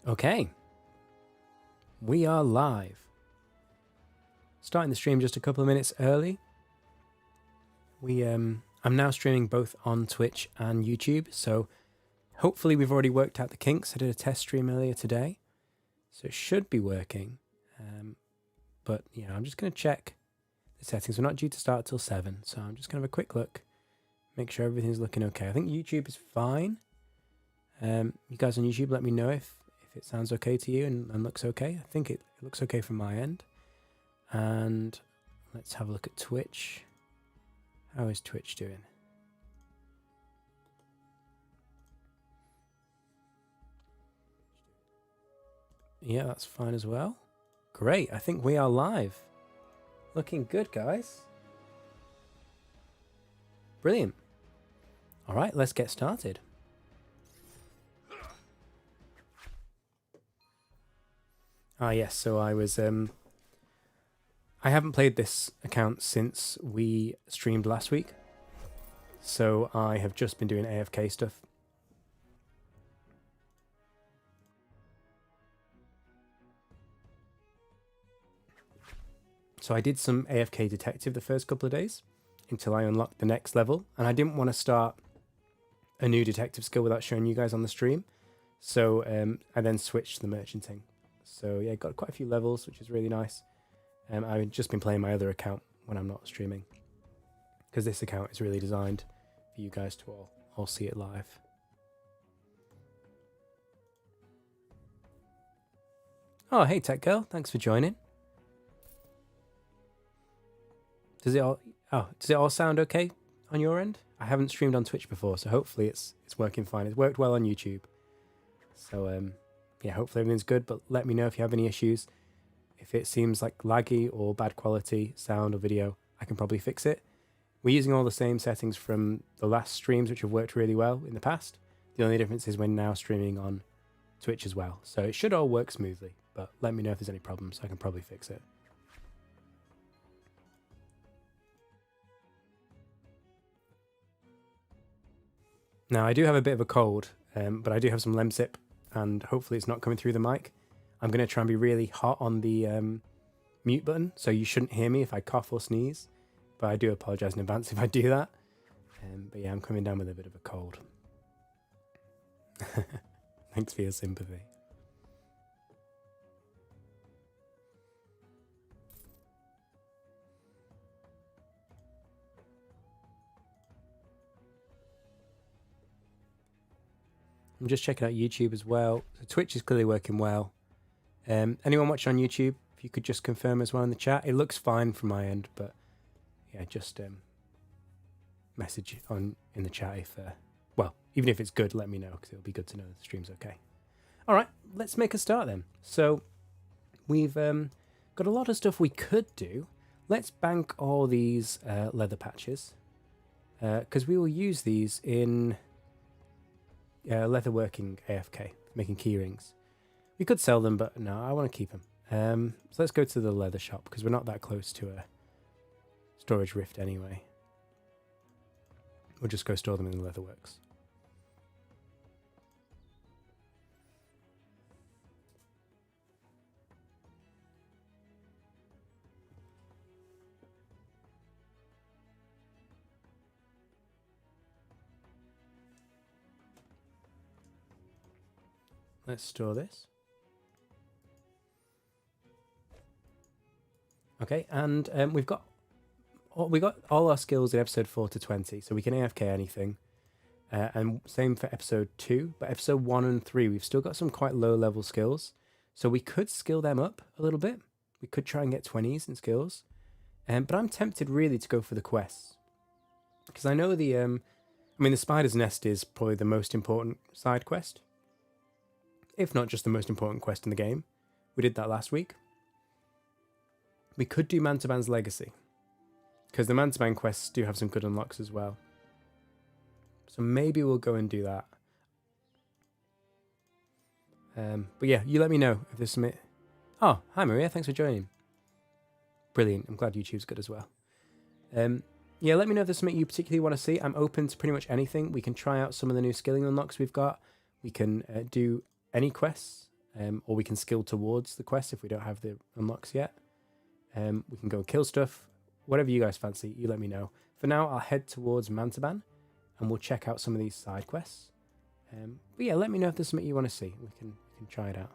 Okay, we are live. Starting the stream just a couple of minutes early. I'm now streaming both on Twitch and YouTube, so hopefully we've already worked out the kinks. I did a test stream earlier today, so it should be working. But yeah, I'm just going to check the settings. We're not due to start till 7, so I'm just going to have a quick look, make sure everything's looking okay. I think YouTube is fine. You guys on YouTube, let me know if it sounds okay to you and looks okay. I think it looks okay from my end. And let's have a look at Twitch. How is Twitch doing? Yeah, that's fine as well. Great, I think we are live. Looking good, guys. Brilliant. All right, let's get started. Ah, yes, so I haven't played this account since we streamed last week. So I have just been doing AFK stuff. So I did some AFK detective the first couple of days until I unlocked the next level. And I didn't want to start a new detective skill without showing you guys on the stream. So I then switched to the merchanting. So yeah, got quite a few levels, which is really nice. I've just been playing my other account when I'm not streaming, because this account is really designed for you guys to all see it live. Oh, hey Tech Girl, thanks for joining. Does it all sound okay on your end? I haven't streamed on Twitch before, so hopefully it's working fine. It's worked well on YouTube. So yeah, hopefully everything's good, but let me know if you have any issues. If it seems like laggy or bad quality sound or video, I can probably fix it. We're using all the same settings from the last streams, which have worked really well in the past. The only difference is we're now streaming on Twitch as well. So it should all work smoothly, but let me know if there's any problems. I can probably fix it. Now, I do have a bit of a cold, but I do have some Lemsip, and hopefully it's not coming through the mic. I'm going to try and be really hot on the mute button, so you shouldn't hear me if I cough or sneeze. But I do apologise in advance if I do that. But yeah, I'm coming down with a bit of a cold. Thanks for your sympathy. I'm just checking out YouTube as well. So Twitch is clearly working well. Anyone watching on YouTube, if you could just confirm as well in the chat. It looks fine from my end, but yeah, just message in the chat if, well, even if it's good, let me know, because it'll be good to know the stream's okay. All right, let's make a start then. So we've got a lot of stuff we could do. Let's bank all these leather patches, because we will use these in leatherworking AFK, making key rings. We could sell them, but no, I want to keep them. So let's go to the leather shop, because we're not that close to a storage rift anyway. We'll just go store them in the leatherworks. Let's store this. Okay, and we got all our skills in episode 4 to 20, so we can AFK anything. And same for episode 2, but episode 1 and 3, we've still got some quite low level skills, so we could skill them up a little bit. We could try and get 20s in skills, but I'm tempted really to go for the quests, because I know the Spider's Nest is probably the most important side quest, if not just the most important quest in the game. We did that last week. We could do Mantaban's Legacy, because the Mantaban quests do have some good unlocks as well. So maybe we'll go and do that. But yeah, you let me know if there's some... Oh, hi Maria, thanks for joining. Brilliant, I'm glad YouTube's good as well. Yeah, let me know if there's something you particularly want to see. I'm open to pretty much anything. We can try out some of the new skilling unlocks we've got. We can do any quests. or we can skill towards the quest if we don't have the unlocks yet. We can go kill stuff, whatever you guys fancy, you let me know. For now, I'll head towards Mantaban, and we'll check out some of these side quests. But yeah, let me know if there's something you want to see. We can try it out.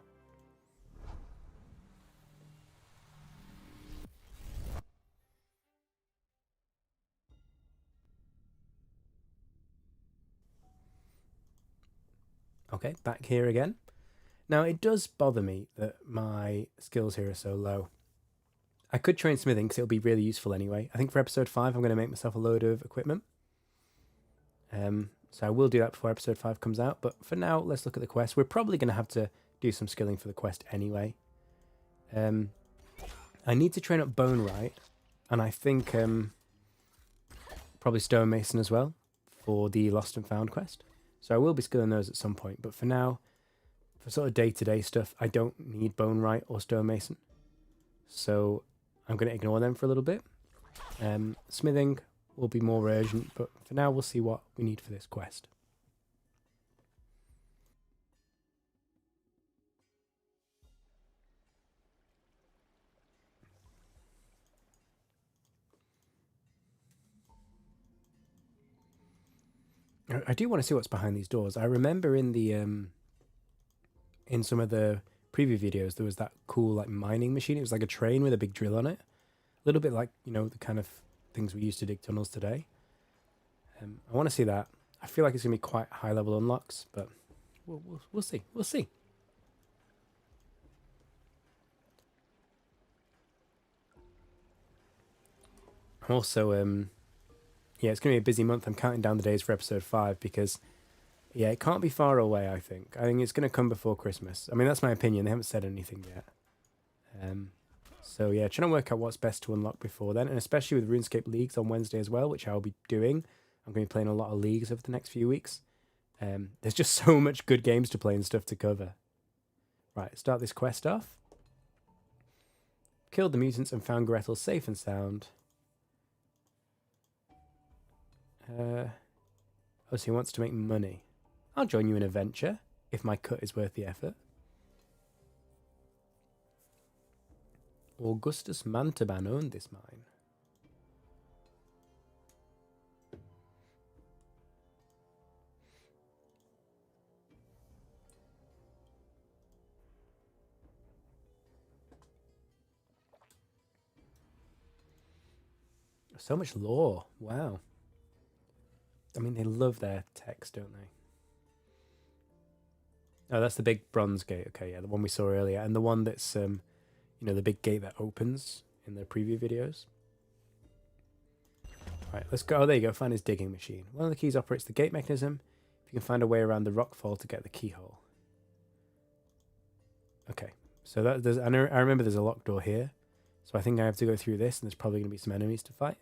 Okay, back here again. Now, it does bother me that my skills here are so low. I could train smithing because it'll be really useful anyway. I think for episode 5, I'm going to make myself a load of equipment. So I will do that before episode 5 comes out. But for now, let's look at the quest. We're probably going to have to do some skilling for the quest anyway. I need to train up Bonewright. And I think probably Stonemason as well for the Lost and Found quest. So I will be skilling those at some point. But for now, for sort of day-to-day stuff, I don't need Bonewright or Stonemason. So I'm going to ignore them for a little bit. Smithing will be more urgent, but for now we'll see what we need for this quest. I do want to see what's behind these doors. I remember in the in some of the preview videos there was that cool like mining machine. It was like a train with a big drill on it. A little bit like, you know, the kind of things we use to dig tunnels today. I want to see that. I feel like it's going to be quite high level unlocks, but we'll see. We'll see. Also, yeah, it's going to be a busy month. I'm counting down the days for episode 5 because, yeah, it can't be far away, I think. I think it's going to come before Christmas. I mean, that's my opinion. They haven't said anything yet. So, yeah, trying to work out what's best to unlock before then, and especially with RuneScape Leagues on Wednesday as well, which I'll be doing. I'm going to be playing a lot of Leagues over the next few weeks. There's just so much good games to play and stuff to cover. Right, start this quest off. Killed the mutants and found Gretel safe and sound. Oh, so he wants to make money. I'll join you in a venture, if my cut is worth the effort. Augustus Mantaban owned this mine. So much lore. Wow. I mean, they love their text, don't they? Oh, that's the big bronze gate. Okay, yeah, the one we saw earlier. And the one that's, you know, the big gate that opens in the preview videos. Right, let's go. Oh, there you go. Find his digging machine. One of the keys operates the gate mechanism. If you can find a way around the rock fall to get the keyhole. Okay, so that there's. I remember there's a locked door here. So I think I have to go through this, and there's probably going to be some enemies to fight.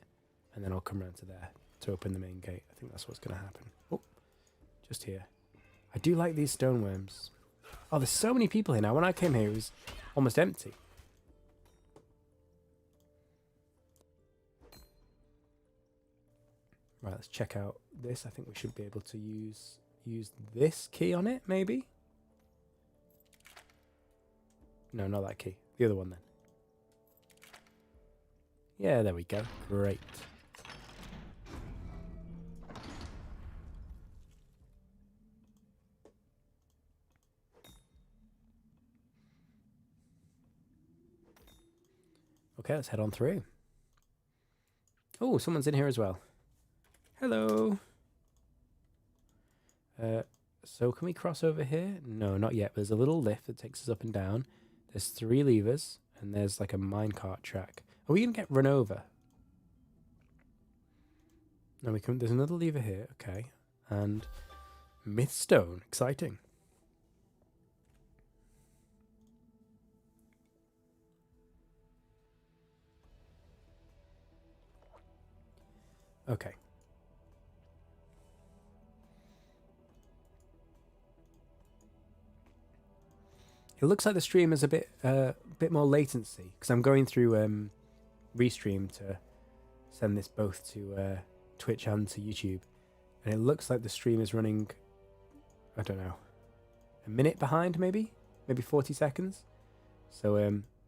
And then I'll come around to there to open the main gate. I think that's what's going to happen. Oh, just here. I do like these stoneworms. Oh, there's so many people here now. When I came here, it was almost empty. Right, let's check out this. I think we should be able to use this key on it, maybe? No, not that key. The other one, then. Yeah, there we go. Great. Okay, let's head on through. Oh, someone's in here as well. Hello. So can we cross over here? No, not yet. There's a little lift that takes us up and down. There's 3 levers, and there's like a minecart track. Are we going to get run over? No, we can. There's another lever here. Okay. And Mythstone. Exciting. Okay. It looks like the stream is a bit more latency because I'm going through Restream to send this both to Twitch and to YouTube, and it looks like the stream is running, I don't know, a minute behind, maybe maybe 40 seconds. So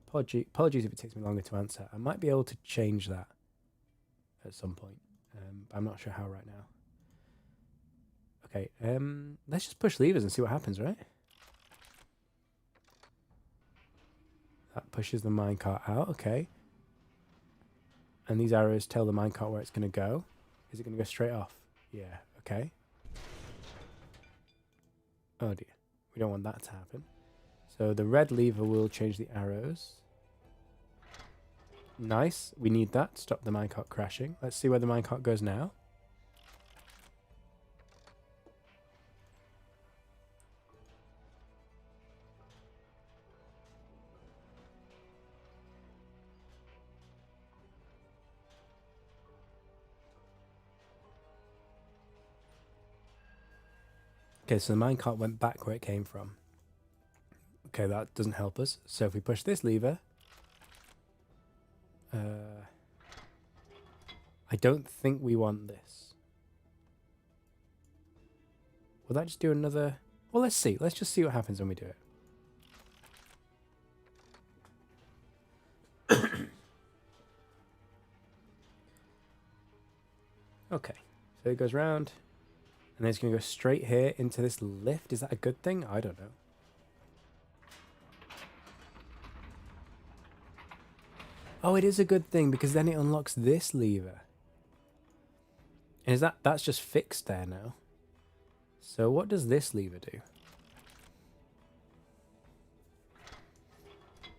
apologies if it takes me longer to answer. I might be able to change that at some point. But I'm not sure how right now. Okay, let's just push levers and see what happens, right? That pushes the minecart out, okay. And these arrows tell the minecart where it's going to go. Is it going to go straight off? Yeah, okay. Oh dear, we don't want that to happen. So the red lever will change the arrows. Nice, we need that to stop the minecart crashing. Let's see where the minecart goes now. Okay, so the minecart went back where it came from. Okay, that doesn't help us. So if we push this lever... I don't think we want this. Will that just do another... Well, let's see. Let's just see what happens when we do it. Okay, so it goes round. And then it's going to go straight here into this lift. Is that a good thing? I don't know. Oh, it is a good thing because then it unlocks this lever. And is that's just fixed there now? So what does this lever do?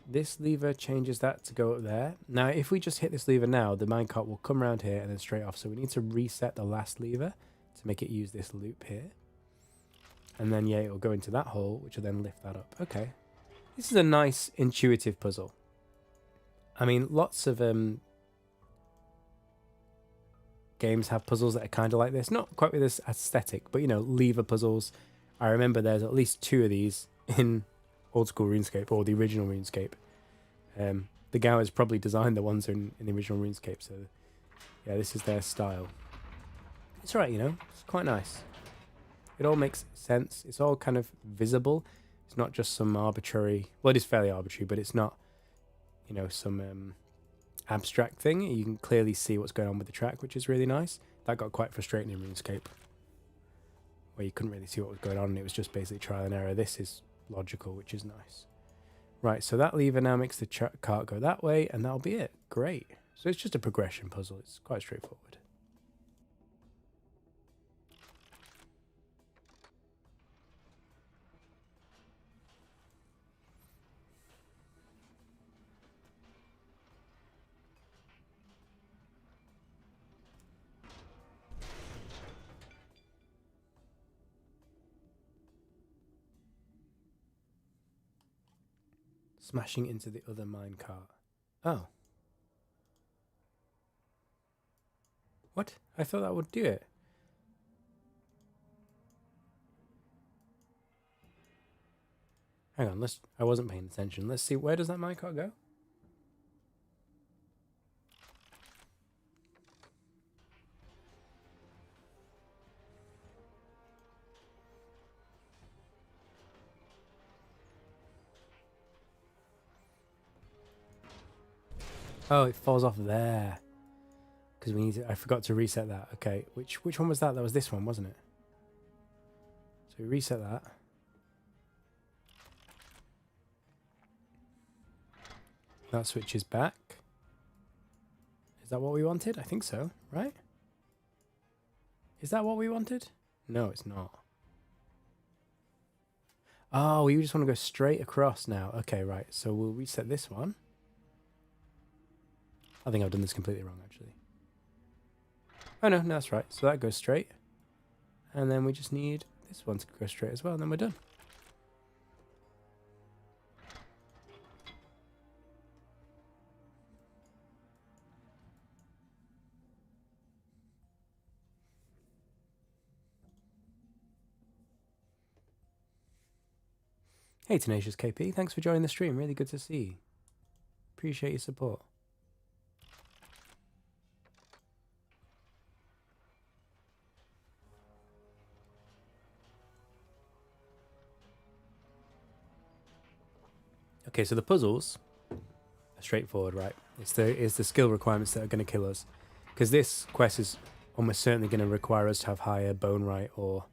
This lever changes that to go up there. Now, if we just hit this lever now, the minecart will come around here and then straight off. So we need to reset the last lever to make it use this loop here. And then, yeah, it'll go into that hole, which will then lift that up. Okay. This is a nice, intuitive puzzle. I mean, lots of games have puzzles that are kind of like this. Not quite with this aesthetic, but, you know, lever puzzles. I remember there's at least 2 of these in old school RuneScape, or the original RuneScape. The Gowers probably designed the ones in the original RuneScape, so yeah, this is their style. It's alright, you know, it's quite nice. It all makes sense. It's all kind of visible. It's not just some arbitrary... Well, it is fairly arbitrary, but it's not, you know, some abstract thing. You can clearly see what's going on with the track, which is really nice. That got quite frustrating in RuneScape, where you couldn't really see what was going on, and it was just basically trial and error. This is logical, which is nice. Right, so that lever now makes the cart go that way, and that'll be it. Great. So it's just a progression puzzle. It's quite straightforward. Smashing into the other minecart. Oh. What? I thought that would do it. Hang on, I wasn't paying attention. Let's see, where does that minecart go? Oh, it falls off there. Because we need to, I forgot to reset that. Okay, which one was that? That was this one, wasn't it? So we reset that. That switches back. Is that what we wanted? I think so, right? Is that what we wanted? No, it's not. Oh, we just want to go straight across now. Okay, right. So we'll reset this one. I think I've done this completely wrong, actually. Oh, no, that's right. So that goes straight. And then we just need this one to go straight as well, and then we're done. Hey, Tenacious KP. Thanks for joining the stream. Really good to see you. Appreciate your support. Okay, so the puzzles are straightforward, right? It's the skill requirements that are going to kill us. Because this quest is almost certainly going to require us to have higher bone right or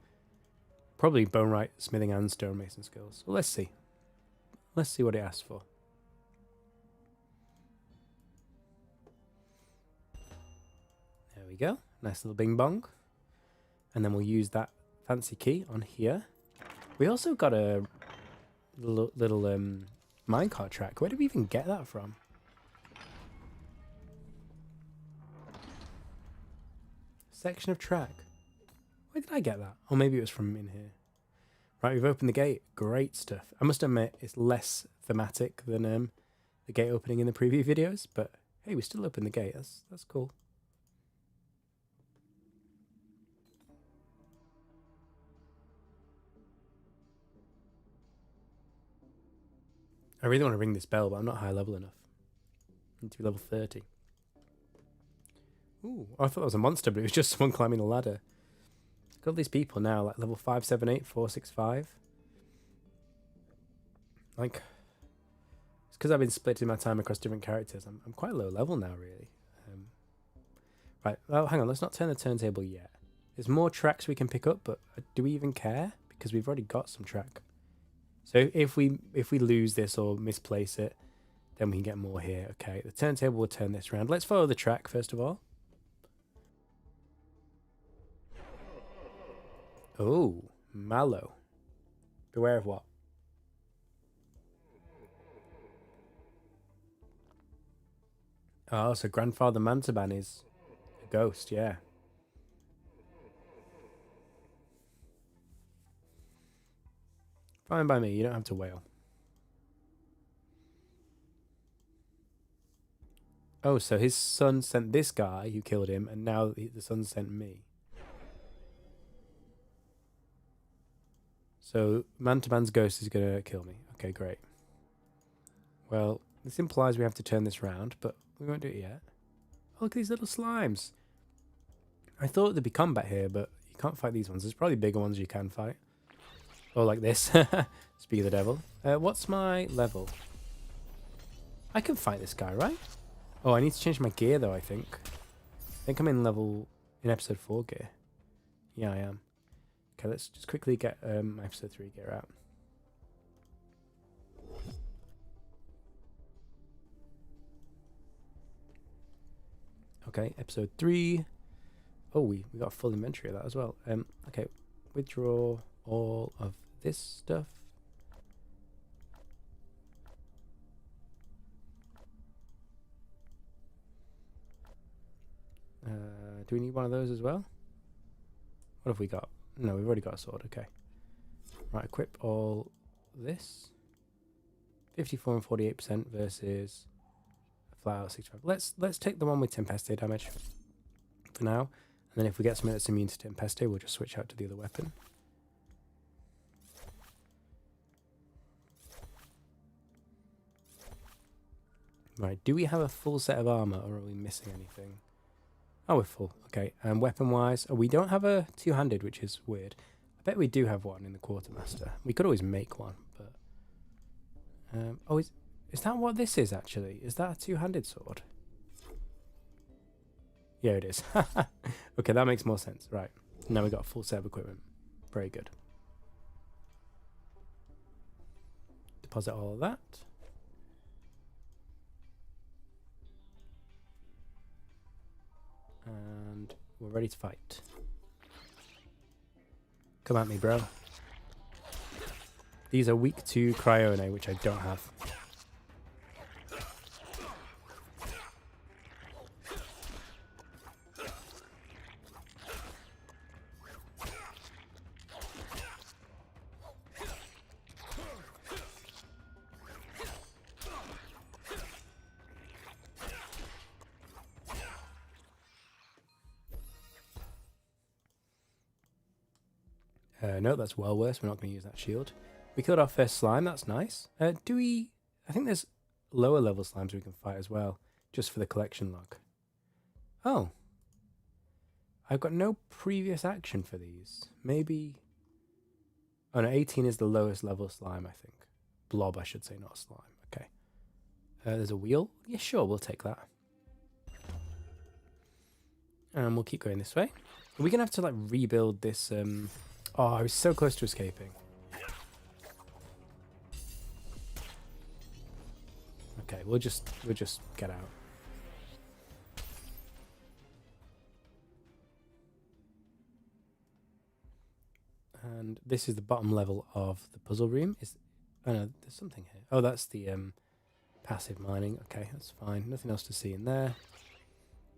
probably bone right, smithing and stonemason skills. Well, let's see. Let's see what it asks for. There we go. Nice little bing bong. And then we'll use that fancy key on here. We also got a little minecart track. Where did we even get that from? Section of track. Where did I get that? Or maybe it was from in here. Right, we've opened the gate. Great stuff. I must admit, it's less thematic than the gate opening in the preview videos, but hey, we still opened the gate. That's cool. I really want to ring this bell, but I'm not high level enough. I need to be level 30. Ooh, I thought that was a monster, but it was just someone climbing a ladder. Got all these people now, like level 5, 7, 8, 4, 6, 5. Like, it's because I've been splitting my time across different characters. I'm quite low level now, really. Right, well, hang on, let's not turn the turntable yet. There's more tracks we can pick up, but do we even care? Because we've already got some track. So if we lose this or misplace it, then we can get more here. Okay, the turntable will turn this around. Let's follow the track first of all. Oh, mallow. Beware of what? Oh, so Grandfather Mantaban is a ghost, yeah. Fine by me, you don't have to wail. Oh, so his son sent this guy who killed him, and now the son sent me. So Mantaban's ghost is going to kill me. Okay, great. Well, this implies we have to turn this round, but we won't do it yet. Oh, look at these little slimes. I thought there'd be combat here, but you can't fight these ones. There's probably bigger ones you can fight. Oh, like this. Speak of the devil. What's my level? I can fight this guy, right? Oh, I need to change my gear, though, I think. I think I'm in episode 4 gear. Yeah, I am. Okay, let's just quickly get my episode 3 gear out. Okay, episode 3. Oh, we got a full inventory of that as well. Okay, withdraw all of this stuff. Do we need one of those as well? What have we got? No, we've already got a sword. Okay. Right, equip all this. 54 and 48% versus a flat out 65. Let's take the one with Tempeste damage for now. And then if we get something that's immune to Tempeste, we'll just switch out to the other weapon. Right, do we have a full set of armor or are we missing anything? Oh, we're full. Okay, and weapon-wise, we don't have a two-handed, which is weird. I bet we do have one in the Quartermaster. We could always make one, but... oh, is that what this is, actually? Is that a two-handed sword? Yeah, it is. Okay, that makes more sense. Right, now we've got a full set of equipment. Very good. Deposit all of that. And we're ready to fight. Come at me, bro. These are weak to Cryone, which I don't have. No, that's well worse. We're not going to use that shield. We killed our first slime. That's nice. Do we... I think there's lower level slimes we can fight as well, just for the collection log. Oh. I've got no previous action for these. Maybe... Oh no, 18 is the lowest level slime, I think. Blob, I should say, not slime. There's a wheel. Yeah, sure, we'll take that. And we'll keep going this way. We're going to have to, like, rebuild this... Oh, I was so close to escaping. Okay, we'll just get out. And this is the bottom level of the puzzle room. Oh no, there's something here. Oh, that's the passive mining. Okay, that's fine. Nothing else to see in there.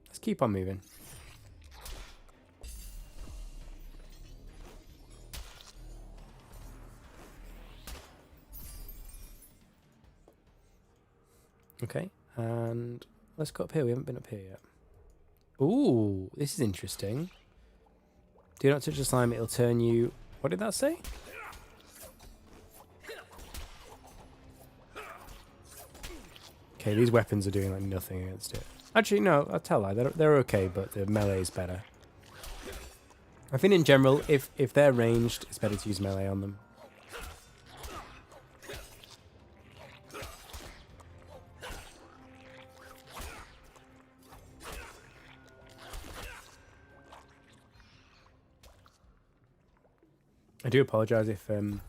Let's keep on moving. Okay, and let's go up here. We haven't been up here yet. Ooh, this is interesting. Do not touch the slime, it'll turn you... What did that say? Okay, these weapons are doing like nothing against it. Actually, no, I'll tell lie. They're okay, but the melee is better. I think in general, if they're ranged, it's better to use melee on them. I do apologise if I'm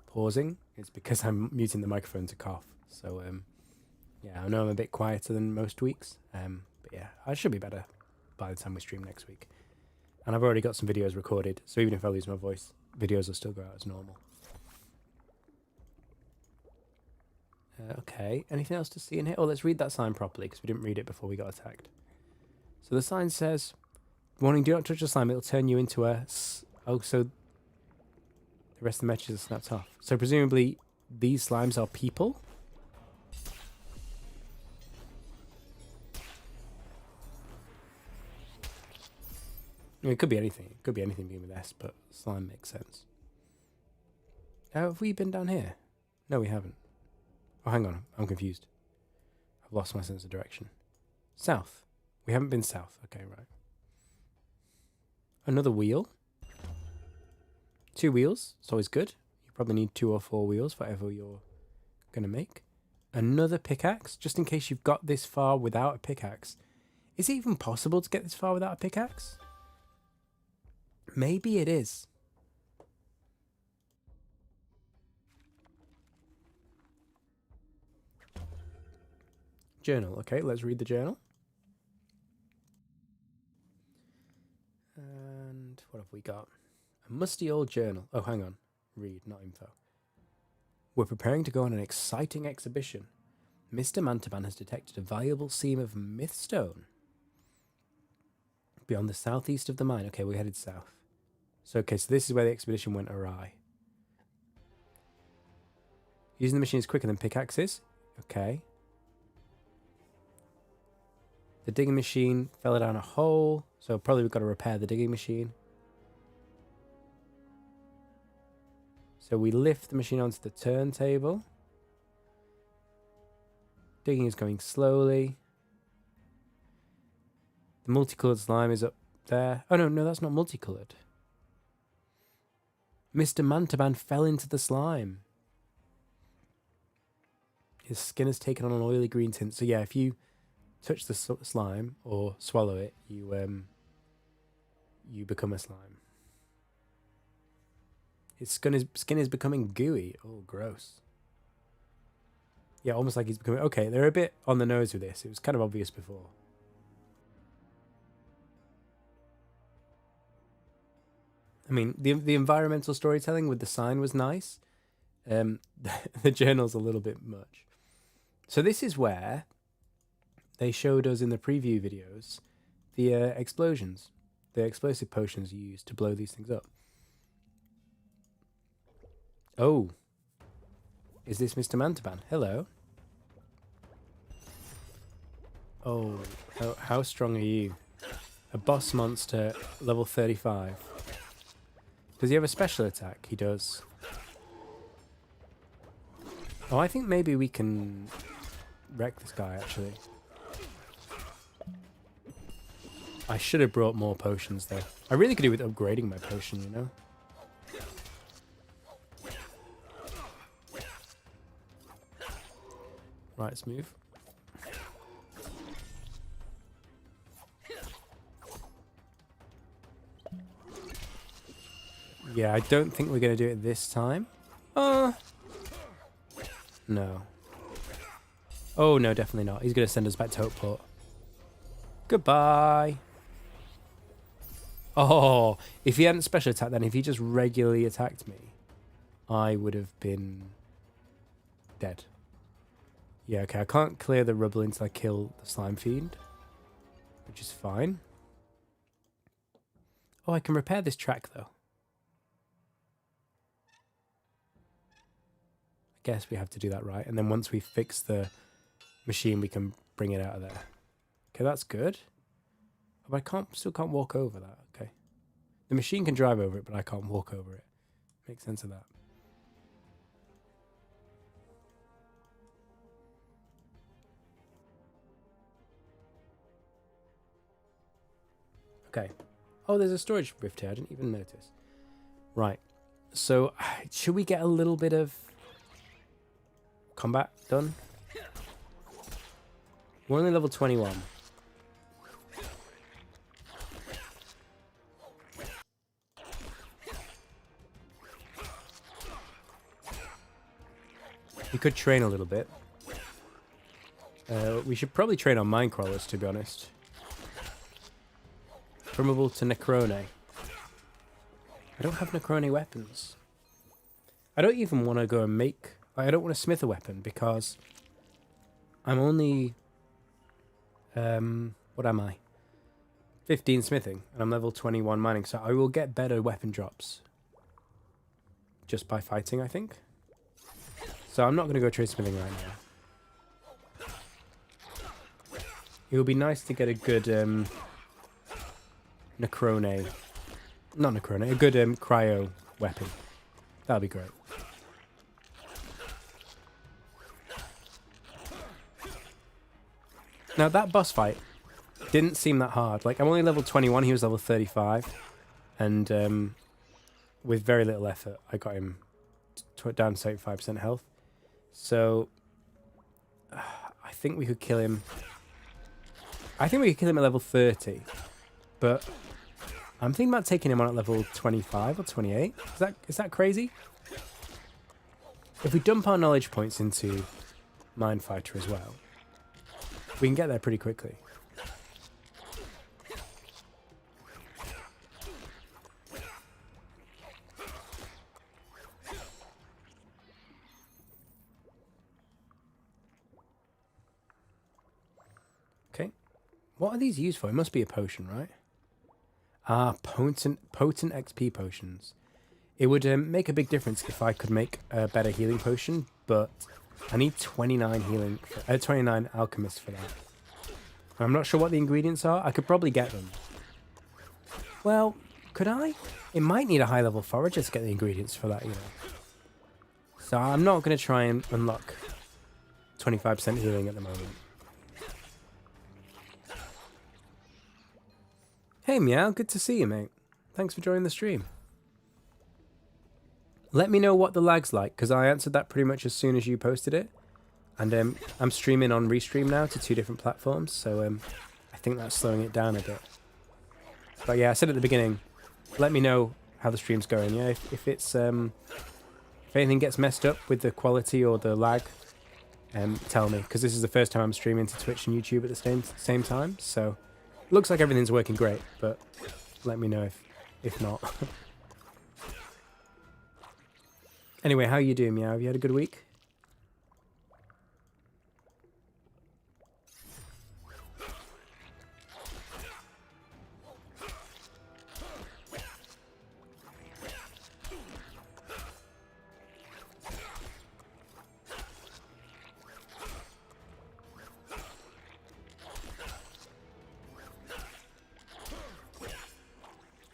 pausing. It's because I'm muting the microphone to cough. So, yeah, I know I'm a bit quieter than most weeks. But yeah, I should be better by the time we stream next week. And I've already got some videos recorded, so even if I lose my voice, videos will still go out as normal. Okay, anything else to see in here? Oh, let's read that sign properly, because we didn't read it before we got attacked. So the sign says, warning, do not touch the slime, it'll turn you into a... Oh, so the rest of the messages are snapped off. So presumably these slimes are people? I mean, it could be anything. It could be anything beginning with S, but slime makes sense. Have we been down here? No, we haven't. Oh, hang on. I'm confused. I've lost my sense of direction. South. We haven't been south. Okay, right. Another wheel. 2 wheels. It's always good. You probably need 2 or 4 wheels for whatever you're going to make. Another pickaxe, just in case you've got this far without a pickaxe. Is it even possible to get this far without a pickaxe? Maybe it is. Journal. Okay, let's read the journal. And what have we got? A musty old journal. Oh, hang on. Read, not info. We're preparing to go on an exciting exhibition. Mr. Mantaban has detected a valuable seam of mythstone beyond the southeast of the mine. Okay, we're headed south. So, okay, so this is where the expedition went awry. Using the machine is quicker than pickaxes. Okay. The digging machine fell down a hole, so probably we've got to repair the digging machine. So we lift the machine onto the turntable. Digging is going slowly. The multicoloured slime is up there. Oh, no, that's not multicoloured. Mr. Mantaban fell into the slime. His skin has taken on an oily green tint. So yeah, if you touch the slime or swallow it, you become a slime. His skin is becoming gooey. Oh, gross. Yeah, almost like he's becoming... Okay, they're a bit on the nose with this. It was kind of obvious before. I mean, the environmental storytelling with the sign was nice. The journal's a little bit much. So this is where they showed us in the preview videos the explosions, the explosive potions you use to blow these things up. Oh. Is this Mr. Mantaban? Hello. Oh, how strong are you? A boss monster, level 35. Does he have a special attack? He does. Oh, I think maybe we can wreck this guy, actually. I should have brought more potions, though. I really could do with upgrading my potion, you know? Right, let's move. Yeah, I don't think we're going to do it this time. No. Oh, no, definitely not. He's going to send us back to Hopeport. Goodbye. Oh, if he hadn't special attacked then, if he just regularly attacked me, I would have been dead. Yeah, okay, I can't clear the rubble until I kill the slime fiend, which is fine. Oh, I can repair this track, though. I guess we have to do that right. And then once we fix the machine, we can bring it out of there. Okay, that's good. But I still can't walk over that. Okay. The machine can drive over it, but I can't walk over it. Makes sense of that. Okay. Oh, there's a storage rift here. I didn't even notice. Right. So, should we get a little bit of combat done? We're only level 21. We could train a little bit. We should probably train on mine crawlers, to be honest. Promovable to Necrone. I don't have Necrone weapons. I don't even want to go and make... I don't want to smith a weapon because I'm only... what am I? 15 smithing, and I'm level 21 mining, so I will get better weapon drops just by fighting, I think. So I'm not going to go trade smithing right now. It would be nice to get a good Necrone... Not Necrone, a good cryo weapon. That would be great. Now that boss fight didn't seem that hard. Like, I'm only level 21, he was level 35. And with very little effort, I got him down to 75% health. So, I think we could kill him. I think we could kill him at level 30. But I'm thinking about taking him on at level 25 or 28. Is that crazy? If we dump our knowledge points into Minefighter as well, we can get there pretty quickly. Okay. What are these used for? It must be a potion, right? Ah, potent XP potions. It would make a big difference if I could make a better healing potion, but I need 29 healing, 29 alchemist for that. I'm not sure what the ingredients are. I could probably get them. Well, could I? It might need a high level forager to get the ingredients for that, you know. So I'm not going to try and unlock 25% healing at the moment. Hey Meow, good to see you, mate. Thanks for joining the stream. Let me know what the lag's like, because I answered that pretty much as soon as you posted it. And I'm streaming on Restream now to 2 different platforms, so I think that's slowing it down a bit. But yeah, I said at the beginning, let me know how the stream's going. Yeah, if it's if anything gets messed up with the quality or the lag, tell me, because this is the first time I'm streaming to Twitch and YouTube at the same time. So looks like everything's working great, but let me know if not. Anyway, how you doing, Meow? Have you had a good week?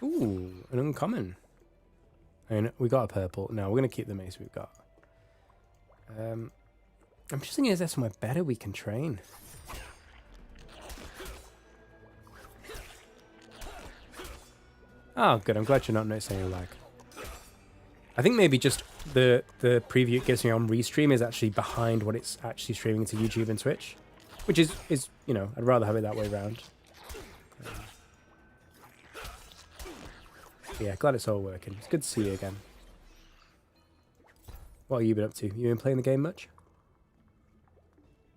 Ooh, an uncommon. And we got a purple. No, we're going to keep the mace we've got. I'm just thinking, is there somewhere better we can train? Oh, good. I'm glad you're not noticing any lag. I think maybe just the preview it gives me on Restream is actually behind what it's actually streaming to YouTube and Twitch, which is you know, I'd rather have it that way around. Yeah, glad it's all working. It's good to see you again. What have you been up to? You been playing the game much?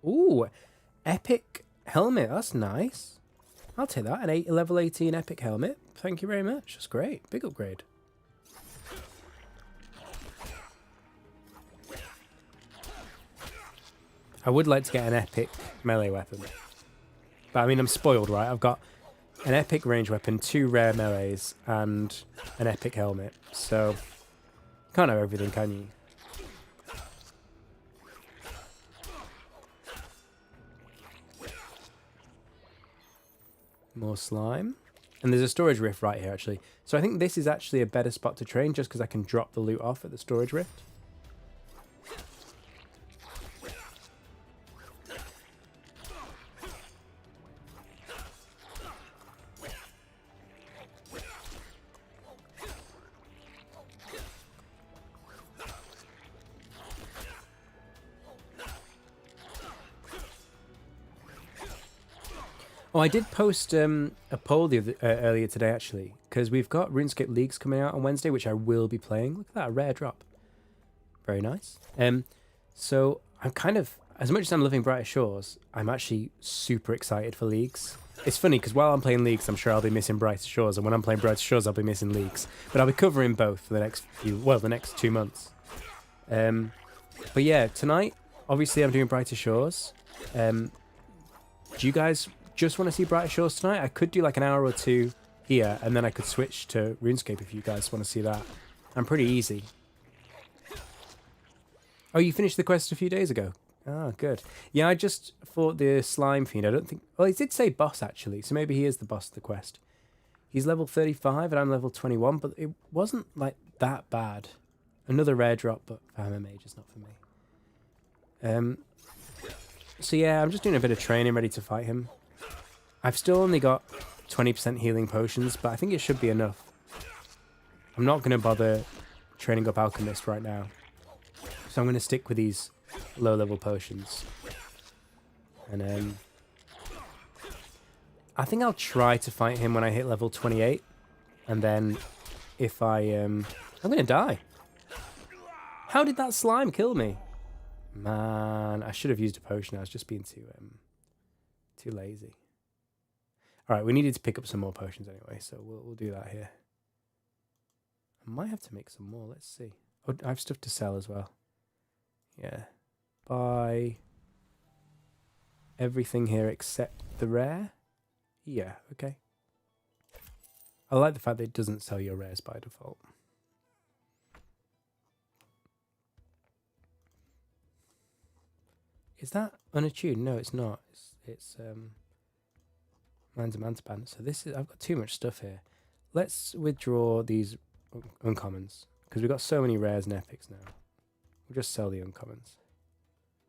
Ooh, epic helmet. That's nice. I'll take that. An level 18 epic helmet. Thank you very much. That's great. Big upgrade. I would like to get an epic melee weapon. But I mean, I'm spoiled, right? I've got an epic range weapon, 2 rare melees, and an epic helmet. So, can't have everything, can you? More slime. And there's a storage rift right here, actually. So I think this is actually a better spot to train, just because I can drop the loot off at the storage rift. Oh, I did post a poll earlier today, actually, because we've got RuneScape Leagues coming out on Wednesday, which I will be playing. Look at that, a rare drop. Very nice. So I'm kind of, as much as I'm loving Brighter Shores, I'm actually super excited for Leagues. It's funny, because while I'm playing Leagues, I'm sure I'll be missing Brighter Shores, and when I'm playing Brighter Shores, I'll be missing Leagues. But I'll be covering both for the next the next 2 months. But yeah, tonight, obviously I'm doing Brighter Shores. Do you guys just want to see Brighter Shores tonight? I could do like an hour or 2 here, and then I could switch to RuneScape if you guys want to see that. I'm pretty easy. Oh, you finished the quest a few days ago? Ah, good. Yeah, I just fought the Slime Fiend. I don't think... Well, it did say boss, actually, so maybe he is the boss of the quest. He's level 35, and I'm level 21, but it wasn't, like, that bad. Another rare drop, but Hammer Mage is not for me. So yeah, I'm just doing a bit of training, ready to fight him. I've still only got 20% healing potions, but I think it should be enough. I'm not going to bother training up Alchemist right now. So I'm going to stick with these low-level potions. And I think I'll try to fight him when I hit level 28. And then if I'm going to die. How did that slime kill me? Man, I should have used a potion. I was just being too lazy. All right, we needed to pick up some more potions anyway, so we'll do that here. I might have to make some more. Let's see. Oh, I have stuff to sell as well. Yeah. Buy everything here except the rare. Yeah, okay. I like the fact that it doesn't sell your rares by default. Is that unattuned? No, it's not. It's Manzamantapan. So this is, I've got too much stuff here. Let's withdraw these uncommons, because we've got so many rares and epics now. We'll just sell the uncommons,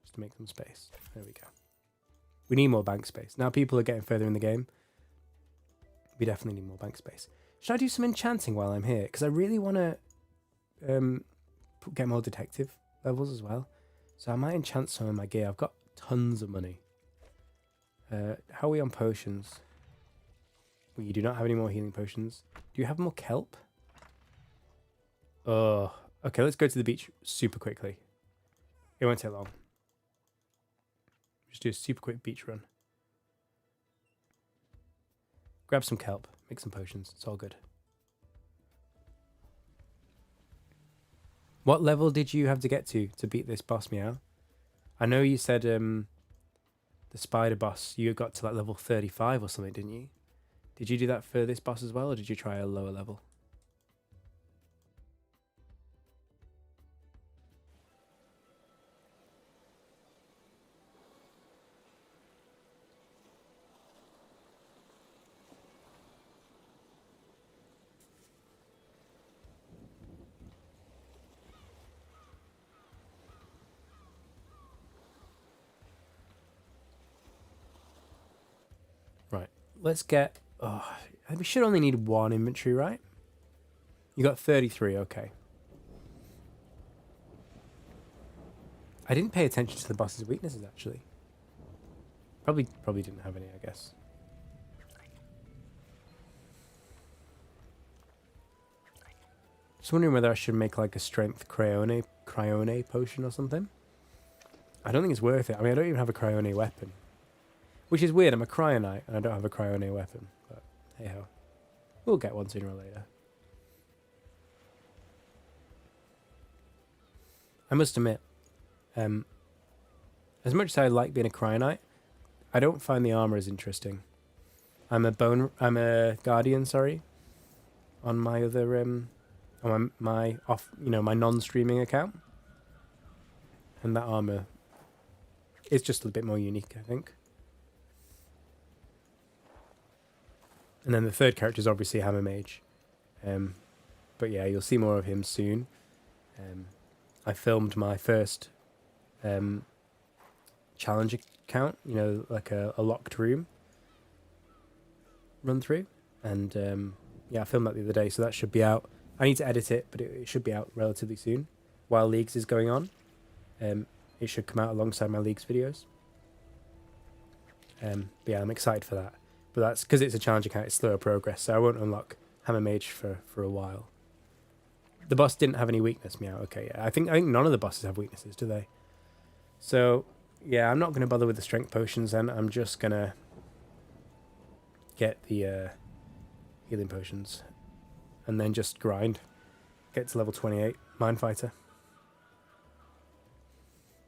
just to make some space. There we go. We need more bank space. Now people are getting further in the game. We definitely need more bank space. Should I do some enchanting while I'm here? Because I really want to get more detective levels as well. So I might enchant some of my gear. I've got tons of money. How are we on potions? Well, you do not have any more healing potions. Do you have more kelp? Oh, okay, let's go to the beach super quickly. It won't take long. Just do a super quick beach run. Grab some kelp, make some potions. It's all good. What level did you have to get to beat this boss, Meow? I know you said the spider boss, you got to like level 35 or something, didn't you? Did you do that for this boss as well, or did you try a lower level? Right, let's get... Oh, we should only need 1 inventory, right? You got 33, okay. I didn't pay attention to the boss's weaknesses, actually. Probably didn't have any, I guess. Just wondering whether I should make like a strength cryone potion or something. I don't think it's worth it. I mean, I don't even have a cryone weapon. Which is weird, I'm a cryonite and I don't have a cryone weapon. But hey ho. We'll get one sooner or later. I must admit, as much as I like being a cryonite, I don't find the armor as interesting. I'm a guardian, sorry, on my other on my my non-streaming account, and that armor is just a bit more unique, I think. And then the third character is obviously Hammer Mage, but yeah, you'll see more of him soon. I filmed my first challenge account, like a locked room run through, and yeah, I filmed that the other day, so that should be out. I need to edit it, but it should be out relatively soon. While Leagues is going on, it should come out alongside my Leagues videos. But yeah, I'm excited for that. But that's because it's a challenge account, it's slower progress, so I won't unlock Hammer Mage for a while. The boss didn't have any weakness, meow. Okay, yeah. I think none of the bosses have weaknesses, do they? So yeah, I'm not going to bother with the strength potions then. I'm just going to get the healing potions and then just grind. Get to level 28, Mind Fighter.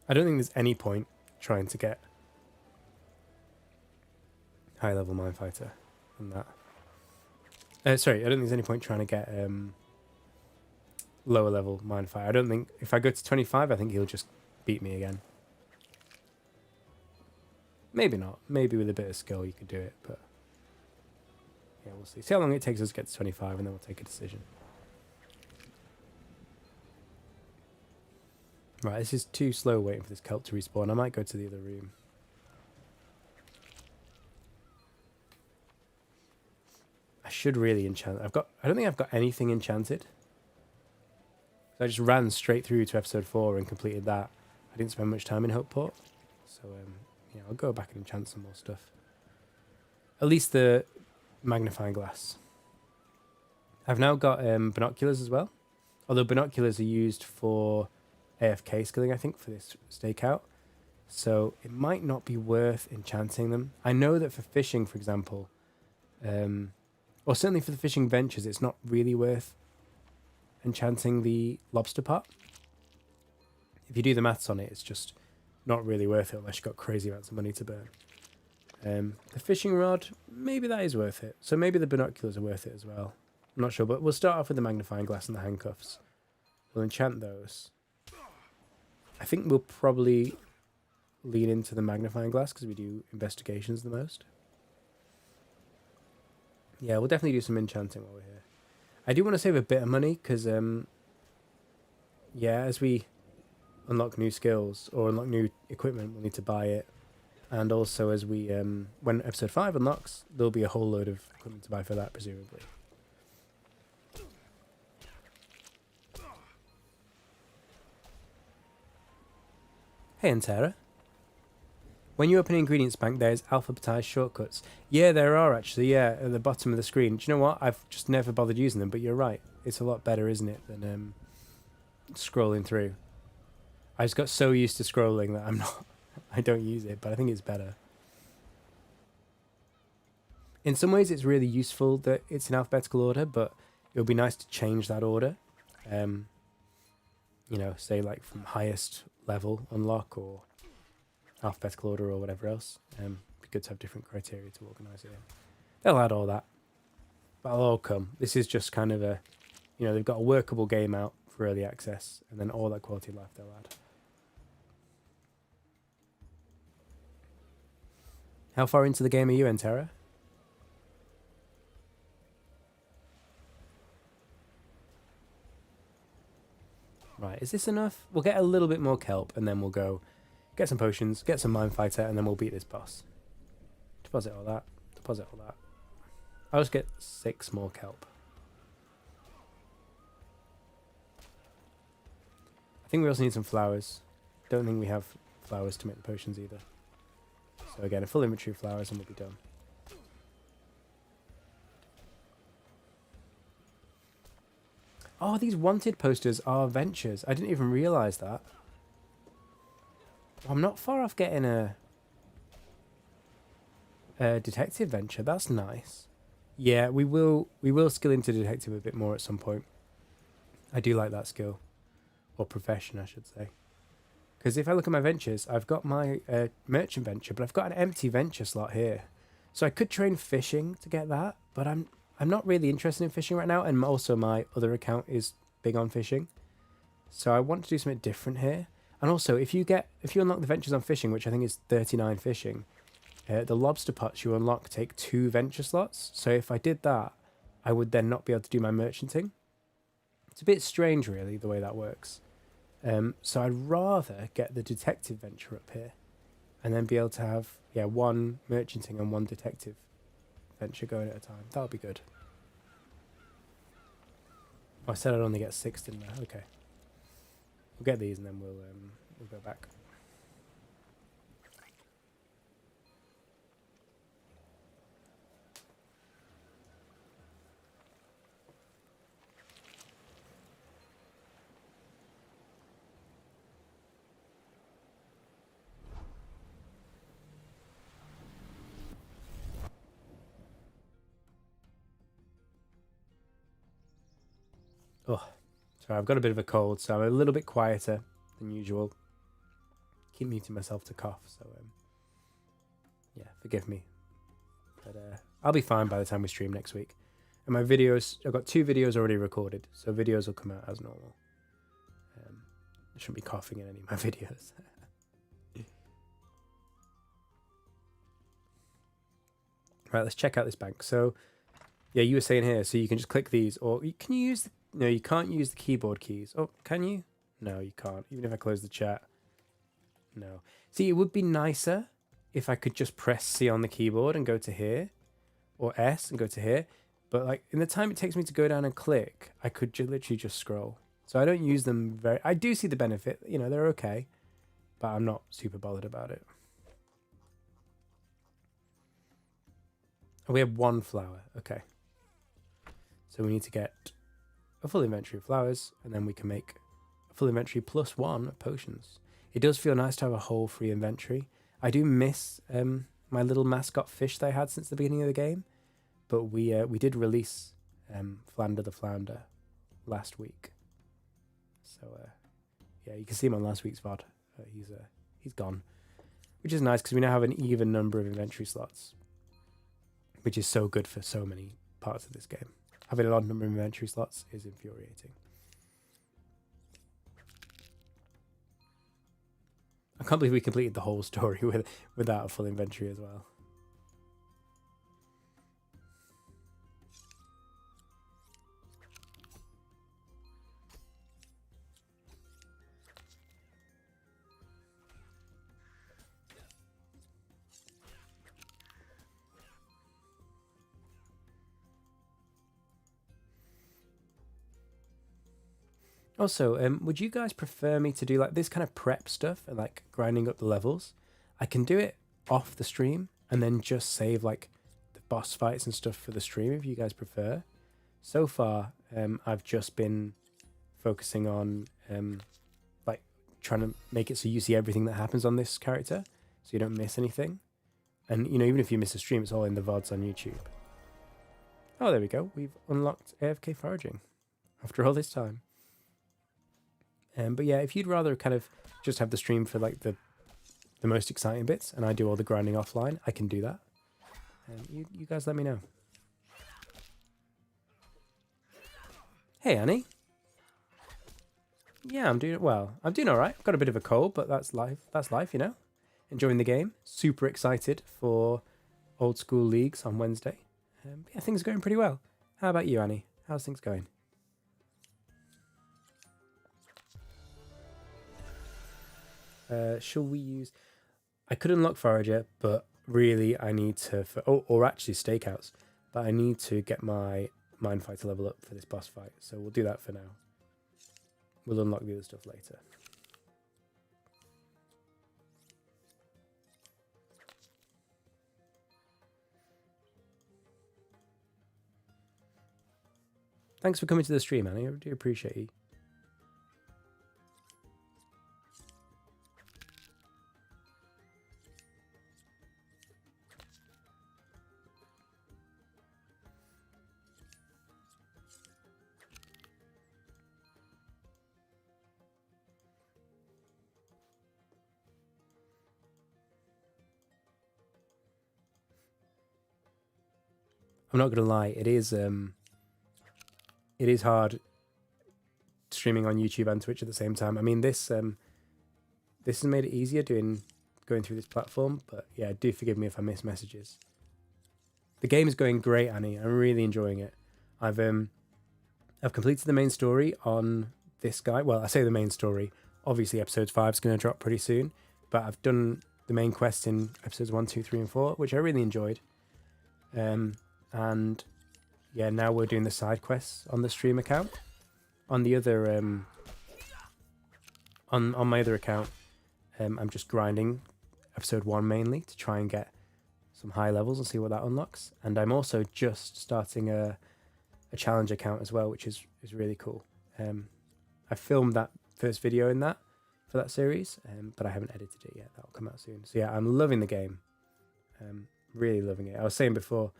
I don't think there's any point trying to get high level Mind Fighter on that. Sorry, I don't think there's any point trying to get lower level Mind Fighter. I don't think, if I go to 25, I think he'll just beat me again. Maybe not. Maybe with a bit of skill you could do it, but yeah, we'll see. See how long it takes us to get to 25 and then we'll take a decision. Right, this is too slow waiting for this kelp to respawn. I might go to the other room. I should really enchant. I don't think I've got anything enchanted. So I just ran straight through to episode 4 and completed that. I didn't spend much time in Hopeport. So yeah, I'll go back and enchant some more stuff. At least the magnifying glass. I've now got binoculars as well. Although binoculars are used for AFK skilling, I think, for this stakeout. So it might not be worth enchanting them. I know that for fishing, for example, or certainly for the fishing ventures, it's not really worth enchanting the lobster pot. If you do the maths on it, it's just not really worth it unless you've got crazy amounts of money to burn. The fishing rod, maybe that is worth it. So maybe the binoculars are worth it as well. I'm not sure, but we'll start off with the magnifying glass and the handcuffs. We'll enchant those. I think we'll probably lean into the magnifying glass because we do investigations the most. Yeah, we'll definitely do some enchanting while we're here. I do want to save a bit of money because, yeah, as we unlock new skills or unlock new equipment, we'll need to buy it. And also as we, when episode 5 unlocks, there'll be a whole load of equipment to buy for that, presumably. Hey, Antera. When you open Ingredients Bank, there's alphabetized shortcuts. Yeah, there are actually, yeah, at the bottom of the screen. Do you know what? I've just never bothered using them, but you're right. It's a lot better, isn't it, than scrolling through. I just got so used to scrolling that I don't use it, but I think it's better. In some ways, it's really useful that it's in alphabetical order, but it would be nice to change that order. You know, say like from highest level unlock or alphabetical order or whatever else. It'd be good to have different criteria to organise it in. They'll add all that. That'll all come. This is just kind of a, you know, they've got a workable game out for early access, and then all that quality of life they'll add. How far into the game are you, Entera? Right, is this enough? We'll get a little bit more kelp, and then we'll go get some potions, get some Mind Fighter, and then we'll beat this boss. Deposit all that. Deposit all that. I'll just get 6 more kelp. I think we also need some flowers. don't think we have flowers to make the potions either. So again, a full inventory of flowers and we'll be done. Oh, these wanted posters are ventures. I didn't even realise that. I'm not far off getting a detective venture. That's nice. Yeah, we will skill into detective a bit more at some point. I do like that skill. Or profession, I should say. Because if I look at my ventures, I've got my merchant venture, but I've got an empty venture slot here. So I could train fishing to get that, but I'm not really interested in fishing right now, and also my other account is big on fishing. So I want to do something different here. And also, if you unlock the ventures on fishing, which I think is 39 fishing, the lobster pots you unlock take 2 venture slots. So if I did that, I would then not be able to do my merchanting. It's a bit strange, really, the way that works. So I'd rather get the detective venture up here and then be able to have, 1 merchanting and 1 detective venture going at a time. That would be good. Oh, I said I'd only get 6, didn't I? Okay. We'll get these and then we'll go back. Oh, sorry, I've got a bit of a cold, so I'm a little bit quieter than usual. Keep muting myself to cough, so yeah, forgive me. But I'll be fine by the time we stream next week. And my videos, I've got 2 videos already recorded, so videos will come out as normal. I shouldn't be coughing in any of my videos. Right, let's check out this bank. So, yeah, you were saying here, so you can just click these, or can you use no, you can't use the keyboard keys. Oh, can you? No, you can't. Even if I close the chat. No. See, it would be nicer if I could just press C on the keyboard and go to here, or S and go to here. But like in the time it takes me to go down and click, I could literally just scroll. So I don't use them very. I do see the benefit. You know, they're okay, but I'm not super bothered about it. Oh, we have 1 flower. Okay. So we need to get a full inventory of flowers, and then we can make a full inventory plus 1 of potions. It does feel nice to have a whole free inventory. I do miss my little mascot fish that I had since the beginning of the game, but we did release Flander the Flounder last week. So yeah, you can see him on last week's VOD. He's gone, which is nice because we now have an even number of inventory slots, which is so good for so many parts of this game. Having an odd number of inventory slots is infuriating. I can't believe we completed the whole story without a full inventory as well. Also, would you guys prefer me to do like this kind of prep stuff and like grinding up the levels? I can do it off the stream and then just save like the boss fights and stuff for the stream if you guys prefer. So far, I've just been focusing on like trying to make it so you see everything that happens on this character, so you don't miss anything. And you know, even if you miss a stream, it's all in the VODs on YouTube. Oh, there we go. We've unlocked AFK foraging after all this time. But yeah, if you'd rather kind of just have the stream for like the most exciting bits, and I do all the grinding offline, I can do that. You guys let me know. Hey, Annie. Yeah, I'm doing well. I'm doing all right. I've got a bit of a cold, but that's life. That's life, you know. Enjoying the game. Super excited for Old School Leagues on Wednesday. Yeah, things are going pretty well. How about you, Annie? How's things going? Shall we use... I could unlock Forager, but really I need to... or actually Stakeouts. But I need to get my Minefighter level up for this boss fight. So we'll do that for now. We'll unlock the other stuff later. Thanks for coming to the stream, Annie. I do appreciate you. I'm not gonna lie, it is hard streaming on YouTube and Twitch at the same time. I mean, this has made it easier going through this platform, but yeah, do forgive me if I miss messages. The game is going great, Annie. I'm really enjoying it. I've completed the main story on this guy. Well, I say the main story. Obviously, episode 5 is going to drop pretty soon, but I've done the main quest in episodes 1, 2, 3, and 4, which I really enjoyed. And yeah, now we're doing the side quests on the stream account. On the other, on my other account, I'm just grinding episode 1 mainly to try and get some high levels and see what that unlocks. And I'm also just starting a challenge account as well, which is really cool. I filmed that first video for that series, but I haven't edited it yet. That'll come out soon. So yeah, I'm loving the game. Really loving it. I was saying before,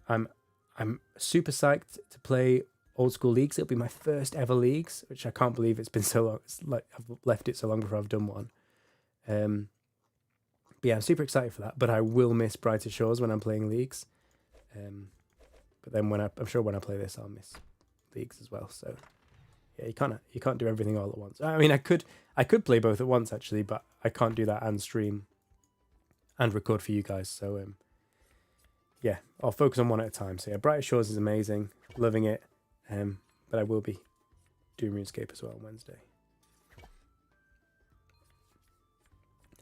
I'm super psyched to play old school leagues. It'll be my first ever leagues, which I can't believe it's been so long. It's like I've left it so long before I've done one. But yeah, I'm super excited for that. But I will miss Brighter Shores when I'm playing leagues. But then I'm sure when I play this, I'll miss leagues as well. So yeah, you can't do everything all at once. I mean, I could play both at once actually, but I can't do that and stream and record for you guys. So yeah, I'll focus on one at a time. So yeah, Brighter Shores is amazing, loving it. But I will be doing RuneScape as well on Wednesday.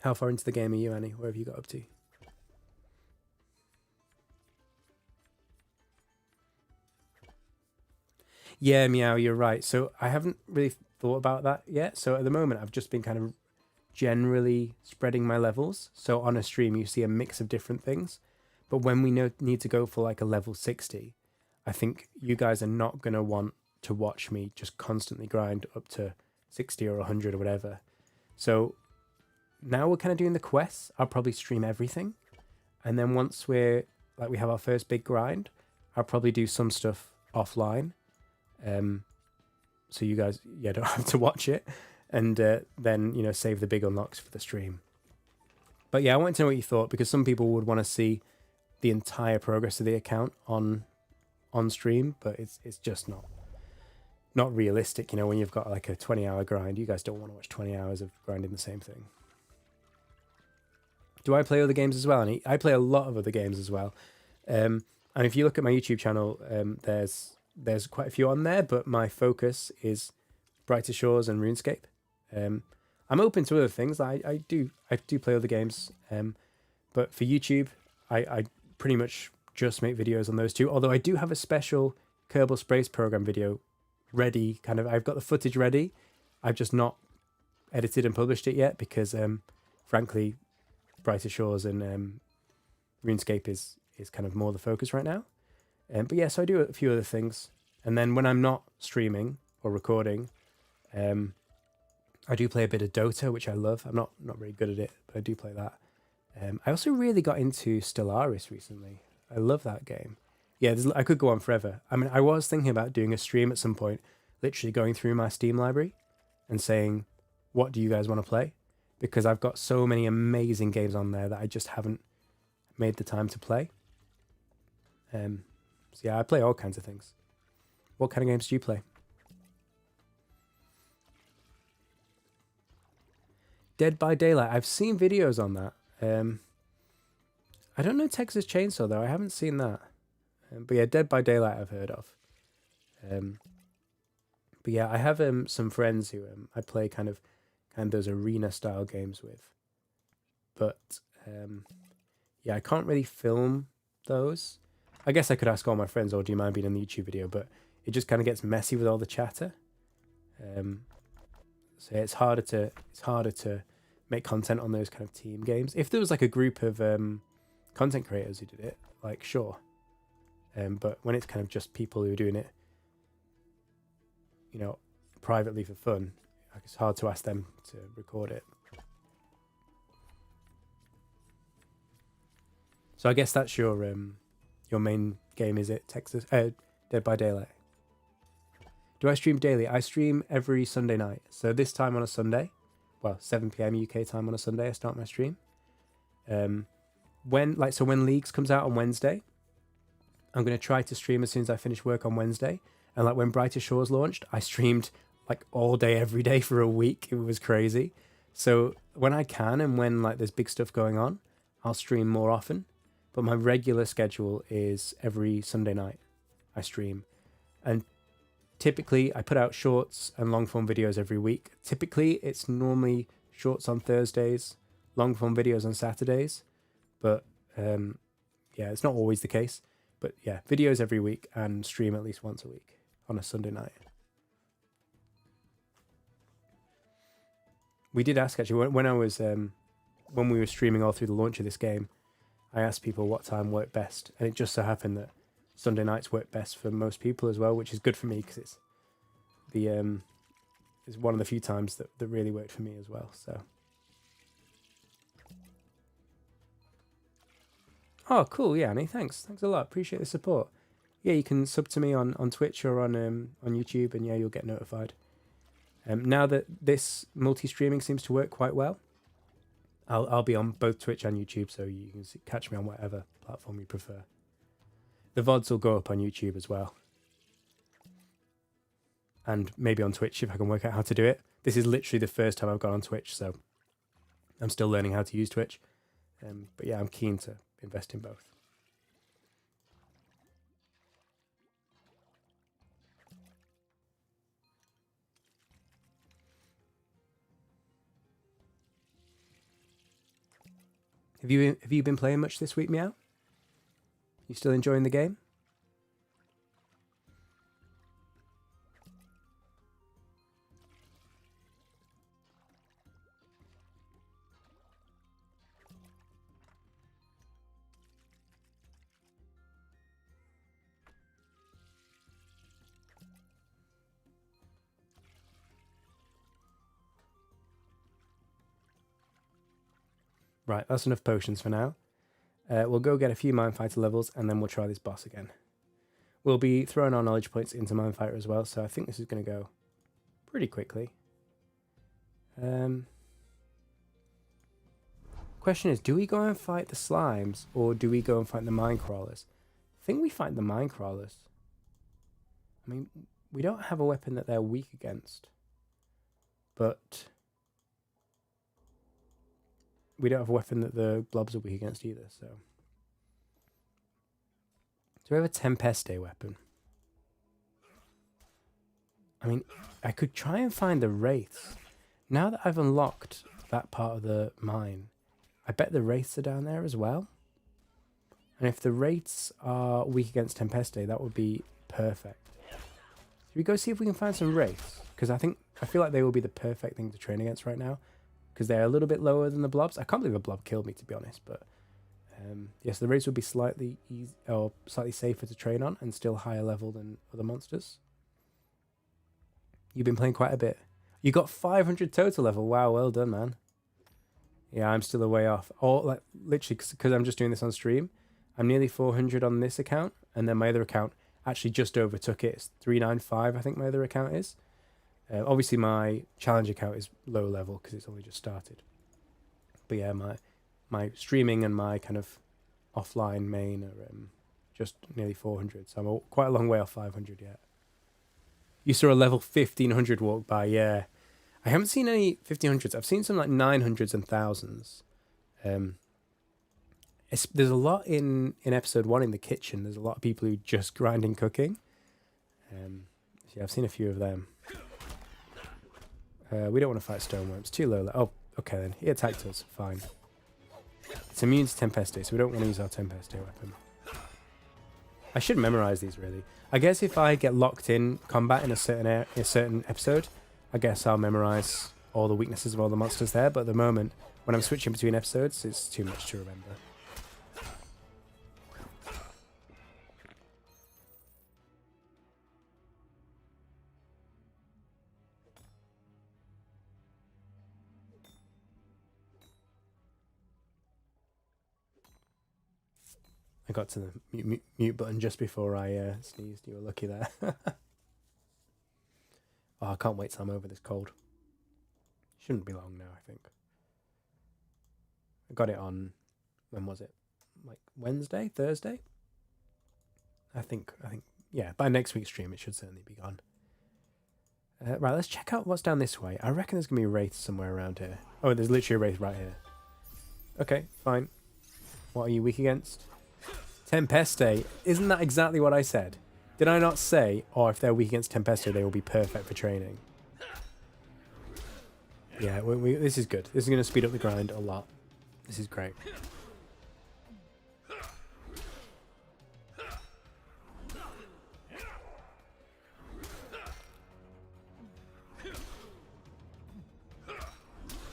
How far into the game are you, Annie? Where have you got up to? Yeah, Meow, you're right. So I haven't really thought about that yet. So at the moment, I've just been kind of generally spreading my levels. So on a stream, you see a mix of different things. But when we need to go for like a level 60, I think you guys are not going to want to watch me just constantly grind up to 60 or 100 or whatever. So now we're kind of doing the quests. I'll probably stream everything. And then once we have our first big grind, I'll probably do some stuff offline. So you guys, don't have to watch it. And then, save the big unlocks for the stream. But yeah, I wanted to know what you thought, because some people would want to see the entire progress of the account on stream, but it's just not realistic. When you've got like a 20-hour grind, you guys don't want to watch 20 hours of grinding the same thing. Do I play other games as well? And I play a lot of other games as well. And if you look at my YouTube channel, there's quite a few on there, but my focus is Brighter Shores and RuneScape. I'm open to other things. I do play other games, but for YouTube, I pretty much just make videos on those two. Although I do have a special Kerbal Space Program video ready. I've got the footage ready. I've just not edited and published it yet because, frankly, Brighter Shores and RuneScape is kind of more the focus right now. But yeah, so I do a few other things, and then when I'm not streaming or recording, I do play a bit of Dota, which I love. I'm not very good at it, but I do play that. I also really got into Stellaris recently. I love that game. Yeah, I could go on forever. I mean, I was thinking about doing a stream at some point, literally going through my Steam library and saying, what do you guys want to play? Because I've got so many amazing games on there that I just haven't made the time to play. So yeah, I play all kinds of things. What kind of games do you play? Dead by Daylight. I've seen videos on that. I don't know Texas Chainsaw though. I haven't seen that. But yeah, Dead by Daylight I've heard of. But yeah, I have some friends who I play kind of those arena style games with. But yeah, I can't really film those. I guess I could ask all my friends, or do you mind being in the YouTube video? But it just kind of gets messy with all the chatter. So yeah, it's harder to make content on those kind of team games. If there was like a group of content creators who did it, like sure. But when it's kind of just people who are doing it you know, privately for fun, it's hard to ask them to record it. So I guess that's your main game, is it? Dead by Daylight. Do I stream daily? I stream every Sunday night. So this time on a Sunday, well, 7 p.m. UK time on a Sunday, I start my stream. When Leagues comes out on Wednesday, I'm going to try to stream as soon as I finish work on Wednesday. And like when Brighter Shores launched, I streamed like all day, every day for a week. It was crazy. So when I can and when like there's big stuff going on, I'll stream more often. But my regular schedule is every Sunday night I stream. And typically I put out shorts and long form videos every week. Typically it's normally shorts on Thursdays, long form videos on Saturdays. But yeah, it's not always the case. But yeah, videos every week and stream at least once a week on a Sunday night. We did ask actually when we were streaming all through the launch of this game, I asked people what time worked best, and it just so happened that Sunday nights work best for most people as well, which is good for me because it's one of the few times that really worked for me as well. So, oh, cool, yeah, Annie, thanks a lot, appreciate the support. Yeah, you can sub to me on Twitch or on YouTube, and yeah, you'll get notified. Now that this multi-streaming seems to work quite well, I'll be on both Twitch and YouTube, so you can catch me on whatever platform you prefer. The VODs will go up on YouTube as well. And maybe on Twitch if I can work out how to do it. This is literally the first time I've gone on Twitch, so I'm still learning how to use Twitch. But yeah, I'm keen to invest in both. Have you been playing much this week, Meow? You still enjoying the game? Right, that's enough potions for now. We'll go get a few Mindfighter levels and then we'll try this boss again. We'll be throwing our knowledge points into Mindfighter as well, so I think this is going to go pretty quickly. Question is, do we go and fight the slimes or do we go and fight the mine crawlers? I think we fight the mine crawlers. I mean, we don't have a weapon that they're weak against, but we don't have a weapon that the blobs are weak against either, so. Do we have a Tempeste weapon? I mean, I could try and find the wraiths. Now that I've unlocked that part of the mine, I bet the wraiths are down there as well. And if the wraiths are weak against Tempeste, that would be perfect. Should we go see if we can find some wraiths? Because I feel like they will be the perfect thing to train against right now. Because they're a little bit lower than the blobs. I can't believe a blob killed me, to be honest. But yes, the wraiths would be slightly safer to train on and still higher level than other monsters. You've been playing quite a bit. You got 500 total level. Wow, well done, man. Yeah, I'm still a way off. Or like literally, because I'm just doing this on stream, I'm nearly 400 on this account, and then my other account actually just overtook it. It's 395, I think my other account is. Obviously, my challenge account is low level because it's only just started. But yeah, my streaming and my kind of offline main are just nearly 400. So I'm quite a long way off 500 yet. You saw a level 1500 walk by, yeah. I haven't seen any 1500s. I've seen some like 900s and 1000s. There's a lot in episode 1 in the kitchen. There's a lot of people who just grinding cooking. Yeah, I've seen a few of them. We don't want to fight stoneworms. Too low. Oh, okay then. He attacked us. Fine. It's immune to Tempeste, so we don't want to use our Tempeste weapon. I should memorize these, really. I guess if I get locked in combat in a certain episode, I guess I'll memorize all the weaknesses of all the monsters there. But at the moment, when I'm switching between episodes, it's too much to remember. I got to the mute button just before I sneezed. You were lucky there. Oh, I can't wait till I'm over this cold. Shouldn't be long now, I think. I got it on, when was it? Like Wednesday, Thursday? I think, yeah, by next week's stream it should certainly be gone. Right, let's check out what's down this way. I reckon there's going to be a wraith somewhere around here. Oh, there's literally a wraith right here. Okay, fine. What are you weak against? Tempeste. Isn't that exactly what I said? Did I not say, oh, if they're weak against Tempeste, they will be perfect for training? Yeah, this is good. This is going to speed up the grind a lot. This is great.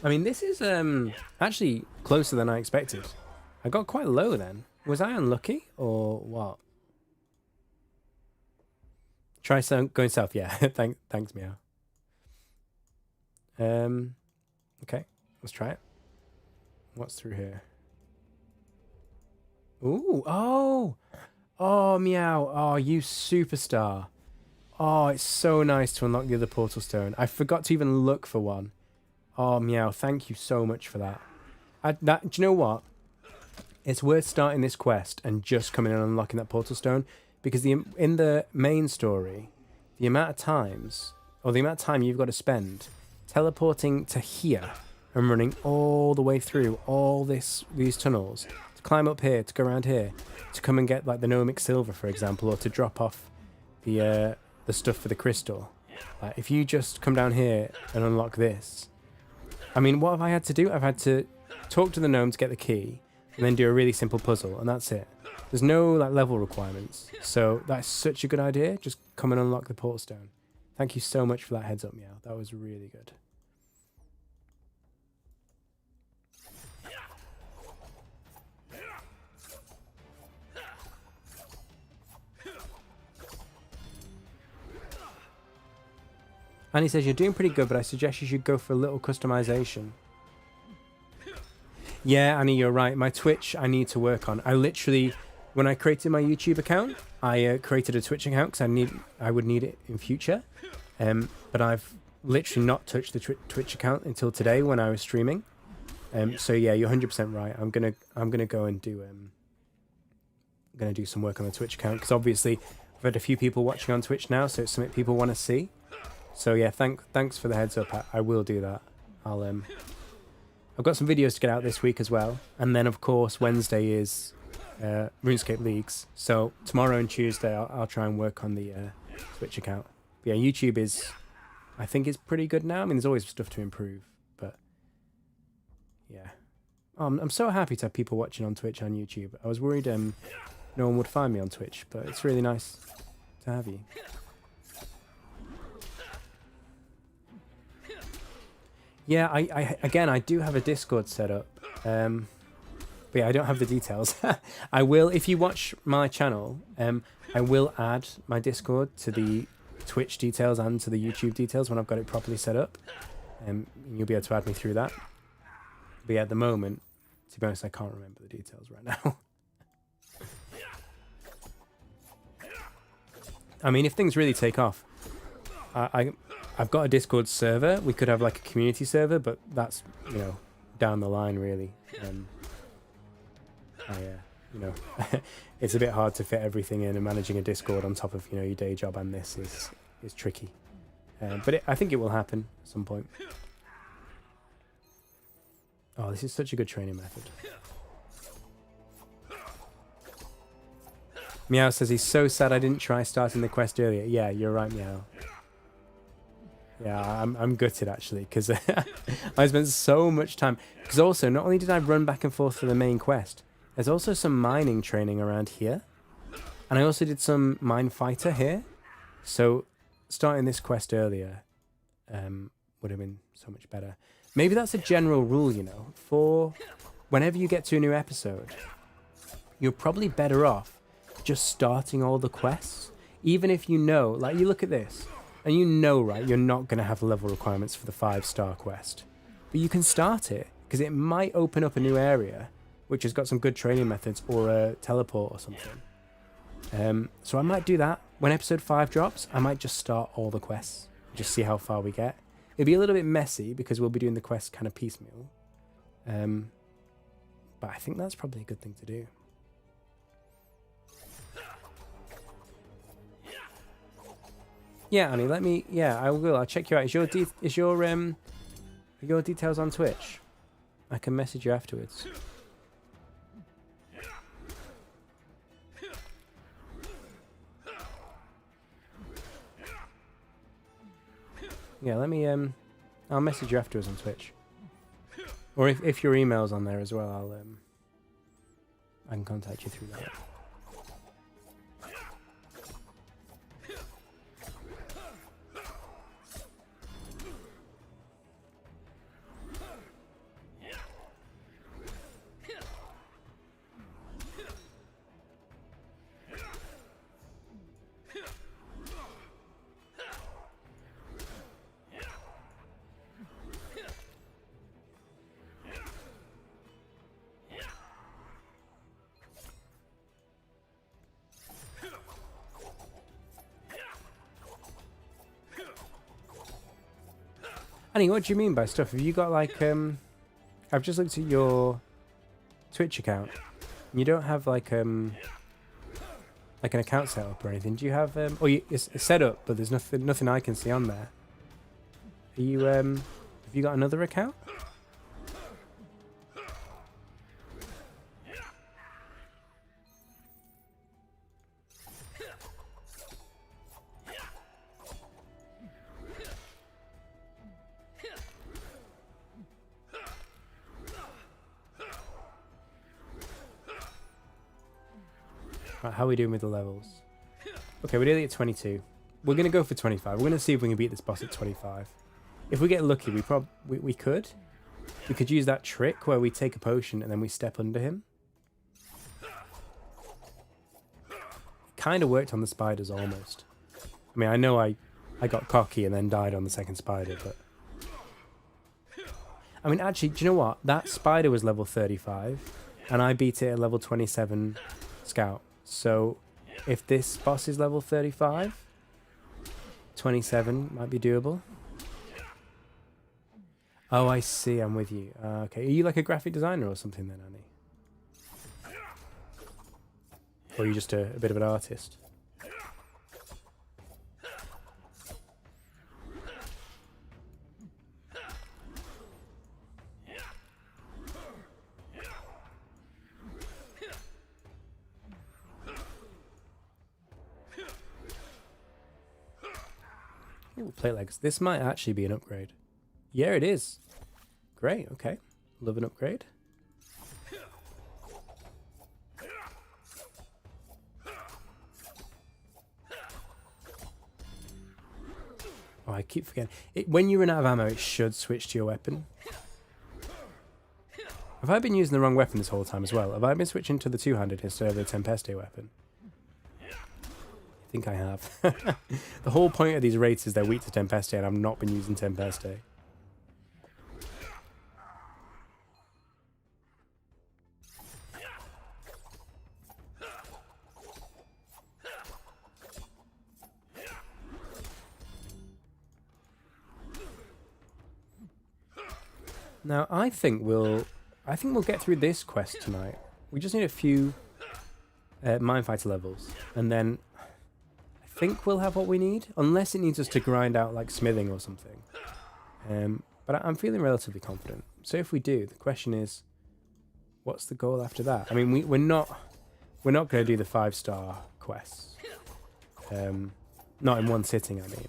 I mean, this is actually closer than I expected. I got quite low then. Was I unlucky or what? Try going south. Yeah, thanks, Meow. Okay, let's try it. What's through here? Ooh, oh, Meow. Oh, you superstar. Oh, it's so nice to unlock the other portal stone. I forgot to even look for one. Oh, Meow, thank you so much for that. Do you know what? It's worth starting this quest and just coming and unlocking that portal stone, because in the main story, the amount of time you've got to spend teleporting to here and running all the way through all these tunnels to climb up here, to go around here, to come and get like the gnomic silver, for example, or to drop off the stuff for the crystal. Like, if you just come down here and unlock this, I mean, what have I had to do? I've had to talk to the gnome to get the key, and then do a really simple puzzle, and that's it. There's no like level requirements, so that's such a good idea. Just come and unlock the portal stone. Thank you so much for that heads up, Meow. That was really good. Annie says, you're doing pretty good, but I suggest you should go for a little customization. Yeah, Annie, you're right. My Twitch, I need to work on. I literally, when I created my YouTube account, I created a Twitch account because I would need it in future. But I've literally not touched the Twitch account until today when I was streaming. So yeah, you're 100% right. I'm gonna go and do some work on the Twitch account, because obviously I've had a few people watching on Twitch now, so it's something people want to see. So yeah, thanks for the heads up. I will do that. I've got some videos to get out this week as well, and then of course Wednesday is RuneScape Leagues. So tomorrow and Tuesday I'll try and work on the Twitch account. But yeah, YouTube is, I think, is pretty good now. I mean, there's always stuff to improve, but yeah. I'm so happy to have people watching on Twitch and YouTube. I was worried no one would find me on Twitch, but it's really nice to have you. Yeah, I do have a Discord set up, but yeah, I don't have the details. I will, if you watch my channel, I will add my Discord to the Twitch details and to the YouTube details when I've got it properly set up. You'll be able to add me through that. But yeah, at the moment, to be honest, I can't remember the details right now. I mean, if things really take off, I've got a Discord server. We could have like a community server, but that's, down the line really. It's a bit hard to fit everything in, and managing a Discord on top of, your day job and this is tricky. But I think it will happen at some point. Oh, this is such a good training method. Meow says he's so sad I didn't try starting the quest earlier. Yeah, you're right, Meow. Yeah, I'm gutted actually, because I spent so much time. Because also, not only did I run back and forth for the main quest, there's also some mining training around here. And I also did some mine fighter here. So starting this quest earlier would have been so much better. Maybe that's a general rule, for whenever you get to a new episode, you're probably better off just starting all the quests. Even if you look at this, and right, you're not going to have the level requirements for the 5-star quest. But you can start it, because it might open up a new area which has got some good training methods, or a teleport or something. So I might do that. When episode 5 drops, I might just start all the quests, just see how far we get. It'll be a little bit messy because we'll be doing the quests kind of piecemeal. But I think that's probably a good thing to do. Yeah, Annie, let me... Yeah, I will. I'll check you out. Is your details on Twitch? I can message you afterwards. Yeah, let me... I'll message you afterwards on Twitch. Or if your email's on there as well, I can contact you through that. Annie, what do you mean by stuff? Have you got like I've just looked at your Twitch account. You don't have like an account set up or anything. Do you have it's set up, but there's nothing I can see on there. Are you have you got another account? Right, how are we doing with the levels? Okay, we're nearly at 22. We're going to go for 25. We're going to see if we can beat this boss at 25. If we get lucky, we could. We could use that trick where we take a potion and then we step under him. Kind of worked on the spiders almost. I mean, I know I got cocky and then died on the second spider, but... I mean, actually, do you know what? That spider was level 35, and I beat it at level 27 scout. So, if this boss is level 35, 27 might be doable. Oh, I see. I'm with you. Okay. Are you like a graphic designer or something then, Annie? Or are you just a bit of an artist? Ooh, plate legs. This might actually be an upgrade. Yeah, it is. Great, okay. Love an upgrade. Oh, I keep forgetting. When you run out of ammo, it should switch to your weapon. Have I been using the wrong weapon this whole time as well? Have I been switching to the two-handed instead of the Tempeste weapon? I think I have. The whole point of these raids is they're weak to Tempeste, and I've not been using Tempeste. Now, I think we'll get through this quest tonight. We just need a few Minefighter levels, and then I think we'll have what we need, unless it needs us to grind out like smithing or something. But I'm feeling relatively confident. So if we do, the question is, what's the goal after that? I mean, we're not going to do the 5-star quests. Not in one sitting, I mean.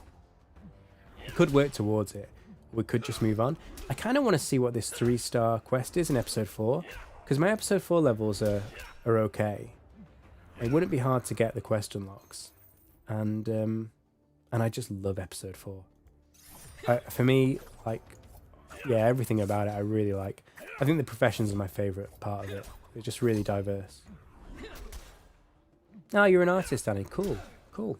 We could work towards it. We could just move on. I kind of want to see what this 3-star quest is in episode 4, because my episode 4 levels are okay. It wouldn't be hard to get the quest unlocks, and I just love episode 4. For me, like, yeah, everything about it I really like. I think the professions are my favourite part of it. They're just really diverse. Oh, you're an artist, Danny. Cool, cool.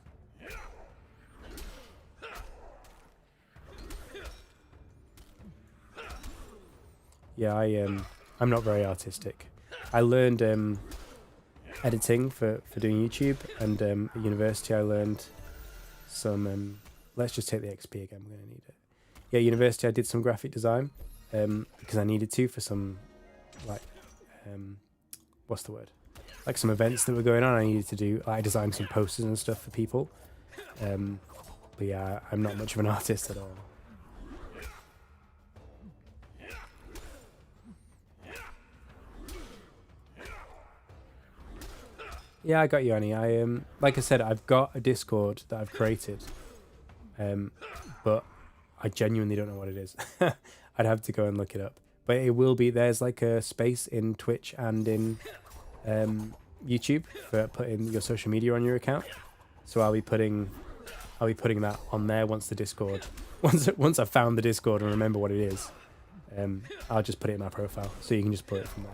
Yeah, I'm not very artistic. I learned editing for doing YouTube, and at university I learned some. Let's just take the XP again. We're gonna need it. Yeah, university I did some graphic design because I needed to for some like what's the word? Like some events that were going on. I needed to do. I designed some posters and stuff for people. But yeah, I'm not much of an artist at all. Yeah, I got you, Annie. Like I said, I've got a Discord that I've created, but I genuinely don't know what it is. I'd have to go and look it up. But it will be. There's like a space in Twitch and in YouTube for putting your social media on your account. So I'll be putting that on there once the Discord, once I've found the Discord and remember what it is. I'll just put it in my profile, so you can just put it from there.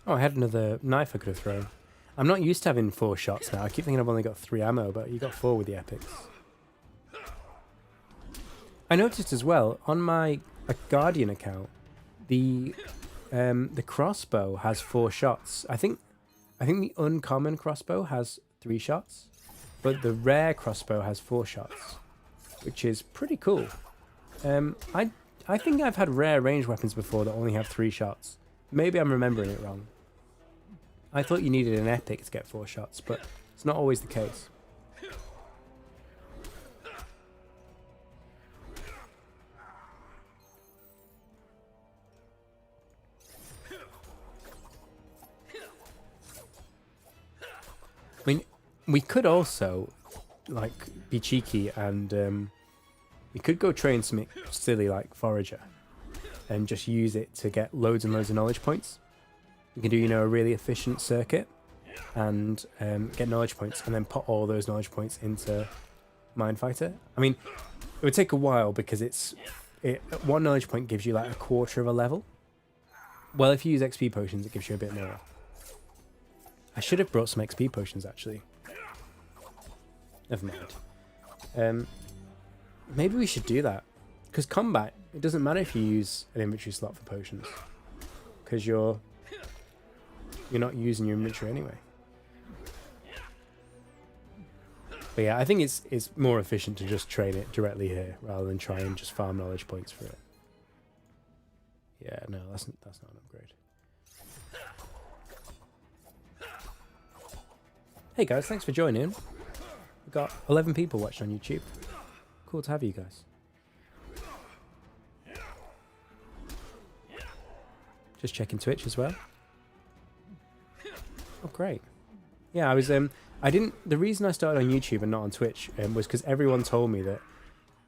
Oh, I had another knife I could have thrown. I'm not used to having 4 shots now. I keep thinking I've only got 3 ammo, but you got 4 with the epics. I noticed as well on my Guardian account, the crossbow has 4 shots. I think the uncommon crossbow has 3 shots, but the rare crossbow has 4 shots, which is pretty cool. I think I've had rare ranged weapons before that only have 3 shots. Maybe I'm remembering it wrong. I thought you needed an epic to get 4 shots, but it's not always the case. I mean, we could also, like, be cheeky and we could go train something silly like Forager and just use it to get loads and loads of knowledge points. We can do, you know, a really efficient circuit and get knowledge points and then put all those knowledge points into Mindfighter. I mean, it would take a while because one knowledge point gives you like a quarter of a level. Well, if you use XP potions, it gives you a bit more. I should have brought some XP potions, actually. Never mind. Maybe we should do that. Because combat, it doesn't matter if you use an inventory slot for potions. Because you're not using your inventory anyway. But yeah, I think it's more efficient to just train it directly here rather than try and just farm knowledge points for it. Yeah, no, that's not an upgrade. Hey guys, thanks for joining. We've got 11 people watching on YouTube. Cool to have you guys. Just checking Twitch as well. Oh, great. Yeah, the reason I started on YouTube and not on Twitch was because everyone told me that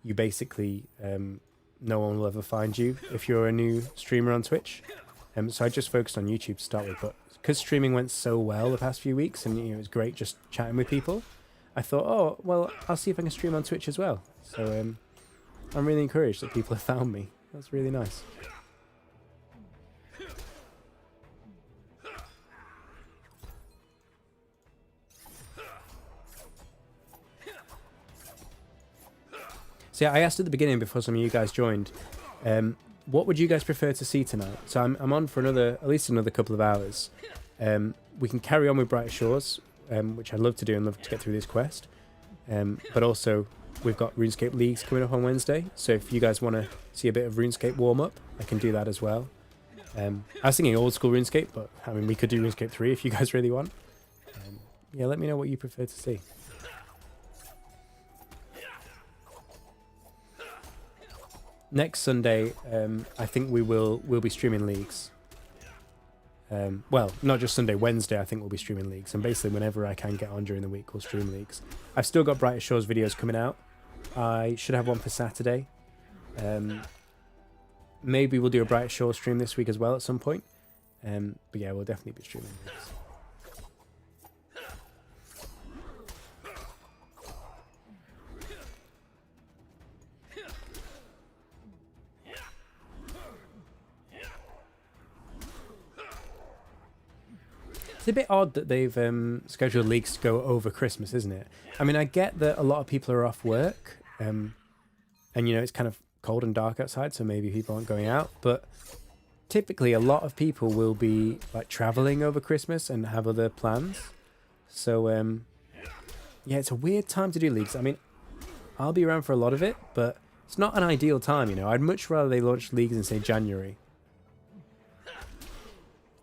you basically, no one will ever find you if you're a new streamer on Twitch. So I just focused on YouTube to start with, but because streaming went so well the past few weeks and it was great just chatting with people, I thought, oh, well, I'll see if I can stream on Twitch as well. So I'm really encouraged that people have found me. That's really nice. So yeah, I asked at the beginning before some of you guys joined, what would you guys prefer to see tonight? So I'm on for at least another couple of hours. We can carry on with Brighter Shores, which I'd love to do and love to get through this quest. But also, we've got RuneScape Leagues coming up on Wednesday. So if you guys want to see a bit of RuneScape warm-up, I can do that as well. I was thinking old school RuneScape, but I mean, we could do RuneScape 3 if you guys really want. Yeah, let me know what you prefer to see. Next Sunday, I think we'll be streaming Leagues. Well, not just Sunday, Wednesday I think we'll be streaming leagues, and basically whenever I can get on during the week we'll stream leagues. I've still got Brighter Shores videos coming out. I should have one for Saturday. Maybe we'll do a Brighter Shores stream this week as well at some point. But yeah, we'll definitely be streaming leagues. It's a bit odd that they've scheduled leagues to go over Christmas, isn't it? I mean, I get that a lot of people are off work, and you know, it's kind of cold and dark outside, so maybe people aren't going out, but typically a lot of people will be like traveling over Christmas and have other plans. So yeah, it's a weird time to do leagues. I mean, I'll be around for a lot of it, but it's not an ideal time, you know. I'd much rather they launch leagues in, say, January.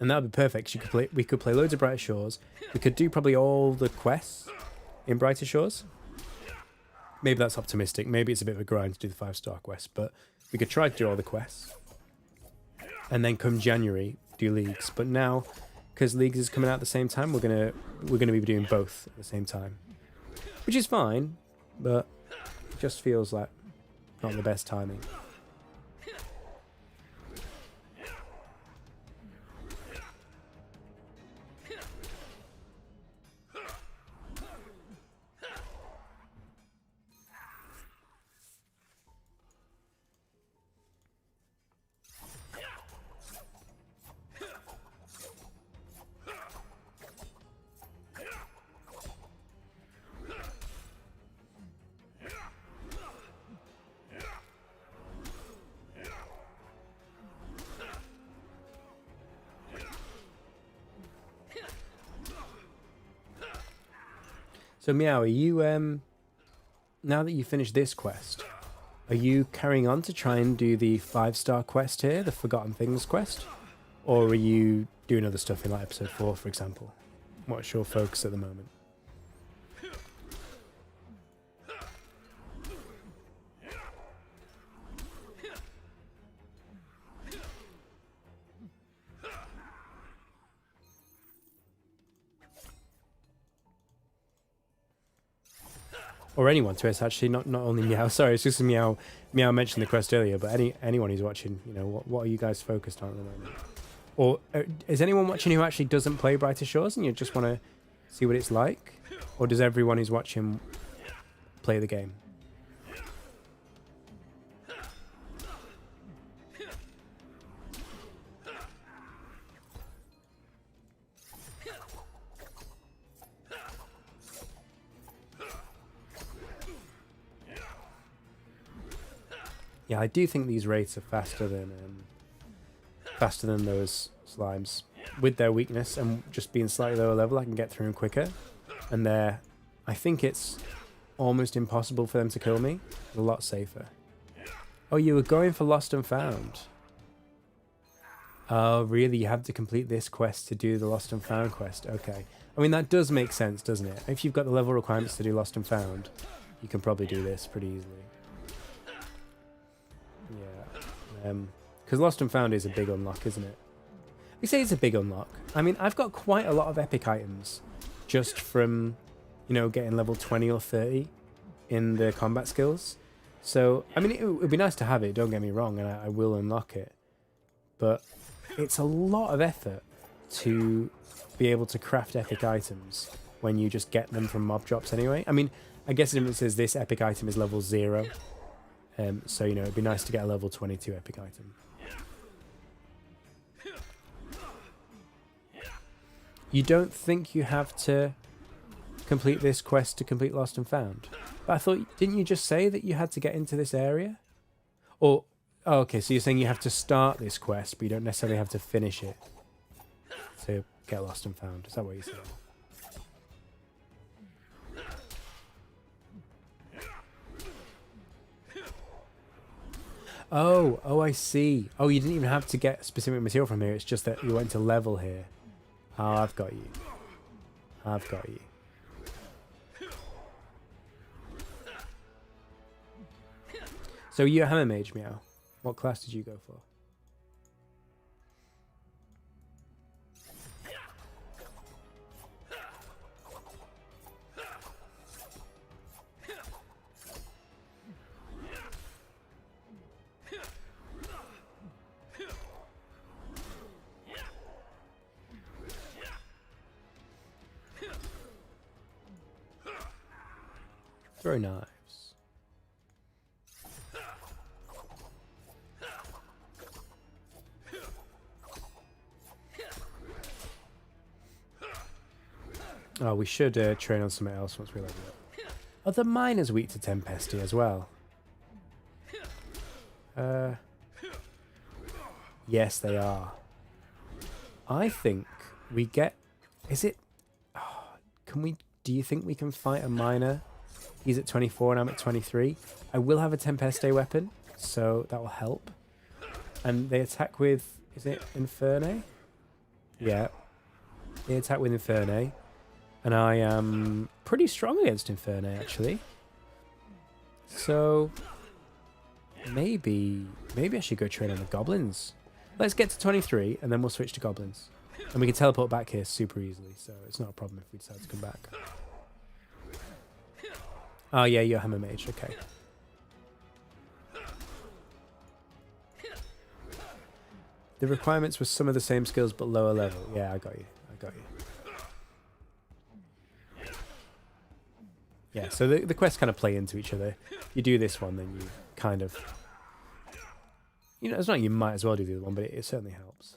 And that would be perfect, 'cause we could play loads of Brighter Shores. We could do probably all the quests in Brighter Shores. Maybe that's optimistic. Maybe it's a bit of a grind to do the 5-star quest, but we could try to do all the quests. And then come January, do leagues. But now, because leagues is coming out at the same time, we're gonna be doing both at the same time. Which is fine, but it just feels like not the best timing. So Meow, are you now that you finished this quest, are you carrying on to try and do the 5-star quest here, the Forgotten Things quest? Or are you doing other stuff in like episode 4, for example? What's your focus at the moment? Or anyone to us, actually, not only Meow. Sorry, it's just Meow. Meow mentioned the quest earlier, but anyone who's watching, you know, what are you guys focused on at the moment? Or is anyone watching who actually doesn't play Brighter Shores and you just want to see what it's like? Or does everyone who's watching play the game? Yeah, I do think these rates are faster than those slimes. With their weakness and just being slightly lower level, I can get through them quicker. And I think it's almost impossible for them to kill me. It's a lot safer. Oh, you were going for Lost and Found. Oh, really? You have to complete this quest to do the Lost and Found quest. Okay. I mean, that does make sense, doesn't it? If you've got the level requirements to do Lost and Found, you can probably do this pretty easily. Yeah, because Lost and Found is a big unlock, isn't it? We say it's a big unlock. I mean, I've got quite a lot of epic items just from, you know, getting level 20 or 30 in the combat skills. So, I mean, it would be nice to have it, don't get me wrong, and I will unlock it. But it's a lot of effort to be able to craft epic items when you just get them from mob drops anyway. I mean, I guess it says this epic item is level 0. So, you know, it'd be nice to get a level 22 epic item. You don't think you have to complete this quest to complete Lost and Found? But I thought, didn't you just say that you had to get into this area? Or, oh, okay, so you're saying you have to start this quest, but you don't necessarily have to finish it to get Lost and Found. Is that what you're saying? Oh, I see. Oh, you didn't even have to get specific material from here. It's just that you went to level here. Oh, I've got you. I've got you. So you're a Hammer Mage, Meow. What class did you go for? Throw knives. Oh, we should train on something else once we level up. Are the miners weak to Tempesty as well? Yes, they are. I think we get... Is it... Oh, can we... Do you think we can fight a miner? He's at 24 and I'm at 23. I will have a Tempeste weapon, so that will help. And they attack with... Is it Infernae? Yeah. They attack with Infernae. And I am pretty strong against Infernae, actually. So... Maybe I should go train on the goblins. Let's get to 23 and then we'll switch to goblins. And we can teleport back here super easily, so it's not a problem if we decide to come back. Oh yeah, you're Hammer Mage, okay. The requirements were some of the same skills but lower level. Yeah, I got you. Yeah, so the quests kind of play into each other. You do this one, then you kind of... You know, it's not you might as well do the other one, but it certainly helps.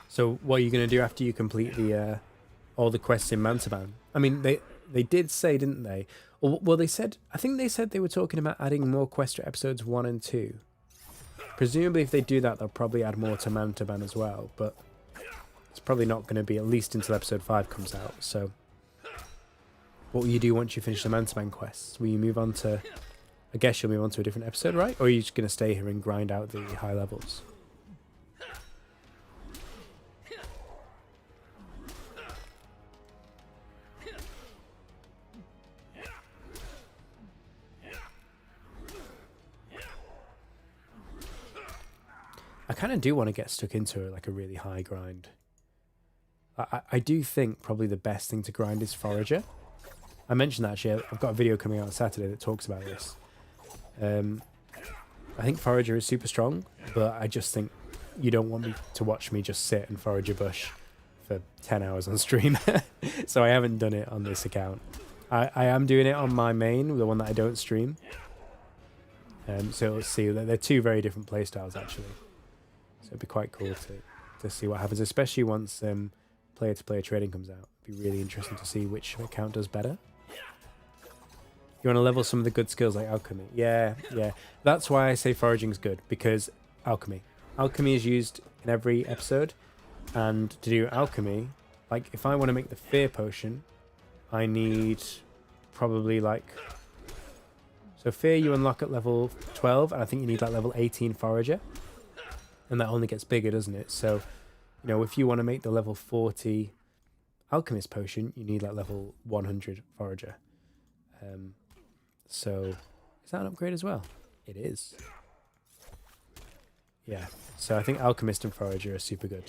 So what are you going to do after you complete the all the quests in Mantaban? I mean, they did say, didn't they? Well, they said... I think they said they were talking about adding more quests to episodes 1 and 2. Presumably, if they do that, they'll probably add more to Mantaban as well. But it's probably not going to be at least until episode 5 comes out. So what will you do once you finish the Mantaban quests? Will you move on to... I guess you'll move on to a different episode, right? Or are you just going to stay here and grind out the high levels? I kind of do want to get stuck into like a really high grind. I do think probably the best thing to grind is Forager. I mentioned that actually. I've got a video coming out on Saturday that talks about this. I think Forager is super strong, but I just think you don't want me to watch me just sit and forage a bush for 10 hours on stream. So I haven't done it on this account. I am doing it on my main, the one that I don't stream. So let's see. They're two very different playstyles actually. So it'd be quite cool to see what happens, especially once player-to-player trading comes out. It'd be really interesting to see which account does better. You want to level some of the good skills like alchemy. Yeah. That's why I say foraging's good, because alchemy. Alchemy is used in every episode, and to do alchemy, like if I want to make the fear potion, I need probably like... So fear you unlock at level 12, and I think you need like level 18 forager. And that only gets bigger, doesn't it? So, you know, if you want to make the level 40 alchemist potion, you need like level 100 forager. So, is that an upgrade as well? It is. Yeah. So I think alchemist and forager are super good.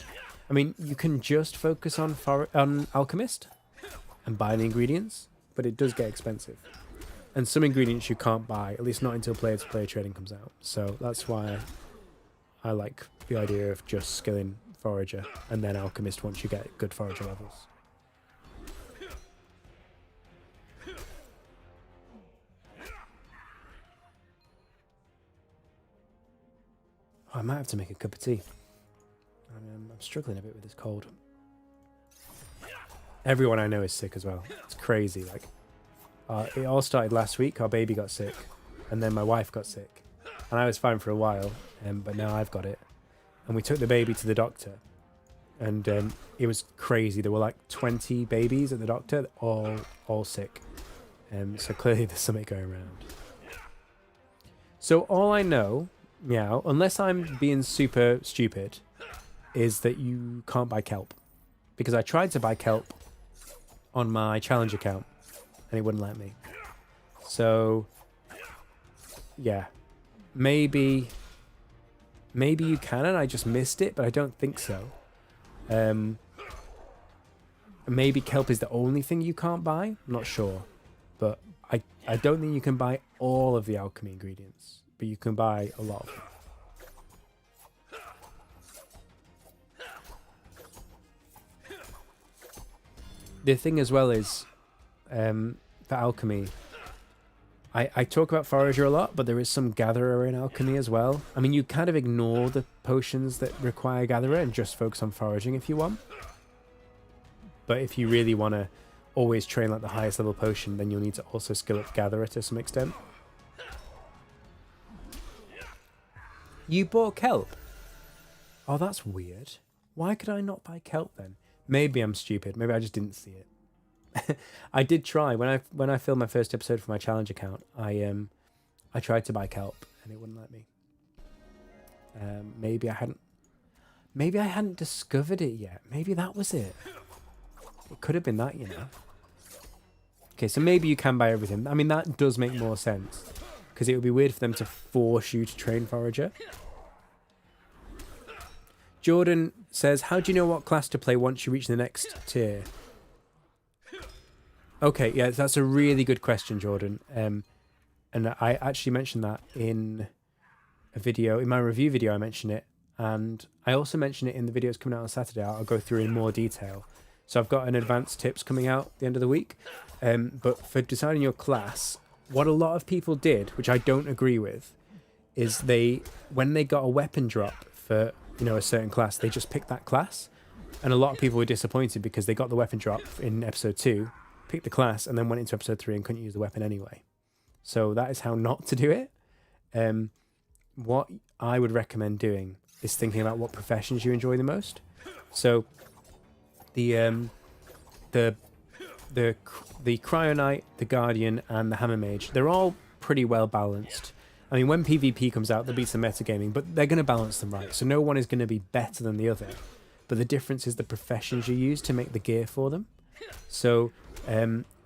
I mean, you can just focus on alchemist and buy the ingredients, but it does get expensive. And some ingredients you can't buy, at least not until player-to-player trading comes out. So that's why I like the idea of just skilling forager and then alchemist once you get good forager levels. Oh, I might have to make a cup of tea. I'm struggling a bit with this cold. Everyone I know is sick as well. It's crazy. Like, it all started last week. Our baby got sick, and then my wife got sick, and I was fine for a while. But now I've got it, and we took the baby to the doctor, and it was crazy. There were like 20 babies at the doctor, all sick, so clearly there's something going around. So all I know, meow, unless I'm being super stupid, is that you can't buy kelp, because I tried to buy kelp on my challenge account, and it wouldn't let me. So yeah, maybe you can, and I just missed it, but I don't think so. Maybe kelp is the only thing you can't buy. I'm not sure. But I don't think you can buy all of the alchemy ingredients. But you can buy a lot of them. The thing as well is, for alchemy, I talk about forager a lot, but there is some gatherer in alchemy as well. I mean, you kind of ignore the potions that require gatherer and just focus on foraging if you want. But if you really want to always train like the highest level potion, then you'll need to also skill up gatherer to some extent. You bought kelp? Oh, that's weird. Why could I not buy kelp then? Maybe I'm stupid. Maybe I just didn't see it. I did try when I filmed my first episode for my challenge account. I tried to buy kelp and it wouldn't let me. Maybe I hadn't discovered it yet. Maybe that was it. It could have been that, you know. Okay, so maybe you can buy everything. I mean, that does make more sense because it would be weird for them to force you to train forager. Jordan says, how do you know what class to play once you reach the next tier? Okay, yeah, that's a really good question, Jordan. And I actually mentioned that in a video, in my review video I mentioned it. And I also mentioned it in the videos coming out on Saturday. I'll go through in more detail. So I've got an advanced tips coming out at the end of the week. But for deciding your class, what a lot of people did, which I don't agree with, is when they got a weapon drop for, you know, a certain class, they just picked that class. And a lot of people were disappointed because they got the weapon drop in episode 2, picked the class, and then went into episode 3 and couldn't use the weapon anyway. So that is how not to do it. What I would recommend doing is thinking about what professions you enjoy the most. So the Cryonite, the Guardian, and the Hammer Mage, they're all pretty well balanced. I mean, when PvP comes out, there'll be some metagaming, but they're going to balance them right. So no one is going to be better than the other. But the difference is the professions you use to make the gear for them. So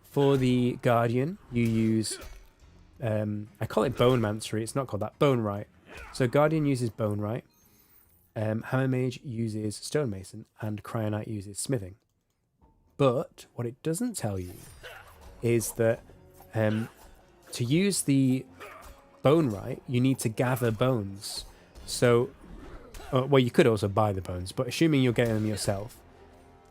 for the Guardian, you use, I call it Bone Mancery. It's not called that, Bone Right. So Guardian uses Bone Right. Hammer Mage uses Stonemason, and Cryonite uses Smithing. But what it doesn't tell you is that to use the Bone Right, you need to gather bones. So, well, you could also buy the bones, but assuming you're getting them yourself,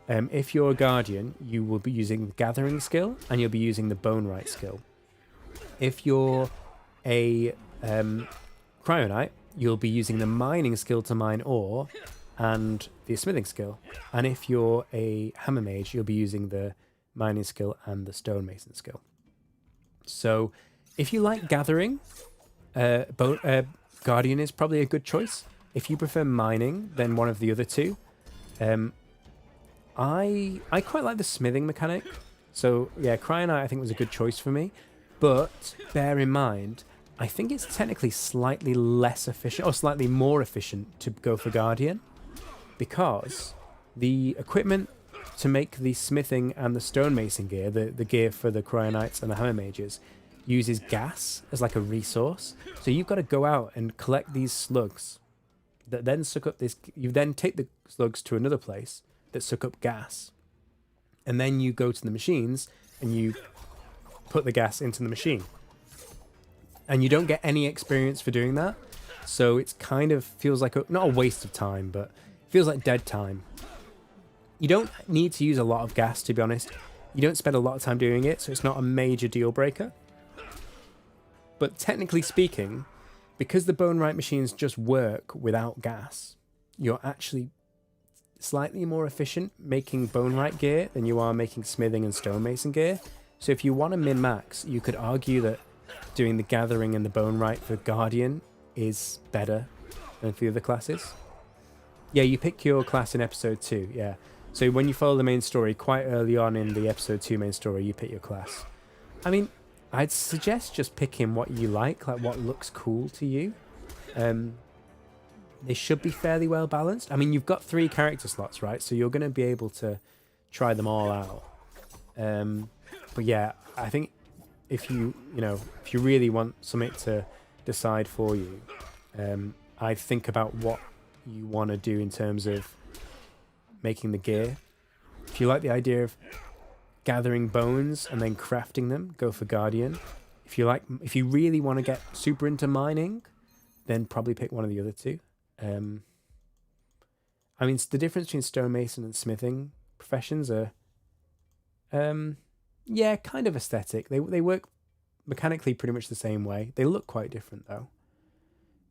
if you're a Guardian, you will be using the Gathering skill, and you'll be using the Bone Right skill. If you're a Cryonite, you'll be using the Mining skill to mine ore, and the Smithing skill. And if you're a Hammer Mage, you'll be using the Mining skill and the Stonemason skill. So if you like Gathering, Guardian is probably a good choice. If you prefer Mining, then one of the other two. I quite like the Smithing mechanic. So yeah, Cryonite I think was a good choice for me. But bear in mind, I think it's technically slightly less efficient, or slightly more efficient to go for Guardian. Because the equipment to make the Smithing and the Stonemason gear, the gear for the Cryonites and the Hammer Mages, uses gas as like a resource. So you've got to go out and collect these slugs that then suck up this. You then take the slugs to another place that suck up gas. And then you go to the machines and you put the gas into the machine. And you don't get any experience for doing that. So it's kind of feels like not a waste of time, but feels like dead time. You don't need to use a lot of gas, to be honest. You don't spend a lot of time doing it, so it's not a major deal breaker. But technically speaking, because the Bone Right machines just work without gas, you're actually slightly more efficient making Bone Right gear than you are making Smithing and Stonemason gear. So if you want to min-max, you could argue that doing the Gathering and the Bone Right for Guardian is better than for the other classes. Yeah, you pick your class in episode 2, yeah. So when you follow the main story, quite early on in the episode 2 main story, you pick your class. I mean, I'd suggest just picking what you like what looks cool to you. They should be fairly well balanced. I mean, you've got 3 character slots, right? So you're going to be able to try them all out. But yeah, I think if you really want something to decide for you, I'd think about what you want to do in terms of making the gear. If you like the idea of gathering bones and then crafting them, go for Guardian. If you really want to get super into mining, then probably pick one of the other two. I mean, the difference between stonemason and smithing professions are, yeah, kind of aesthetic. They work mechanically pretty much the same way. They look quite different though.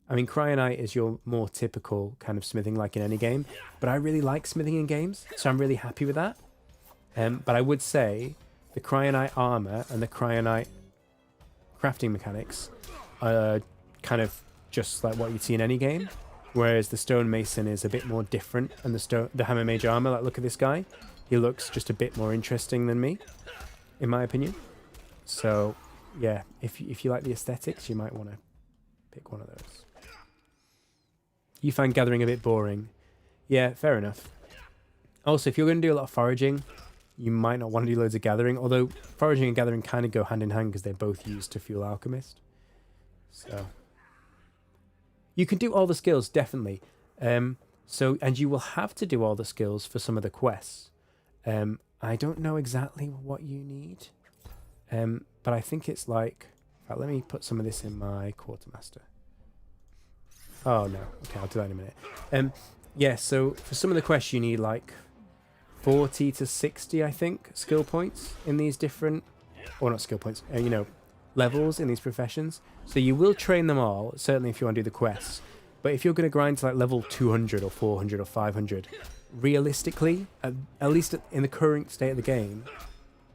I mean, Cryonite is your more typical kind of smithing, like in any game, but I really like smithing in games, so I'm really happy with that. But I would say the Cryonite armor and the Cryonite crafting mechanics are kind of just like what you'd see in any game, whereas the stonemason is a bit more different, and the hammer mage armor, like look at this guy, he looks just a bit more interesting than me, in my opinion. So yeah, if you like the aesthetics, you might want to pick one of those. You find gathering a bit boring. Yeah, fair enough. Also, if you're going to do a lot of foraging, you might not want to do loads of gathering, although foraging and gathering kind of go hand in hand because they're both used to fuel Alchemist. So you can do all the skills, definitely. And you will have to do all the skills for some of the quests. I don't know exactly what you need, but I think it's like... In fact, let me put some of this in my Quartermaster. Oh, no. Okay, I'll do that in a minute. Yeah, so for some of the quests, you need like 40 to 60, I think, skill points in these different... Or not skill points, levels in these professions. So you will train them all, certainly if you want to do the quests. But if you're going to grind to like level 200 or 400 or 500, realistically, at least in the current state of the game,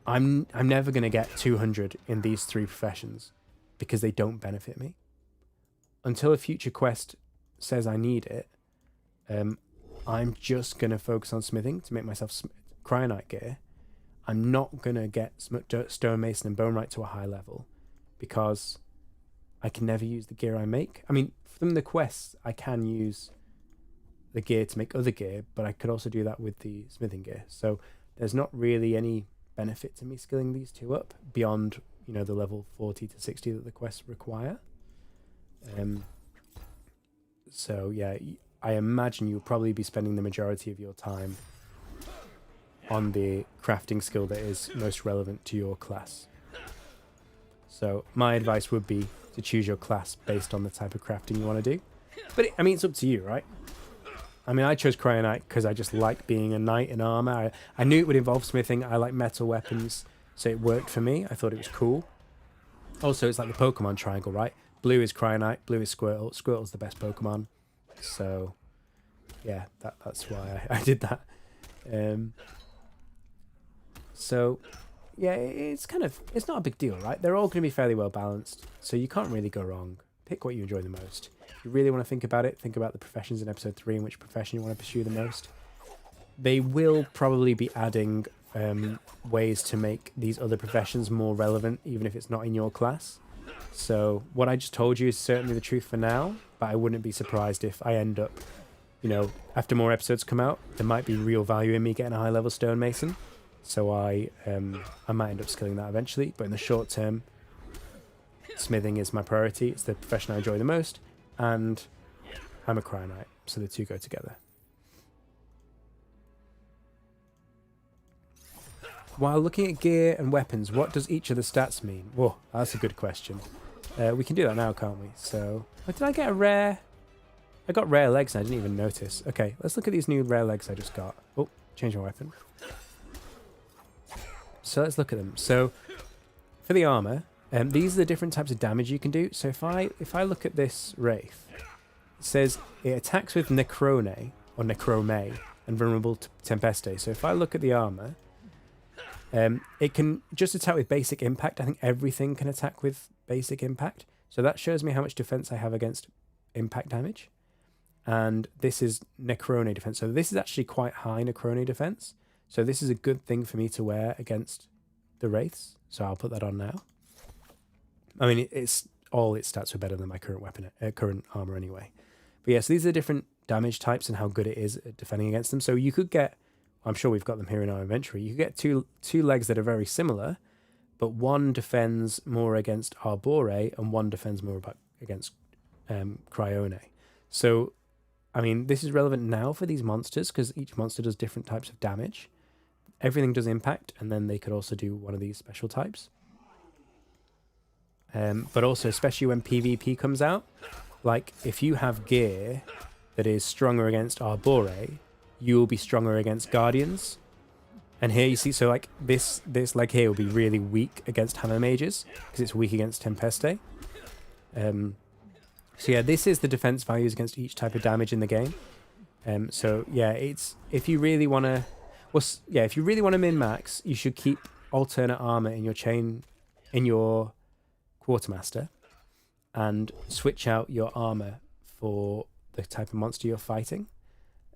I'm never going to get 200 in these three professions because they don't benefit me. Until a future quest says I need it, I'm just going to focus on smithing to make myself Cryonite gear. I'm not going to get stonemason and bonemite to a high level because I can never use the gear I make. I mean, from the quests, I can use the gear to make other gear, but I could also do that with the smithing gear. So there's not really any benefit to me skilling these two up beyond, the level 40 to 60 that the quests require. So yeah, I imagine you'll probably be spending the majority of your time on the crafting skill that is most relevant to your class. So my advice would be to choose your class based on the type of crafting you want to do. But it's up to you, right? I mean, I chose Cryonite because I just like being a knight in armor. I knew it would involve smithing. I like metal weapons, so it worked for me. I thought it was cool. Also, it's like the Pokemon triangle, right? Blue is Cryonite, blue is Squirtle. Squirtle's the best Pokemon. So, yeah, that's why I did that. So, yeah, it's not a big deal, right? They're all going to be fairly well balanced, so you can't really go wrong. Pick what you enjoy the most. If you really want to think about it, think about the professions in episode 3 and which profession you want to pursue the most. They will probably be adding ways to make these other professions more relevant, even if it's not in your class. So what I just told you is certainly the truth for now, but I wouldn't be surprised if I end up, after more episodes come out, there might be real value in me getting a high-level stonemason. So I might end up skilling that eventually, but in the short term, smithing is my priority. It's the profession I enjoy the most, and I'm a Cryonite, so the two go together. While looking at gear and weapons, what does each of the stats mean? Whoa, that's a good question. We can do that now, can't we? So, did I get a rare? I got rare legs and I didn't even notice. Okay, let's look at these new rare legs I just got. Oh, change my weapon. So let's look at them. So, for the armor, these are the different types of damage you can do. So if I look at this Wraith, it says it attacks with Necrone, or Necrome, and vulnerable to Tempeste. So if I look at the armor, it can just attack with basic impact. I think everything can attack with basic impact. So that shows me how much defense I have against impact damage. And this is Necrone defense. So this is actually quite high Necrone defense. So this is a good thing for me to wear against the Wraiths. So I'll put that on now. I mean, all its stats are better than my current weapon, current armor anyway. But yes, these are different damage types and how good it is at defending against them. So you could get, I'm sure we've got them here in our inventory, you could get two legs that are very similar, but one defends more against Arbore and one defends more against Cryone. So I mean, this is relevant now for these monsters because each monster does different types of damage. Everything does impact, and then they could also do one of these special types. But also, especially when PvP comes out, like if you have gear that is stronger against Arbore, you will be stronger against Guardians. And here you see, so like this leg here will be really weak against Hammer Mages because it's weak against Tempeste. So yeah, this is the defense values against each type of damage in the game. So yeah, it's if you really want to, well, yeah, if you really want to min max, you should keep alternate armor in your chain, in your Quartermaster, and switch out your armor for the type of monster you're fighting.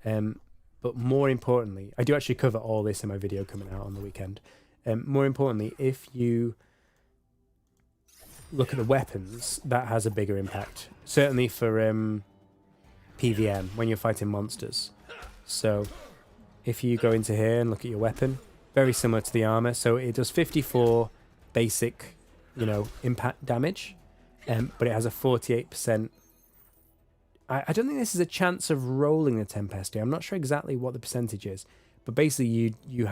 But more importantly, I do actually cover all this in my video coming out on the weekend. More importantly, if you look at the weapons, that has a bigger impact. Certainly for PVM, when you're fighting monsters. So if you go into here and look at your weapon, very similar to the armor. So it does 54 basic, impact damage, but it has a 48%. I don't think this is a chance of rolling the Tempeste. I'm not sure exactly what the percentage is, but basically you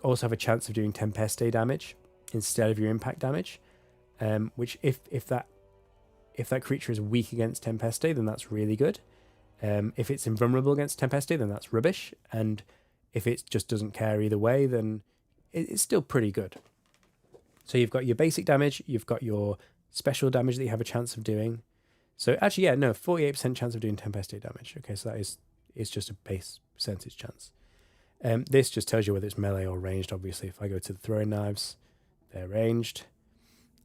also have a chance of doing Tempeste damage instead of your impact damage. Which if that creature is weak against Tempeste, then that's really good. If it's invulnerable against Tempeste, then that's rubbish. And if it just doesn't care either way, then it's still pretty good. So you've got your basic damage, you've got your special damage that you have a chance of doing. So actually, 48% chance of doing Tempeste damage. Okay, so it's just a base percentage chance. This just tells you whether it's melee or ranged, obviously. If I go to the throwing knives, they're ranged.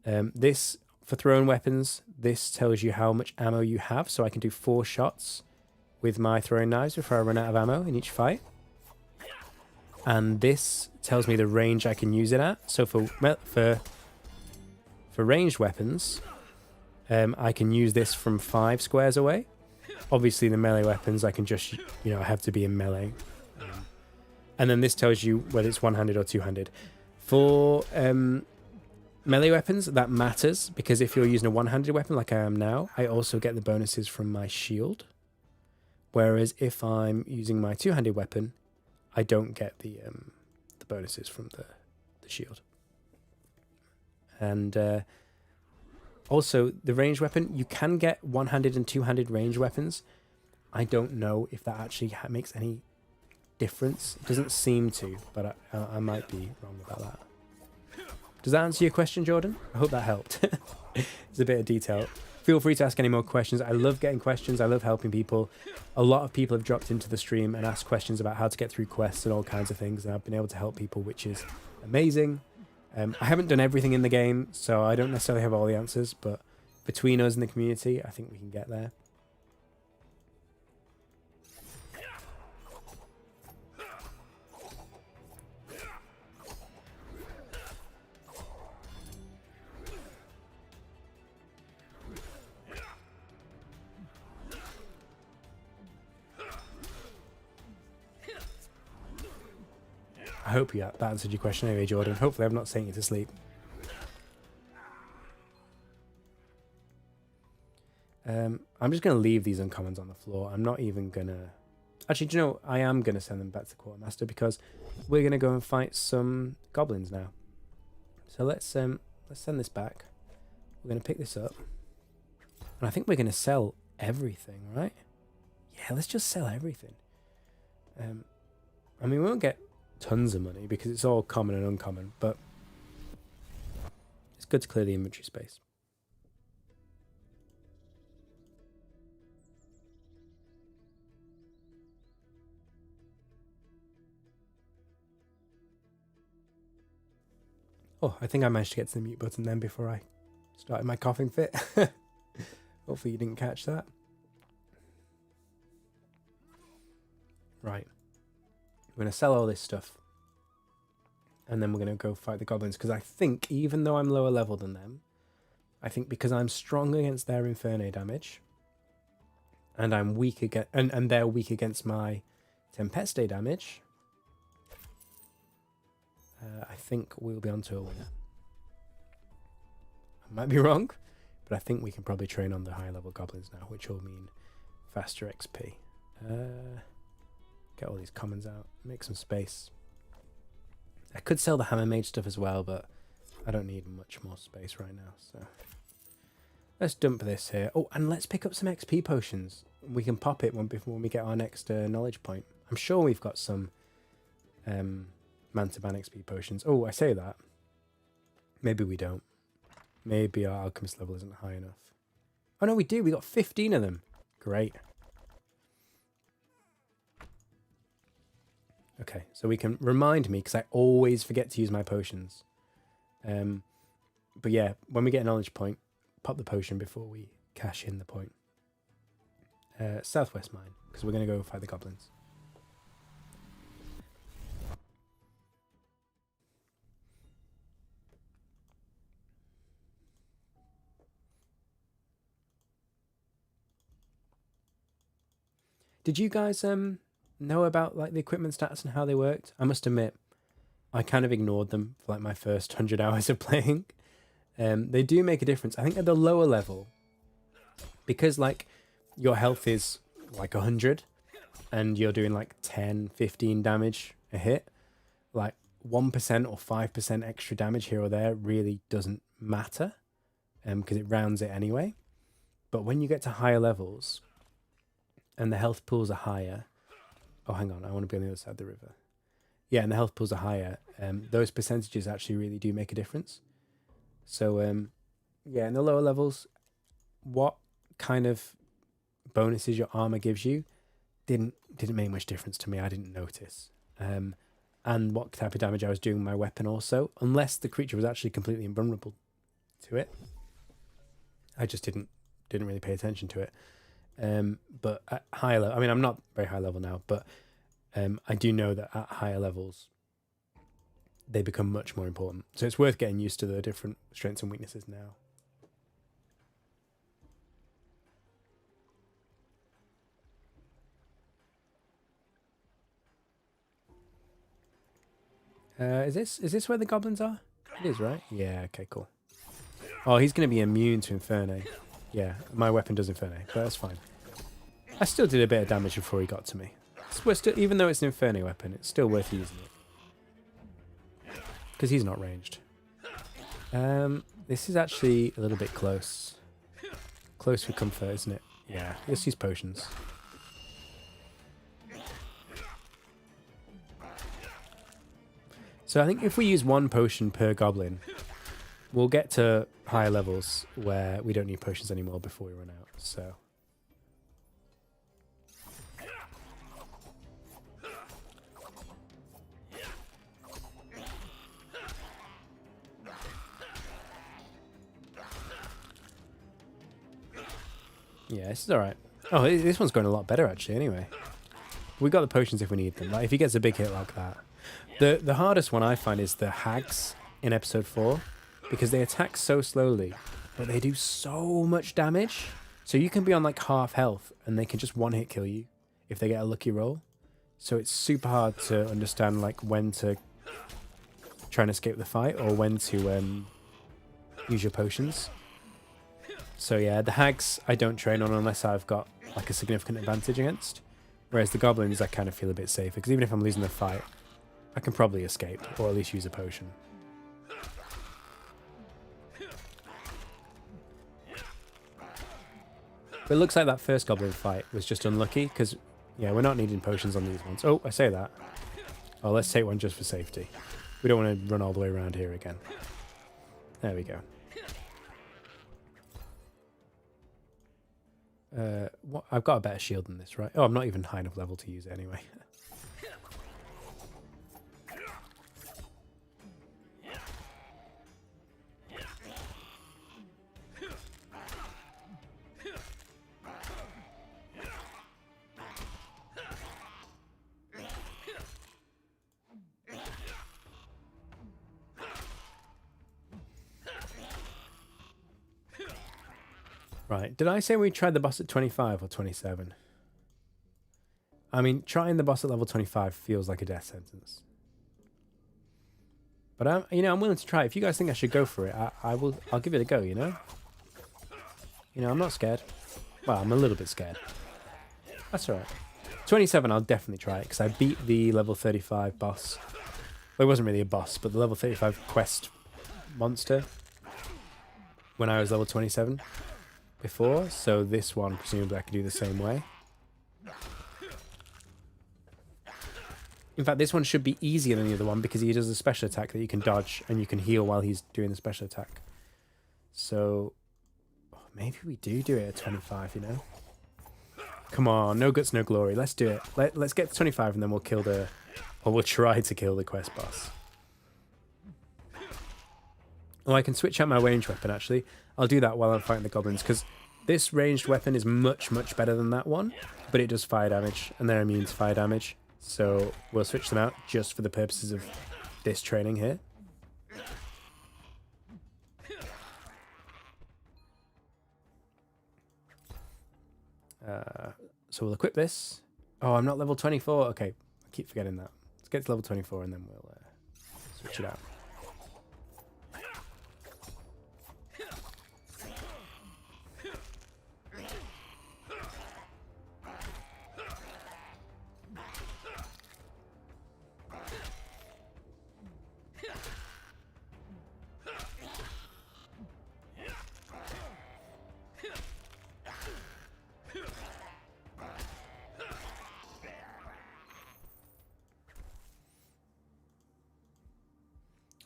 This, for thrown weapons, this tells you how much ammo you have. So I can do 4 shots with my throwing knives before I run out of ammo in each fight. And this tells me the range I can use it at. So for ranged weapons, I can use this from 5 squares away. Obviously, the melee weapons, I can just, I have to be in melee. And then this tells you whether it's one-handed or two-handed. For melee weapons, that matters, because if you're using a one-handed weapon like I am now, I also get the bonuses from my shield. Whereas if I'm using my two-handed weapon, I don't get the bonuses from the shield. And also, the ranged weapon, you can get one-handed and two-handed ranged weapons. I don't know if that actually makes any difference. It doesn't seem to, but I might be wrong about that. Does that answer your question, Jordan? I hope that helped. It's a bit of detail. Feel free to ask any more questions. I love getting questions. I love helping people. A lot of people have dropped into the stream and asked questions about how to get through quests and all kinds of things, and I've been able to help people, which is amazing. I haven't done everything in the game, so I don't necessarily have all the answers, but between us and the community, I think we can get there. I hope that answered your question anyway, Jordan. Hopefully I'm not saying you to sleep. I'm just going to leave these uncommons on the floor. I'm not even going to... Actually, do you know, I am going to send them back to Quartermaster because we're going to go and fight some goblins now. So let's send this back. We're going to pick this up. And I think we're going to sell everything, right? Yeah, let's just sell everything. I mean, we won't get tons of money because it's all common and uncommon, but it's good to clear the inventory space. Oh, I think I managed to get to the mute button then before I started my coughing fit. Hopefully you didn't catch that. Right. We're going to sell all this stuff. And then we're going to go fight the goblins. Because I think, even though I'm lower level than them, I think because I'm strong against their Inferno damage, and I'm weak against, and they're weak against my Tempeste damage, I think we'll be onto a winner. I might be wrong, but I think we can probably train on the higher level goblins now, which will mean faster XP. Get all these commons out. Make some space. I could sell the hammer mage stuff as well, but I don't need much more space right now, so let's dump this here. Oh, and let's pick up some XP potions. We can pop it when we get our next knowledge point. I'm sure we've got some Mantaban XP potions. Oh, I say that. Maybe we don't. Maybe our alchemist level isn't high enough. Oh no, we do. We got 15 of them. Great. Okay, so we can remind me, because I always forget to use my potions. But yeah, when we get a knowledge point, pop the potion before we cash in the point. Southwest mine, because we're going to go fight the goblins. Did you guys know about like the equipment stats and how they worked? I must admit, I kind of ignored them for like my first 100 hours of playing. They do make a difference. I think at the lower level, because like your health is like 100 and you're doing like 10, 15 damage a hit, like 1% or 5% extra damage here or there really doesn't matter because it rounds it anyway. But when you get to higher levels and the health pools are higher, oh, hang on, I want to be on the other side of the river. Yeah, and the health pools are higher. Those percentages actually really do make a difference. So, yeah, in the lower levels, what kind of bonuses your armor gives you didn't make much difference to me. I didn't notice. And what type of damage I was doing with my weapon also, unless the creature was actually completely invulnerable to it. I just didn't really pay attention to it. But at higher level, I mean, I'm not very high level now, but I do know that at higher levels, they become much more important. So it's worth getting used to the different strengths and weaknesses now. Is this where the goblins are? It is, right? Yeah, okay, cool. Oh, he's going to be immune to Inferno. Yeah, my weapon does Inferno, but that's fine. I still did a bit of damage before he got to me. Even though it's an Inferno weapon, it's still worth using it. Because he's not ranged. This is actually a little bit close. Close for comfort, isn't it? Yeah, let's use potions. So I think if we use one potion per goblin, we'll get to higher levels where we don't need potions anymore before we run out. So yeah, this is alright. Oh, this one's going a lot better actually anyway. We got the potions if we need them. Like if he gets a big hit like that. The hardest one I find is the hags in episode 4 because they attack so slowly, but they do so much damage. So you can be on like half health and they can just one hit kill you if they get a lucky roll. So it's super hard to understand like when to try and escape the fight or when to use your potions. So yeah, the hags I don't train on unless I've got like a significant advantage against. Whereas the goblins I kind of feel a bit safer because even if I'm losing the fight, I can probably escape or at least use a potion. But it looks like that first goblin fight was just unlucky because, yeah, we're not needing potions on these ones. Oh, I say that. Oh, let's take one just for safety. We don't want to run all the way around here again. There we go. I've got a better shield than this, right? Oh, I'm not even high enough level to use it anyway. Right, did I say we tried the boss at 25 or 27? I mean, trying the boss at level 25 feels like a death sentence. But I'm willing to try. If you guys think I should go for it, I'll give it a go, you know? I'm not scared. Well, I'm a little bit scared. That's all right. 27, I'll definitely try it because I beat the level 35 boss. Well, it wasn't really a boss, but the level 35 quest monster when I was level 27 before. So this one, presumably I can do the same way. In fact, this one should be easier than the other one because he does a special attack that you can dodge and you can heal while he's doing the special attack. So maybe we do it at 25, you know? Come on, no guts, no glory. Let's do it. Let's get to 25 and then we'll kill the... Or we'll try to kill the quest boss. Oh, I can switch out my ranged weapon, actually. I'll do that while I'm fighting the goblins, because this ranged weapon is much, much better than that one, but it does fire damage, and they're immune to fire damage. So we'll switch them out just for the purposes of this training here. So we'll equip this. Oh, I'm not level 24. Okay, I keep forgetting that. Let's get to level 24 and then we'll switch it out.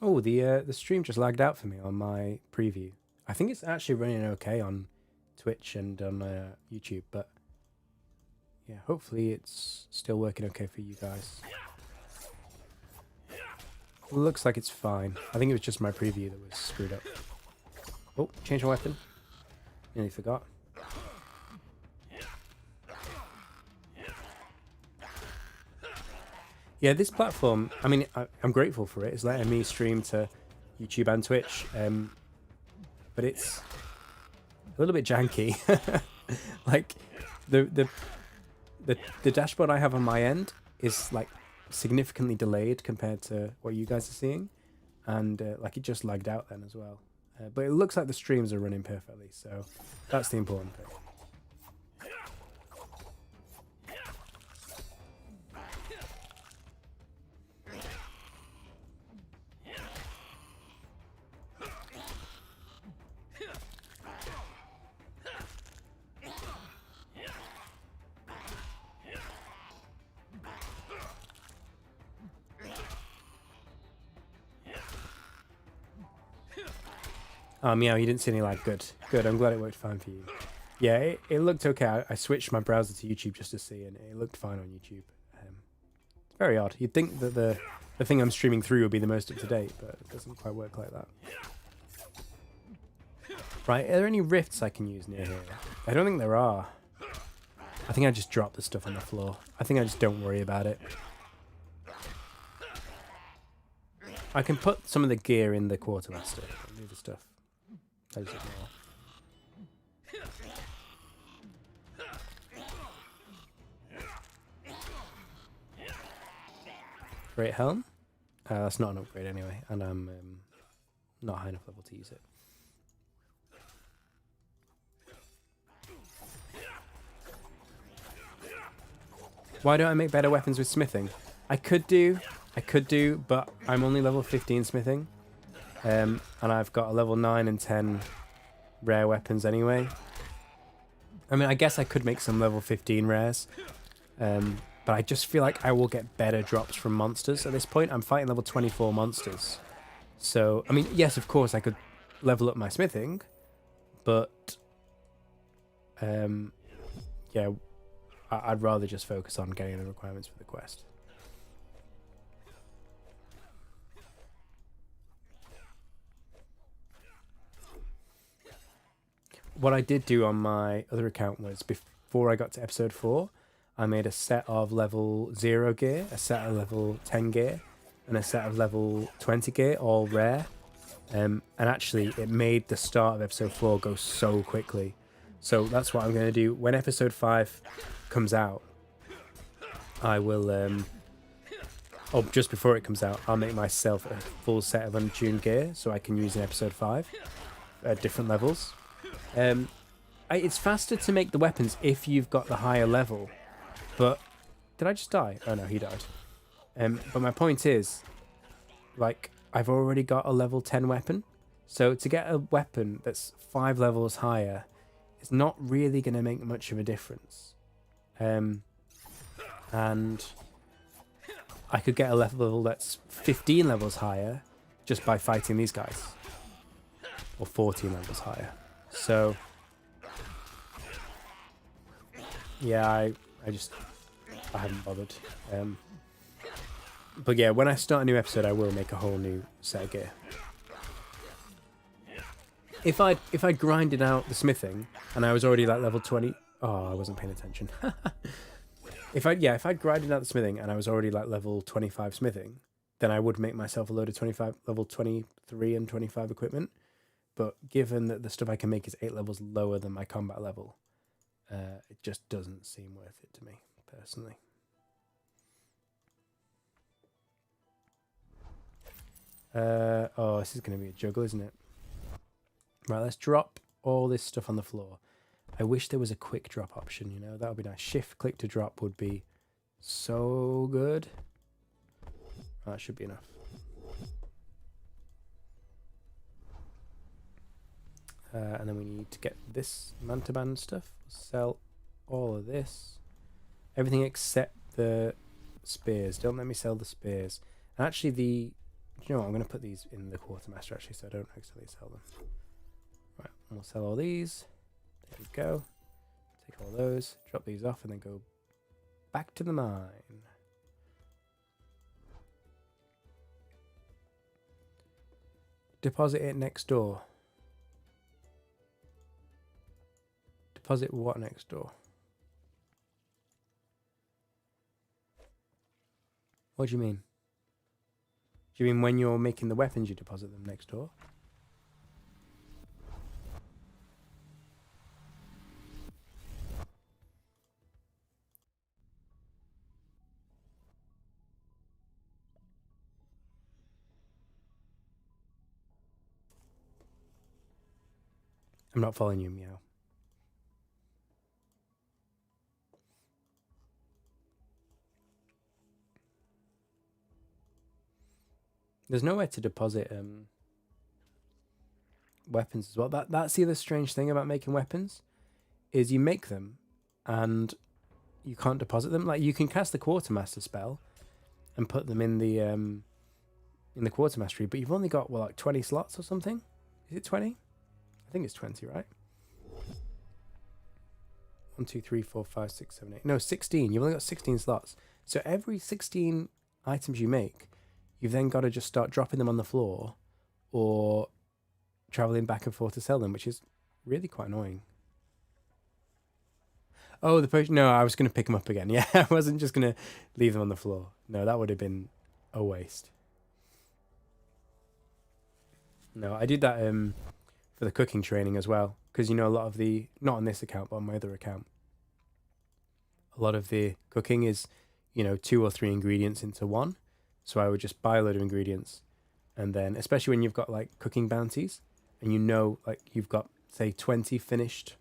Oh, the stream just lagged out for me on my preview. I think it's actually running okay on Twitch and on YouTube, but yeah, hopefully it's still working okay for you guys. Looks like it's fine. I think it was just my preview that was screwed up. Oh, change my weapon. Nearly forgot. Yeah, this platform, I mean, I'm grateful for it. It's letting me stream to YouTube and Twitch, but it's a little bit janky. Like, the dashboard I have on my end is, like, significantly delayed compared to what you guys are seeing, and, like, it just lagged out then as well. But it looks like the streams are running perfectly, so that's the important thing. Meow, you didn't see any lag. Good. Good, I'm glad it worked fine for you. Yeah, it looked okay. I switched my browser to YouTube just to see, and it looked fine on YouTube. It's very odd. You'd think that the thing I'm streaming through would be the most up-to-date, but it doesn't quite work like that. Right, are there any rifts I can use near here? I don't think there are. I think I just dropped the stuff on the floor. I think I just don't worry about it. I can put some of the gear in the quartermaster. I'll do the stuff. Great helm. That's not an upgrade anyway, and I'm not high enough level to use it. Why don't I make better weapons with smithing? I could do, but I'm only level 15 smithing. And I've got a level 9 and 10 rare weapons anyway. I mean, I guess I could make some level 15 rares. But I just feel like I will get better drops from monsters at this point. I'm fighting level 24 monsters. So, I mean, yes, of course, I could level up my smithing. But, yeah, I'd rather just focus on getting the requirements for the quest. What I did do on my other account was, before I got to episode 4, I made a set of level 0 gear, a set of level 10 gear, and a set of level 20 gear, all rare. And actually, it made the start of episode 4 go so quickly. So that's what I'm going to do. When episode 5 comes out, I will, or just before it comes out, I'll make myself a full set of untuned gear so I can use in episode 5 at different levels. It's faster to make the weapons if you've got the higher level, But did I just die? Oh no, he died. But my point is, like, I've already got a level 10 weapon. So to get a weapon that's 5 levels higher is not really going to make much of a difference. And I could get a level that's 15 levels higher just by fighting these guys. Or 14 levels higher. So yeah, I haven't bothered. But yeah, when I start a new episode, I will make a whole new set of gear. If I grinded out the smithing and I was already like level 20, oh, I wasn't paying attention. If I'd grinded out the smithing and I was already like level 25 smithing, then I would make myself a load of level 23 and 25 equipment. But given that the stuff I can make is 8 levels lower than my combat level, it just doesn't seem worth it to me, personally. Oh, this is going to be a juggle, isn't it? Right, let's drop all this stuff on the floor. I wish there was a quick drop option, you know? That would be nice. Shift click to drop would be so good. That should be enough. And then we need to get this Mantaband stuff. Sell all of this. Everything except the spears. Don't let me sell the spears. And actually you know what? I'm going to put these in the quartermaster actually so I don't accidentally sell them. Right, we'll sell all these. There we go. Take all those, drop these off, and then go back to the mine. Deposit it next door. Deposit what next door? What do you mean? Do you mean when you're making the weapons you deposit them next door? I'm not following you, Meow. There's nowhere to deposit weapons as well. That's the other strange thing about making weapons, is you make them and you can't deposit them. Like, you can cast the quartermaster spell and put them in the quartermastery, but you've only got, well, like 20 slots or something. Is it 20? I think it's 20, right? 1, 2, 3, 4, 5, 6, 7, 8. No, 16. You've only got 16 slots. So every 16 items you make, you've then got to just start dropping them on the floor or traveling back and forth to sell them, which is really quite annoying. Oh, the potion. No, I was going to pick them up again. Yeah, I wasn't just going to leave them on the floor. No, that would have been a waste. No, I did that for the cooking training as well. Because, you know, a lot of the, not on this account, but on my other account, a lot of the cooking is, you know, 2 or 3 ingredients into one. So I would just buy a load of ingredients. And then, especially when you've got like cooking bounties and you know, like you've got, say, 20 finished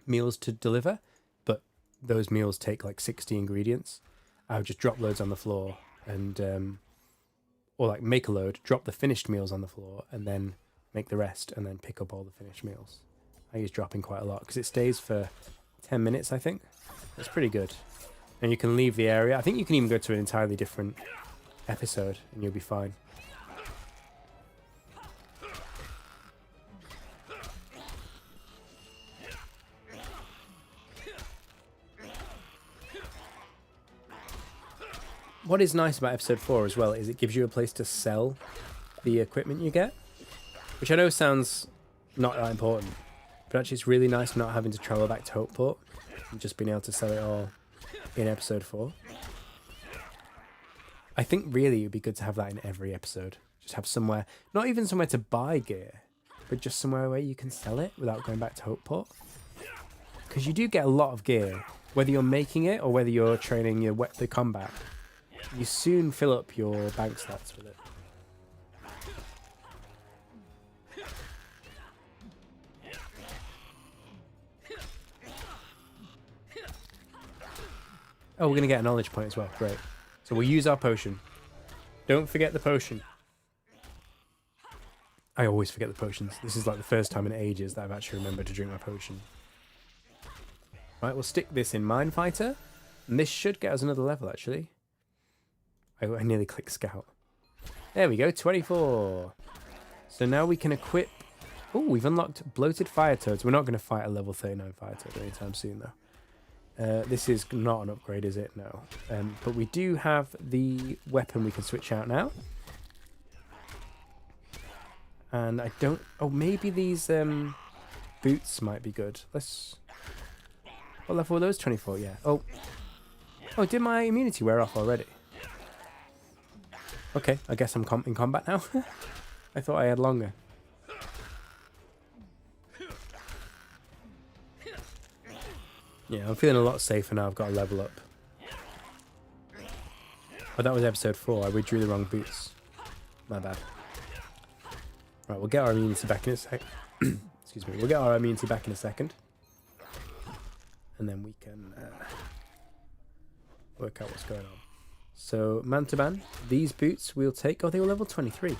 meals to deliver, but those meals take like 60 ingredients, I would just drop loads on the floor and, or like make a load, drop the finished meals on the floor and then make the rest and then pick up all the finished meals. I use dropping quite a lot because it stays for 10 minutes, I think. It's pretty good. And you can leave the area. I think you can even go to an entirely different episode and you'll be fine. What is nice about episode 4 as well is it gives you a place to sell the equipment you get, which I know sounds not that important, but actually it's really nice not having to travel back to Hopeport and just being able to sell it all in episode 4. I think really it would be good to have that in every episode. Just have somewhere, not even somewhere to buy gear, but just somewhere where you can sell it without going back to Hopeport. Because you do get a lot of gear, whether you're making it or whether you're training the combat. You soon fill up your bank stats with it. Oh, we're going to get a knowledge point as well. Great. So we'll use our potion. Don't forget the potion. I always forget the potions. This is like the first time in ages that I've actually remembered to drink my potion. Right, we'll stick this in Mind Fighter. And this should get us another level, actually. I nearly clicked Scout. There we go, 24. So now we can equip... Oh, we've unlocked Bloated Fire Toads. We're not going to fight a level 39 Fire Toad anytime soon, though. This is not an upgrade, is it? No. But we do have the weapon we can switch out now. And I don't... Oh, maybe these boots might be good. Let's... What level were those? 24, yeah. Oh. Oh, did my immunity wear off already? Okay, I guess I'm in combat now. I thought I had longer. Yeah, I'm feeling a lot safer now. I've got a level up. Oh, that was episode 4. I withdrew the wrong boots. My bad. Right, we'll get our immunity back in a sec. Excuse me. We'll get our immunity back in a second. And then we can work out what's going on. So, Mantaban, these boots we'll take... Oh, they were level 23.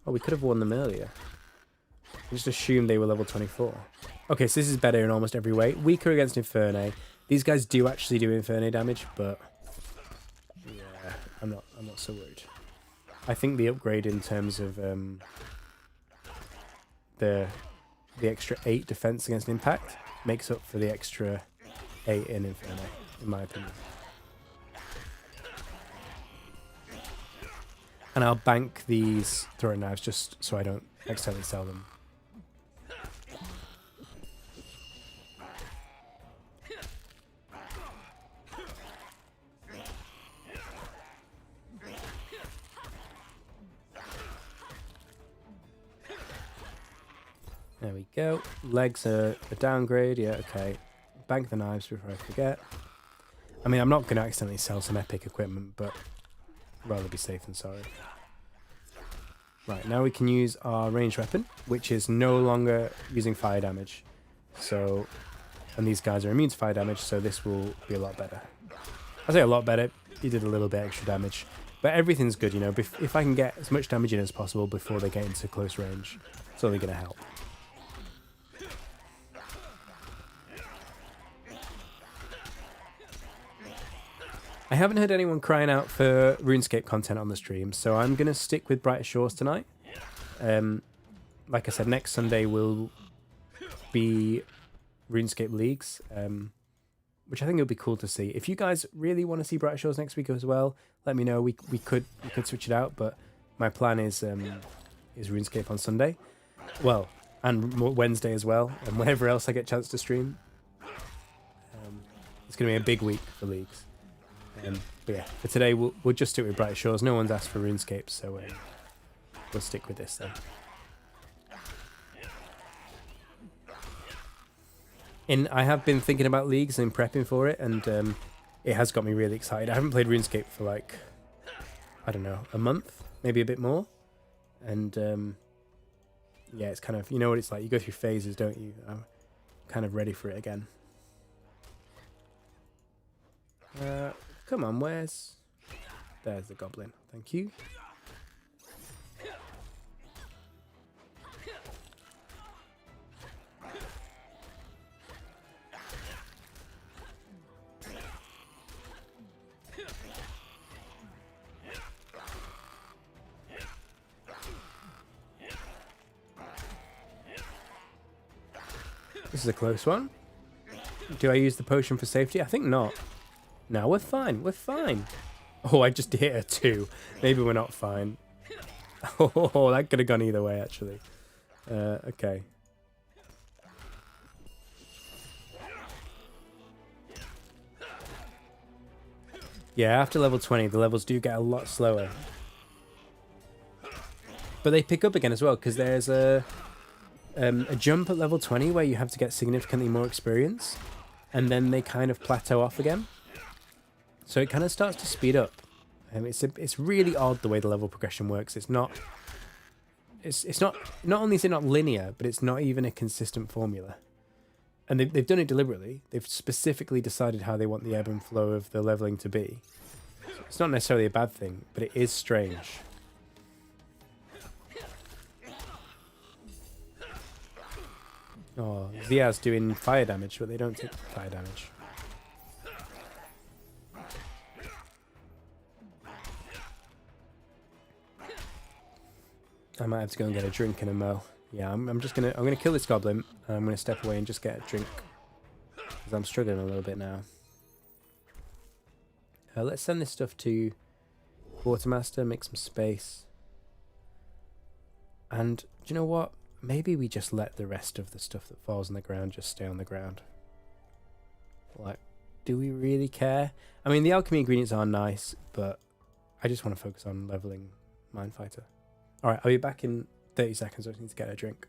Oh, we could have worn them earlier. I just assumed they were level 24. Okay, so this is better in almost every way. Weaker against Infernae. These guys do actually do Infernae damage, but... Yeah, I'm not so worried. I think the upgrade in terms of the extra 8 defense against impact makes up for the extra 8 in Infernae, in my opinion. And I'll bank these throwing knives just so I don't accidentally sell them. There we go. Legs are a downgrade. Yeah, okay. Bank the knives before I forget. I mean, I'm not going to accidentally sell some epic equipment, but I'd rather be safe than sorry. Right, now we can use our ranged weapon, which is no longer using fire damage. So, and these guys are immune to fire damage, so this will be a lot better. I say a lot better. He did a little bit extra damage. But everything's good, you know. If I can get as much damage in as possible before they get into close range, it's only going to help. I haven't heard anyone crying out for RuneScape content on the stream, so I'm going to stick with Brighter Shores tonight. Like I said, next Sunday will be RuneScape Leagues, which I think it'll be cool to see. If you guys really want to see Brighter Shores next week as well, let me know. We could switch it out, but my plan is RuneScape on Sunday. Well, and Wednesday as well, and whenever else I get a chance to stream. It's going to be a big week for Leagues. But yeah, for today we'll just stick with Brighter Shores. No one's asked for RuneScape, so we'll stick with this then. I have been thinking about Leagues and prepping for it, and it has got me really excited. I haven't played RuneScape for like, I don't know, a month, maybe a bit more. And yeah, it's kind of, you know what it's like, you go through phases, don't you? I'm kind of ready for it again. Come on, where's... There's the goblin. Thank you. This is a close one. Do I use the potion for safety? I think not. No, we're fine. We're fine. Oh, I just hit a 2. Maybe we're not fine. Oh, that could have gone either way, actually. Okay. Yeah, after level 20, the levels do get a lot slower. But they pick up again as well, because there's a jump at level 20 where you have to get significantly more experience, and then they kind of plateau off again. So it kind of starts to speed up. It's really odd the way the level progression works. It's not only is it not linear, but it's not even a consistent formula. and they've done it deliberately. They've specifically decided how they want the ebb and flow of the leveling to be. So it's not necessarily a bad thing, but it is strange. Oh, Zia's doing fire damage, but they don't take fire damage. I might have to go and get a drink and a mo. Yeah, I'm gonna kill this goblin, and I'm gonna step away and just get a drink because I'm struggling a little bit now. Let's send this stuff to Quartermaster, make some space. And do you know what? Maybe we just let the rest of the stuff that falls on the ground just stay on the ground. Like, do we really care? I mean, the alchemy ingredients are nice, but I just want to focus on leveling Mindfighter. Alright, I'll be back in 30 seconds. I just need to get a drink.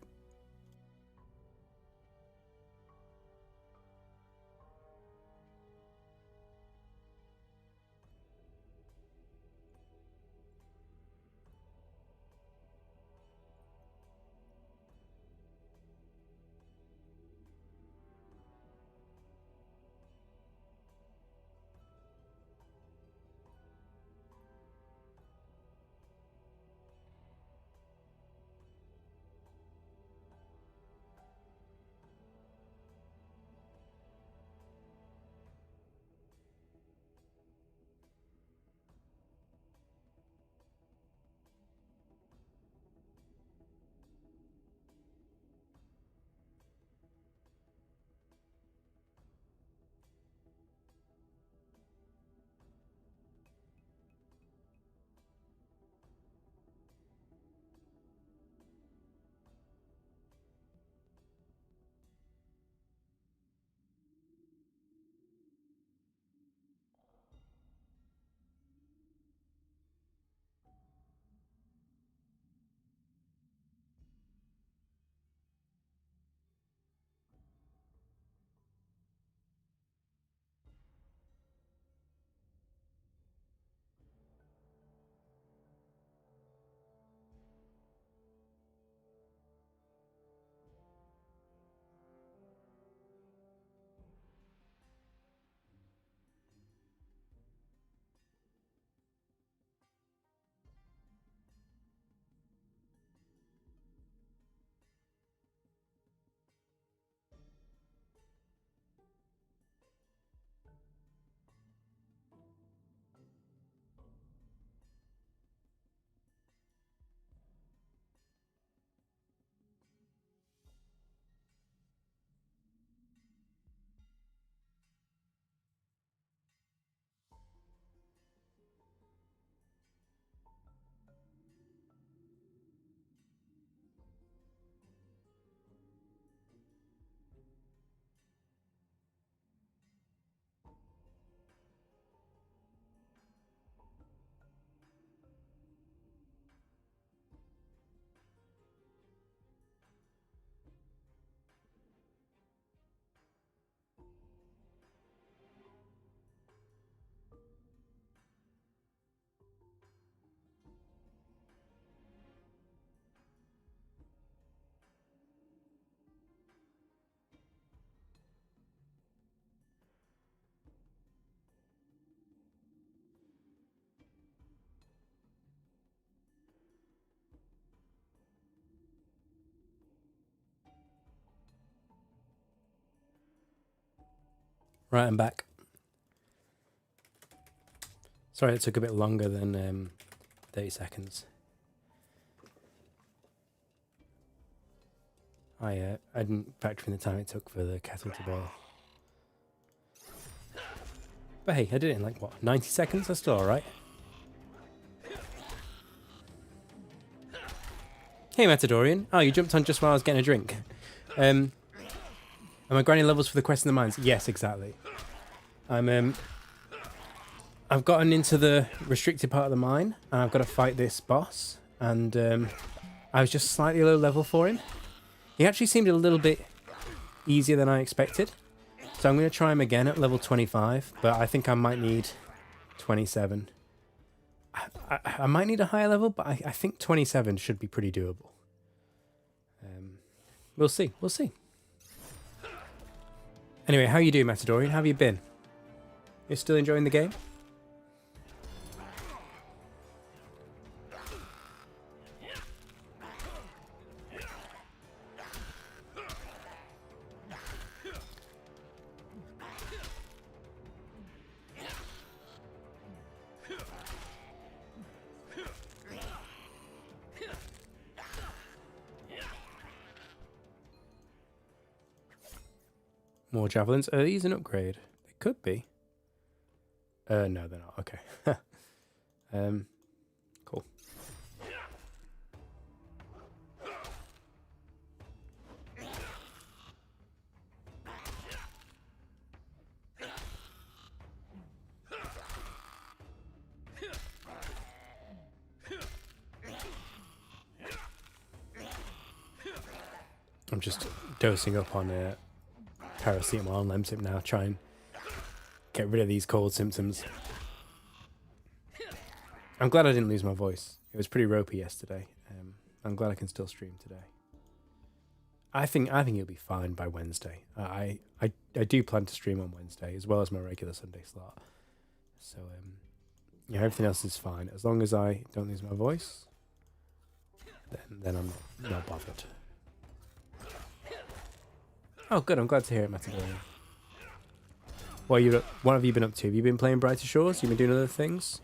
Right, I'm back. Sorry, it took a bit longer than 30 seconds. I didn't factor in the time it took for the kettle to boil. But hey, I did it in like, what, 90 seconds? That's still alright. Hey, Matadorian. Oh, you jumped on just while I was getting a drink. Am I grinding levels for the Quest in the Mines? Yes, exactly. I've gotten into the restricted part of the mine, and I've got to fight this boss, and I was just slightly low level for him. He actually seemed a little bit easier than I expected, so I'm going to try him again at level 25, but I think I might need 27. I might need a higher level, but I think 27 should be pretty doable. We'll see. We'll see. Anyway, how you doing, Matadorian? How have you been? You still enjoying the game? More javelins. Are these an upgrade? They could be. No, they're not. Okay. Cool. I'm just dosing up on paracetamol and Lemsip now, try and get rid of these cold symptoms. I'm glad I didn't lose my voice. It was pretty ropey yesterday. I'm glad I can still stream today. I think it'll be fine by Wednesday. I do plan to stream on Wednesday as well as my regular Sunday slot. So yeah, everything else is fine as long as I don't lose my voice. Then I'm not bothered. Oh, good. I'm glad to hear it, Matadorian. What have you been up to? Have you been playing Brighter Shores? You've been doing other things?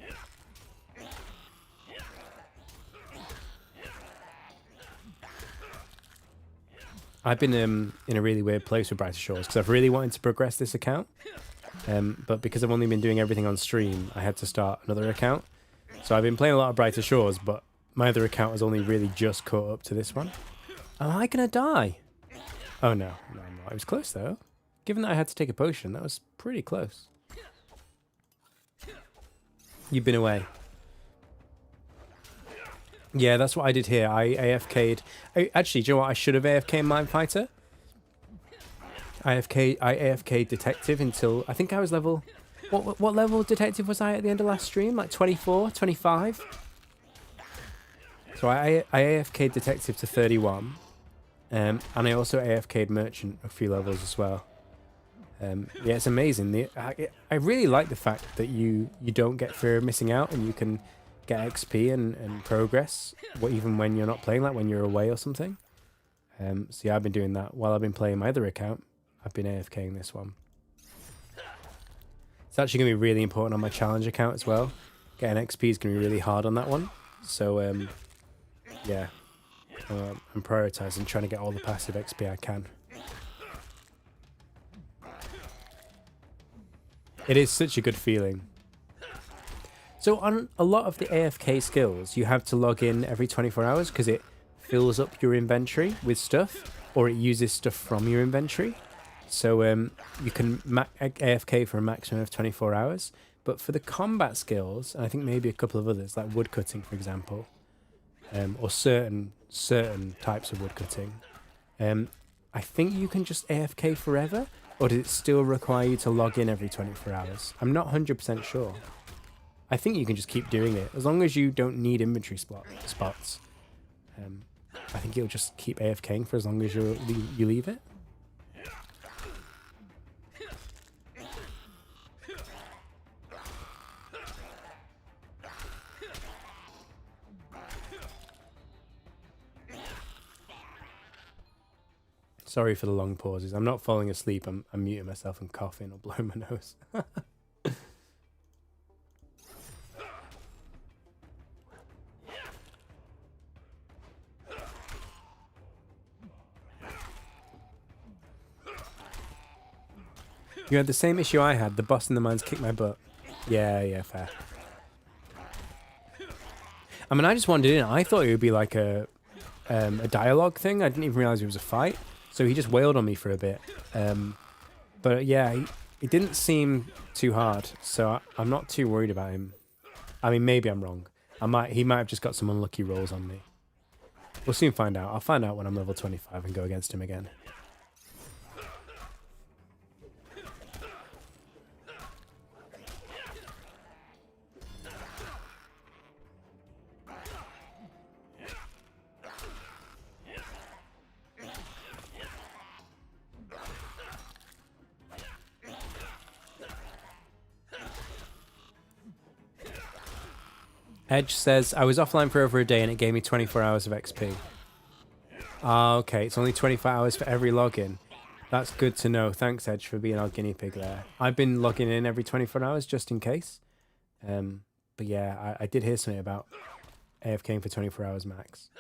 I've been in a really weird place with Brighter Shores because I've really wanted to progress this account. But because I've only been doing everything on stream, I had to start another account. So I've been playing a lot of Brighter Shores, but my other account has only really just caught up to this one. Am I going to die? Oh, no. No, I'm not. It was close, though. Given that I had to take a potion, that was pretty close. You've been away. Yeah, that's what I did here. I AFK'd. Actually, do you know what? I should have AFK'd Mind Fighter. I AFK'd Detective until... I think I was level... What level of Detective was I at the end of last stream? Like 24? 25? So I AFK'd Detective to 31. And I also AFK'd Merchant a few levels as well. Yeah, it's amazing. I really like the fact that you don't get fear of missing out and you can get XP and progress, even when you're not playing, like when you're away or something. So yeah, I've been doing that while I've been playing my other account. I've been AFKing this one. It's actually going to be really important on my challenge account as well. Getting XP is going to be really hard on that one. So yeah, I'm prioritizing trying to get all the passive XP I can. It is such a good feeling. So on a lot of the AFK skills, you have to log in every 24 hours because it fills up your inventory with stuff, or it uses stuff from your inventory. So you can AFK for a maximum of 24 hours. But for the combat skills, and I think maybe a couple of others, like woodcutting, for example, or certain types of woodcutting, I think you can just AFK forever, or does it still require you to log in every 24 hours? I'm not 100% sure. I think you can just keep doing it. As long as you don't need inventory spots. I think it'll just keep AFKing for as long as you leave it. Sorry for the long pauses. I'm not falling asleep. I'm muting myself and coughing or blowing my nose. You had the same issue I had. The boss in the mines kicked my butt. Yeah, fair. I mean, I just wandered in. I thought it would be like a dialogue thing. I didn't even realize it was a fight. So he just wailed on me for a bit. But yeah, it didn't seem too hard. So I'm not too worried about him. I mean, maybe I'm wrong. He might have just got some unlucky rolls on me. We'll soon find out. I'll find out when I'm level 25 and go against him again. Edge says, I was offline for over a day and it gave me 24 hours of XP. Ah, okay. It's only 24 hours for every login. That's good to know. Thanks, Edge, for being our guinea pig there. I've been logging in every 24 hours just in case. But yeah, I did hear something about AFKing for 24 hours max.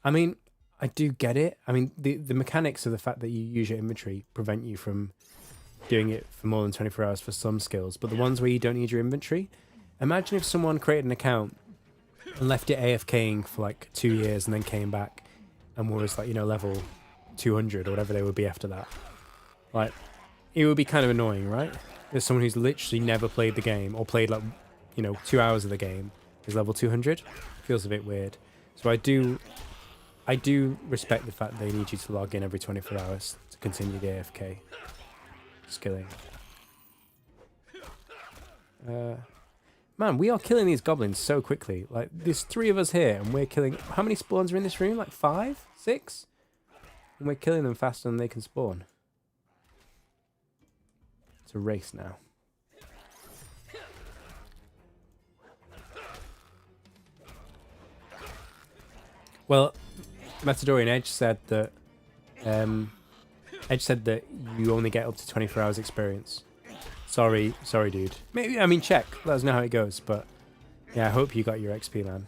I mean, I do get it. I mean, the mechanics of the fact that you use your inventory prevent you from doing it for more than 24 hours for some skills. But the ones where you don't need your inventory, imagine if someone created an account and left it AFKing for like 2 years and then came back and was like, you know, level 200 or whatever they would be after that. Like, it would be kind of annoying, right? There's someone who's literally never played the game or played like, you know, 2 hours of the game is level 200. Feels a bit weird. So I do respect the fact they need you to log in every 24 hours to continue the AFK skilling. Man, we are killing these goblins so quickly. Like, there's 3 of us here and we're killing... How many spawns are in this room? Like 5? 6? And we're killing them faster than they can spawn. It's a race now. Well, Matadorian Edge said that you only get up to 24 hours experience. Sorry, dude. Maybe, I mean, check. Let us know how it goes. But yeah, I hope you got your XP, man.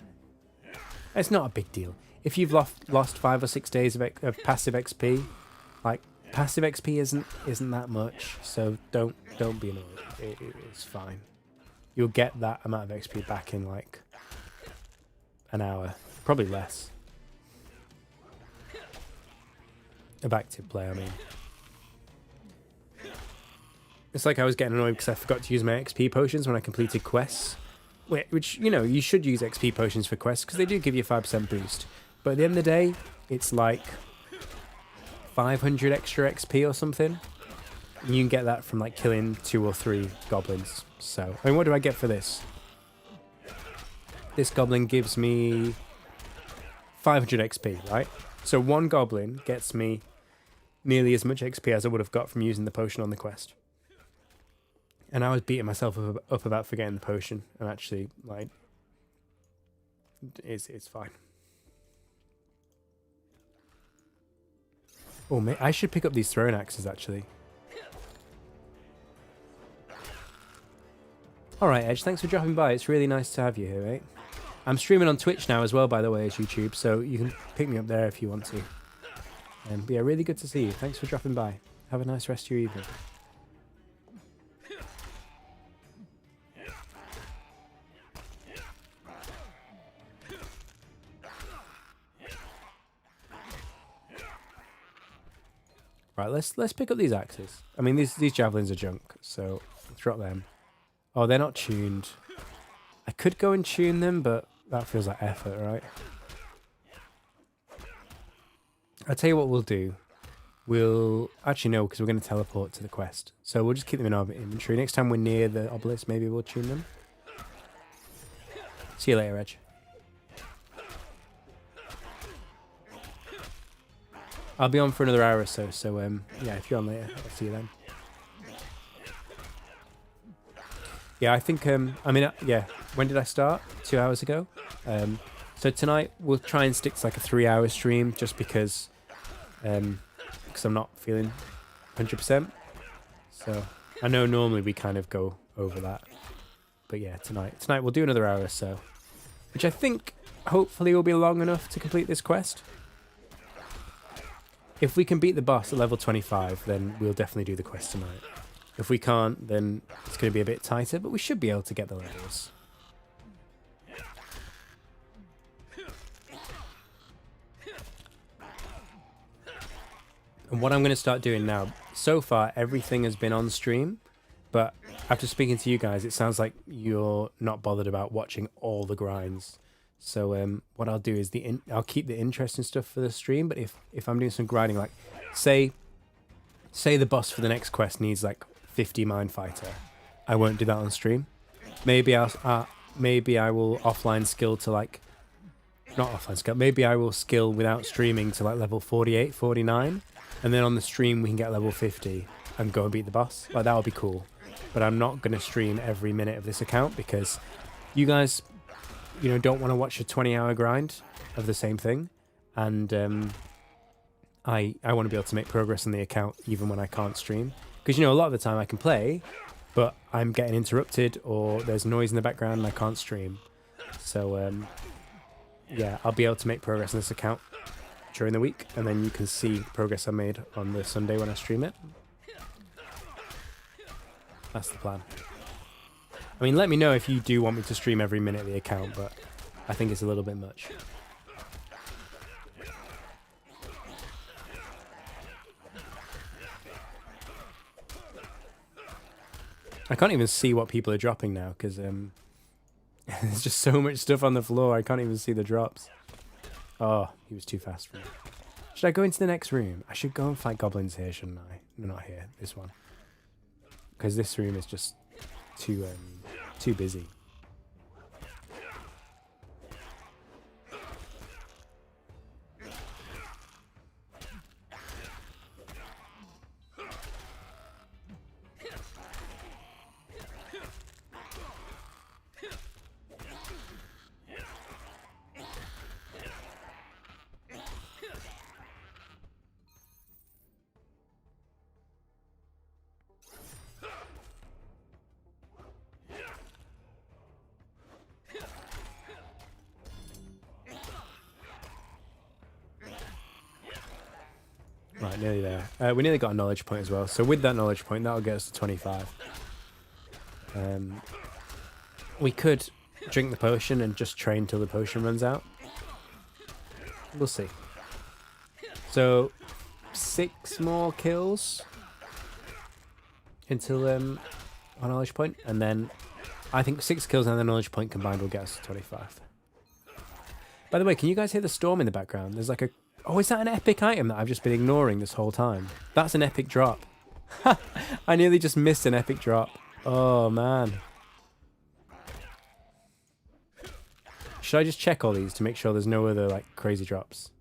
It's not a big deal. If you've lost 5 or 6 days of passive XP, like, passive XP isn't that much. So don't be annoyed. It's fine. You'll get that amount of XP back in like an hour, probably less. Of active play, I mean. It's like I was getting annoyed because I forgot to use my XP potions when I completed quests. Which, you know, you should use XP potions for quests because they do give you a 5% boost. But at the end of the day, it's like 500 extra XP or something. And you can get that from like killing 2 or 3 goblins. So, I mean, what do I get for this? This goblin gives me 500 XP, right? So 1 goblin gets me nearly as much XP as I would have got from using the potion on the quest. And I was beating myself up about forgetting the potion. And actually, like, it's fine. Oh, mate, I should pick up these throwing axes, actually. Alright, Edge, thanks for dropping by. It's really nice to have you here, mate. I'm streaming on Twitch now as well, by the way, as YouTube, so you can pick me up there if you want to. But yeah, really good to see you. Thanks for dropping by. Have a nice rest of your evening. Right, let's pick up these axes. I mean, these javelins are junk, so let's drop them. Oh, they're not tuned. I could go and tune them, but that feels like effort, right? I'll tell you what we'll do. We'll... Actually, no, because we're going to teleport to the quest. So we'll just keep them in our inventory. Next time we're near the obelisk, maybe we'll tune them. See you later, Edge. I'll be on for another hour or so, yeah, if you're on later, I'll see you then. Yeah, I think, yeah, when did I start? 2 hours ago. So tonight we'll try and stick to like a 3-hour stream just because I'm not feeling 100%. So I know normally we kind of go over that. But yeah, tonight we'll do another hour or so, which I think hopefully will be long enough to complete this quest. If we can beat the boss at level 25, then we'll definitely do the quest tonight. If we can't, then it's going to be a bit tighter, but we should be able to get the levels. And what I'm going to start doing now, so far everything has been on stream, but after speaking to you guys, it sounds like you're not bothered about watching all the grinds. So what I'll do is I'll keep the interesting stuff for the stream, but if I'm doing some grinding, like say the boss for the next quest needs like 50 Mind Fighter, I won't do that on stream. Maybe I will offline skill to like, not offline skill, maybe I will skill without streaming to like level 48, 49, and then on the stream we can get level 50 and go and beat the boss. Like, that would be cool. But I'm not going to stream every minute of this account because you guys don't want to watch a 20-hour grind of the same thing, and I want to be able to make progress on the account even when I can't stream, because a lot of the time I can play, but I'm getting interrupted or there's noise in the background and I can't stream. So yeah, I'll be able to make progress on this account during the week, and then you can see progress I made on the Sunday when I stream it. That's the plan. I mean, let me know if you do want me to stream every minute of the account, but I think it's a little bit much. I can't even see what people are dropping now, because there's just so much stuff on the floor, I can't even see the drops. Oh, he was too fast for me. Should I go into the next room? I should go and fight goblins here, shouldn't I? No, not here, this one. Because this room is just too busy. Right, nearly there. We nearly got a knowledge point as well. So with that knowledge point, that'll get us to 25. We could drink the potion and just train till the potion runs out. We'll see. So 6 more kills until our knowledge point, and then I think 6 kills and the knowledge point combined will get us to 25. By the way, can you guys hear the storm in the background? There's like a... Oh, is that an epic item that I've just been ignoring this whole time? That's an epic drop. I nearly just missed an epic drop. Oh, man. Should I just check all these to make sure there's no other, like, crazy drops?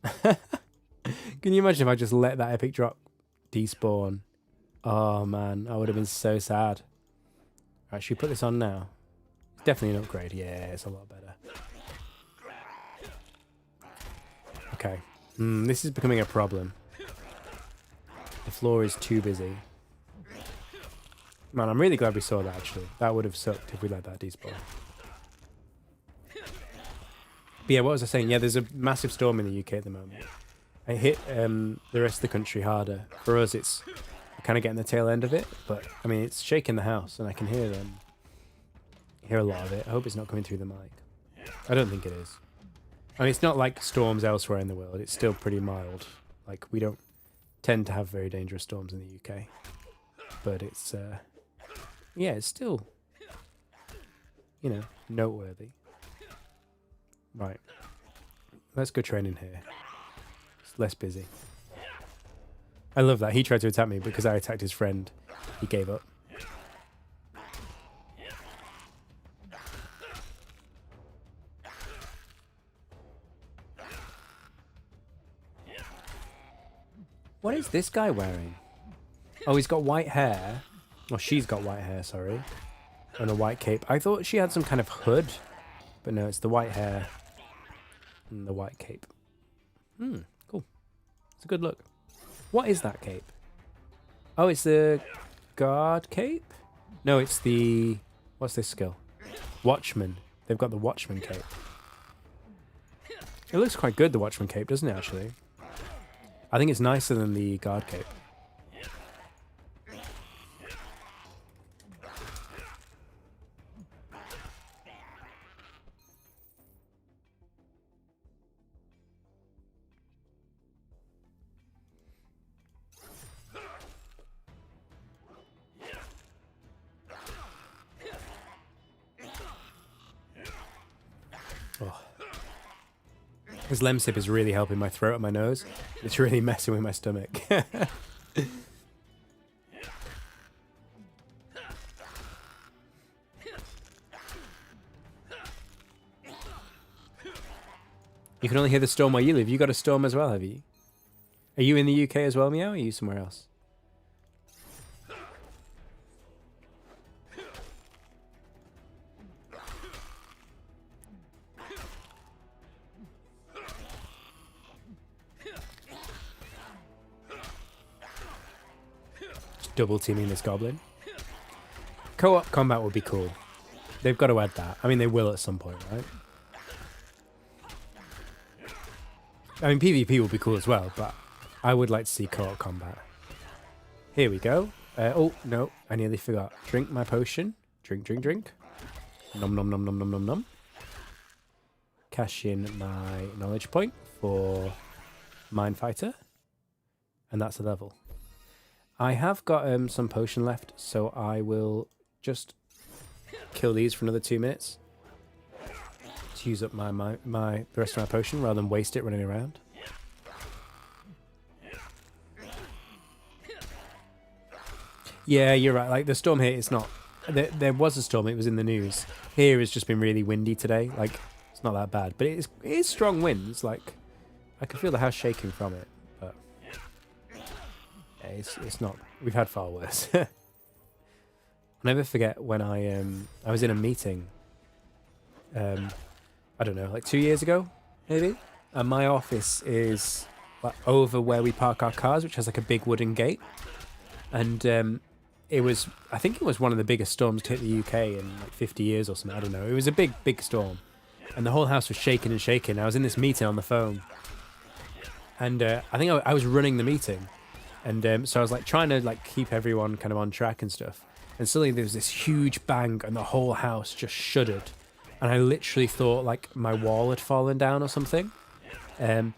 Can you imagine if I just let that epic drop despawn? Oh, man. I would have been so sad. Right, should we put this on now? It's definitely an upgrade. Yeah, it's a lot better. Okay. This is becoming a problem. The floor is too busy. Man, I'm really glad we saw that, actually. That would have sucked if we let that despawn. But yeah, what was I saying? Yeah, there's a massive storm in the UK at the moment. It hit the rest of the country harder. For us, it's kind of getting the tail end of it. But, I mean, it's shaking the house, and I can hear a lot of it. I hope it's not coming through the mic. I don't think it is. I mean, it's not like storms elsewhere in the world. It's still pretty mild. Like, we don't tend to have very dangerous storms in the UK. But it's, yeah, it's still, noteworthy. Right. Let's go train in here. It's less busy. I love that. He tried to attack me because I attacked his friend. He gave up. What is this guy wearing? Oh, he's got white hair. Well, she's got white hair, sorry. And a white cape. I thought she had some kind of hood. But no, it's the white hair and the white cape. Cool. It's a good look. What is that cape? Oh, it's the guard cape? No, it's the... What's this skill? Watchman. They've got the Watchman cape. It looks quite good, the Watchman cape, doesn't it, actually? I think it's nicer than the guard cape. Oh. This Lemsip is really helping my throat and my nose. It's really messing with my stomach. You can only hear the storm where you live. You got a storm as well, have you? Are you in the UK as well, Meow? Or are you somewhere else? just double teaming this goblin. Co-op combat would be cool. They've got to add that. I mean, they will at some point, right? I mean, PvP will be cool as well, but I would like to see co-op combat. Here we go. Oh, no, I nearly forgot. Drink my potion. Drink, drink, drink. Nom, nom, nom, nom, nom, nom, nom. Cash in my knowledge point for Mind Fighter. And that's a level. I have got some potion left, so I will just kill these for another 2 minutes to use up the rest of my potion rather than waste it running around. Yeah, you're right. Like the storm here, it's not. There was a storm. It was in the news. Here it's just been really windy today. Like it's not that bad, but it is strong winds. Like I can feel the house shaking from it. But yeah, it's not. We've had far worse. I'll never forget when I was in a meeting. I don't know, like 2 years ago, maybe. And my office is like over where we park our cars, which has like a big wooden gate. And I think it was one of the biggest storms to hit the UK in like 50 years or something. I don't know. It was a big, big storm. And the whole house was shaking and shaking. I was in this meeting on the phone. And I think I was running the meeting. And so I was like trying to like keep everyone kind of on track and stuff. And suddenly there was this huge bang and the whole house just shuddered. And I literally thought like my wall had fallen down or something. Yeah,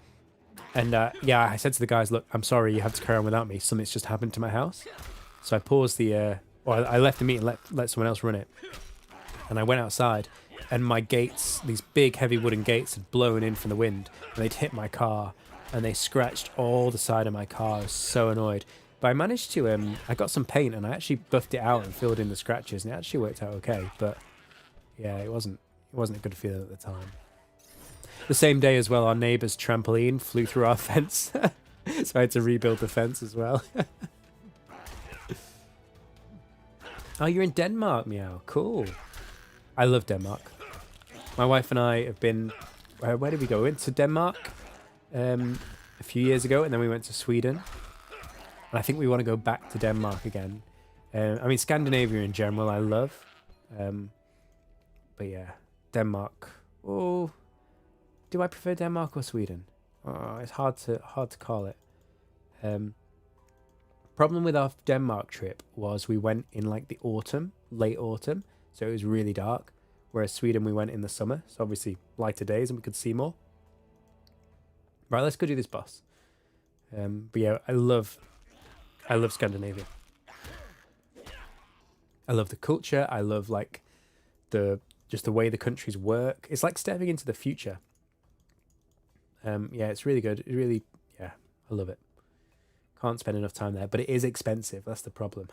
I said to the guys, look, I'm sorry, you have to carry on without me. Something's just happened to my house. So I paused I left the meeting, let someone else run it. And I went outside and my gates, these big heavy wooden gates had blown in from the wind and they'd hit my car and they scratched all the side of my car. I was so annoyed. But I managed to, I got some paint and I actually buffed it out and filled in the scratches and it actually worked out okay. But yeah, it wasn't a good feeling at the time. The same day as well, our neighbour's trampoline flew through our fence. So I had to rebuild the fence as well. Oh, you're in Denmark, Meow. Cool. I love Denmark. My wife and I have been... where did we go? We went to Denmark a few years ago, and then we went to Sweden. And I think we want to go back to Denmark again. I mean, Scandinavia in general, I love. But yeah, Denmark. Oh, do I prefer Denmark or Sweden? Oh, it's hard to call it. Problem with our Denmark trip was we went in like the autumn, late autumn, so it was really dark. Whereas Sweden, we went in the summer, so obviously lighter days and we could see more. Right, let's go do this boss. But yeah, I love Scandinavia. I love the culture. I love like just the way the countries work. It's like stepping into the future. Yeah, it's really good. Yeah, I love it. Can't spend enough time there, but it is expensive. That's the problem.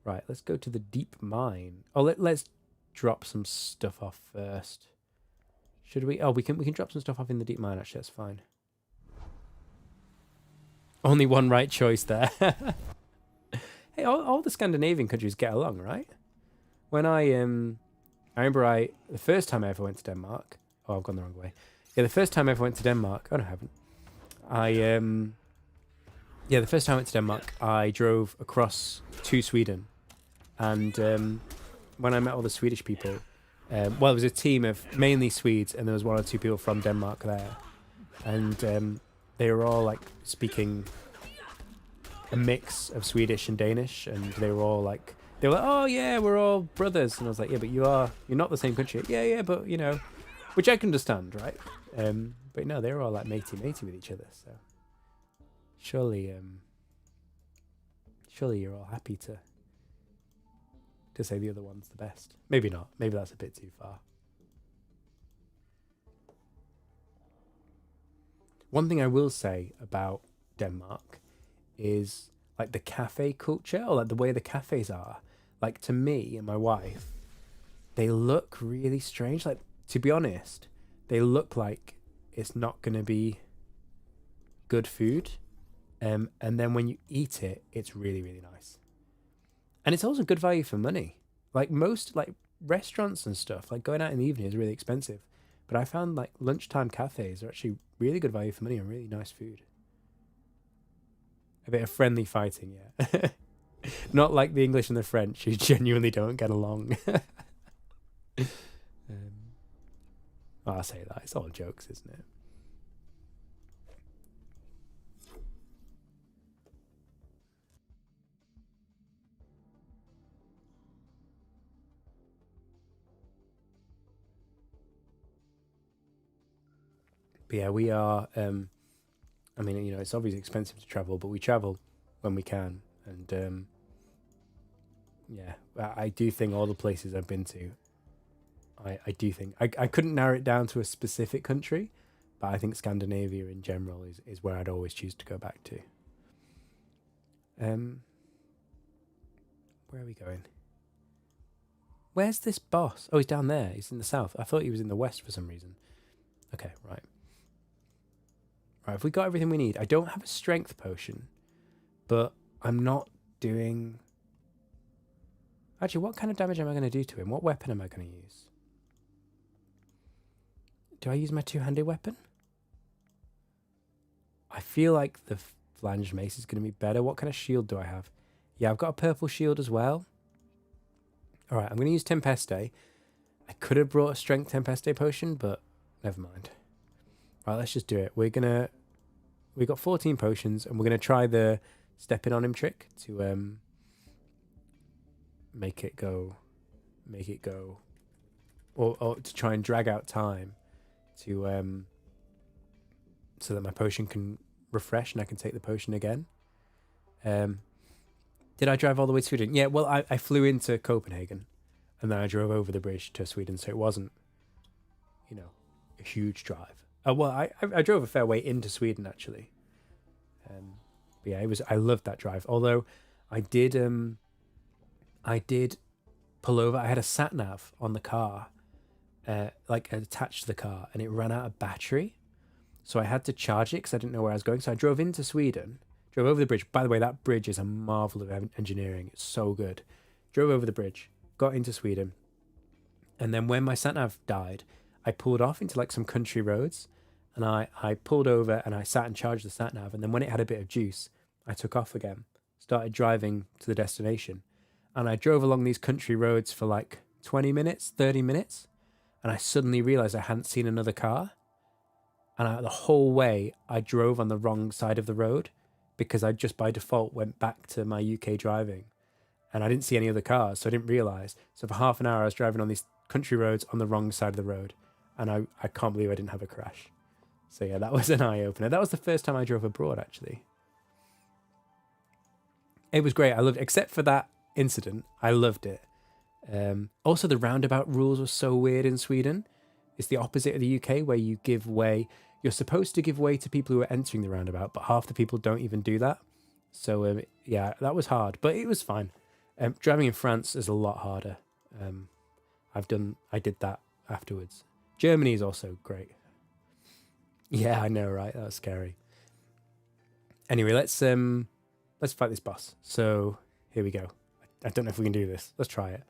Right, let's go to the deep mine. Oh, let's drop some stuff off first. Should we? Oh, we can drop some stuff off in the deep mine. Actually, that's fine. Only one right choice there. Hey, all the Scandinavian countries get along, right? When I remember the first time I ever went to Denmark. Oh, I've gone the wrong way. Yeah, the first time I ever went to Denmark. Oh, no, I haven't. The first time I went to Denmark, I drove across to Sweden. And when I met all the Swedish people, well, it was a team of mainly Swedes, and there was 1 or 2 people from Denmark there. And they were all like speaking a mix of Swedish and Danish, and they were like, oh yeah, we're all brothers. And I was like, yeah, but you're not the same country. Yeah, but you know, which I can understand, right? But no, they were all like matey with each other. So surely you're all happy to say the other one's the best. Maybe not. Maybe that's a bit too far. One thing I will say about Denmark is like the cafe culture, or like the way the cafes are. Like to me and my wife, they look really strange. Like, to be honest, they look like it's not going to be good food. And then when you eat it, it's really, really nice. And it's also good value for money. Like most like restaurants and stuff, like going out in the evening is really expensive. But I found like lunchtime cafes are actually really good value for money and really nice food. A bit of friendly fighting, yeah. Not like the English and the French, who genuinely don't get along. I'll say that. It's all jokes, isn't it? But yeah, we are. I mean, you know, it's obviously expensive to travel, but we travel when we can. And yeah, I do think all the places I've been to, I do think I couldn't narrow it down to a specific country, but I think Scandinavia in general is where I'd always choose to go back to. Where are we going? Where's this boss? Oh, he's down there. He's in the south. I thought he was in the west for some reason. Okay, right. Right, have we got everything we need? I don't have a strength potion, but I'm not doing... Actually, what kind of damage am I going to do to him? What weapon am I going to use? Do I use my two-handed weapon? I feel like the flanged mace is going to be better. What kind of shield do I have? Yeah, I've got a purple shield as well. All right, I'm going to use Tempeste. I could have brought a strength Tempeste potion, but never mind. All right, let's just do it. We got 14 potions, and we're going to try the stepping on him trick to make it go, or to try and drag out time to so that my potion can refresh and I can take the potion again. Did I drive all the way to Sweden? Yeah, well, I flew into Copenhagen and then I drove over the bridge to Sweden, so it wasn't, you know, a huge drive. Well, I drove a fair way into Sweden, actually. But yeah, I loved that drive. Although I did pull over. I had a sat nav on the car, like attached to the car, and it ran out of battery. So I had to charge it because I didn't know where I was going. So I drove into Sweden, drove over the bridge. By the way, that bridge is a marvel of engineering. It's so good. Drove over the bridge, got into Sweden. And then when my sat nav died, I pulled off into like some country roads, and I pulled over and I sat and charged the sat nav. And then when it had a bit of juice, I took off again, started driving to the destination. And I drove along these country roads for like 20 minutes, 30 minutes. And I suddenly realized I hadn't seen another car. And the whole way I drove on the wrong side of the road because I just by default went back to my UK driving. And I didn't see any other cars, so I didn't realize. So for half an hour, I was driving on these country roads on the wrong side of the road. And I can't believe I didn't have a crash. So yeah, that was an eye-opener. That was the first time I drove abroad, actually. It was great. I loved it. Except for that incident, I loved it. Also, the roundabout rules were so weird in Sweden. It's the opposite of the UK, where you give way. You're supposed to give way to people who are entering the roundabout, but half the people don't even do that. So yeah, that was hard, but it was fine. Driving in France is a lot harder. I did that afterwards. Germany is also great. Yeah, I know, right? That was scary. Anyway, let's fight this boss. So here we go. I don't know if we can do this. Let's try it.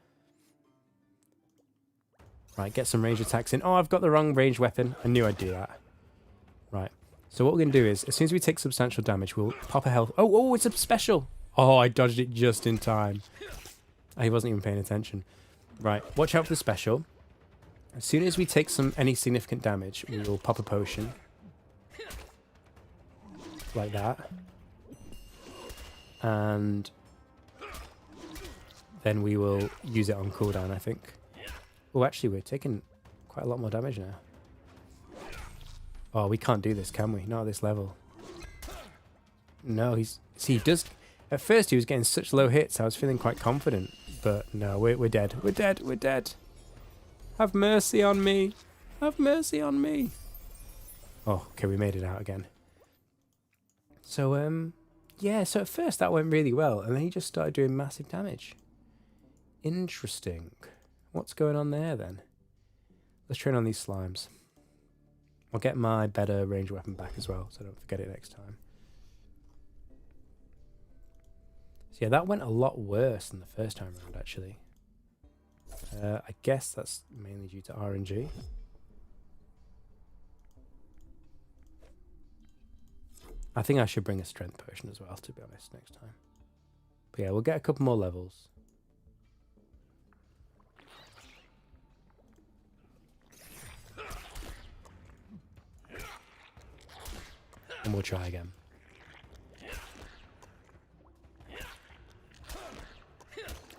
Right, get some range attacks in. Oh, I've got the wrong range weapon. I knew I'd do that. Right. So what we're going to do is, as soon as we take substantial damage, we'll pop a health. Oh, it's a special. Oh, I dodged it just in time. I wasn't even paying attention. Right, watch out for the special. As soon as we take any significant damage, we will pop a potion. Like that. And then we will use it on cooldown, I think. Oh, actually, we're taking quite a lot more damage now. Oh, we can't do this, can we? Not at this level. No, he does... At first, he was getting such low hits, I was feeling quite confident. But no, we're dead. We're dead. We're dead. Have mercy on me. Have mercy on me. Oh, okay, we made it out again. So, yeah, so at first that went really well, and then he just started doing massive damage. Interesting. What's going on there, then? Let's train on these slimes. I'll get my better range weapon back as well, so I don't forget it next time. So yeah, that went a lot worse than the first time around, actually. I guess that's mainly due to RNG. I think I should bring a strength potion as well, to be honest, next time. But yeah, we'll get a couple more levels. And we'll try again.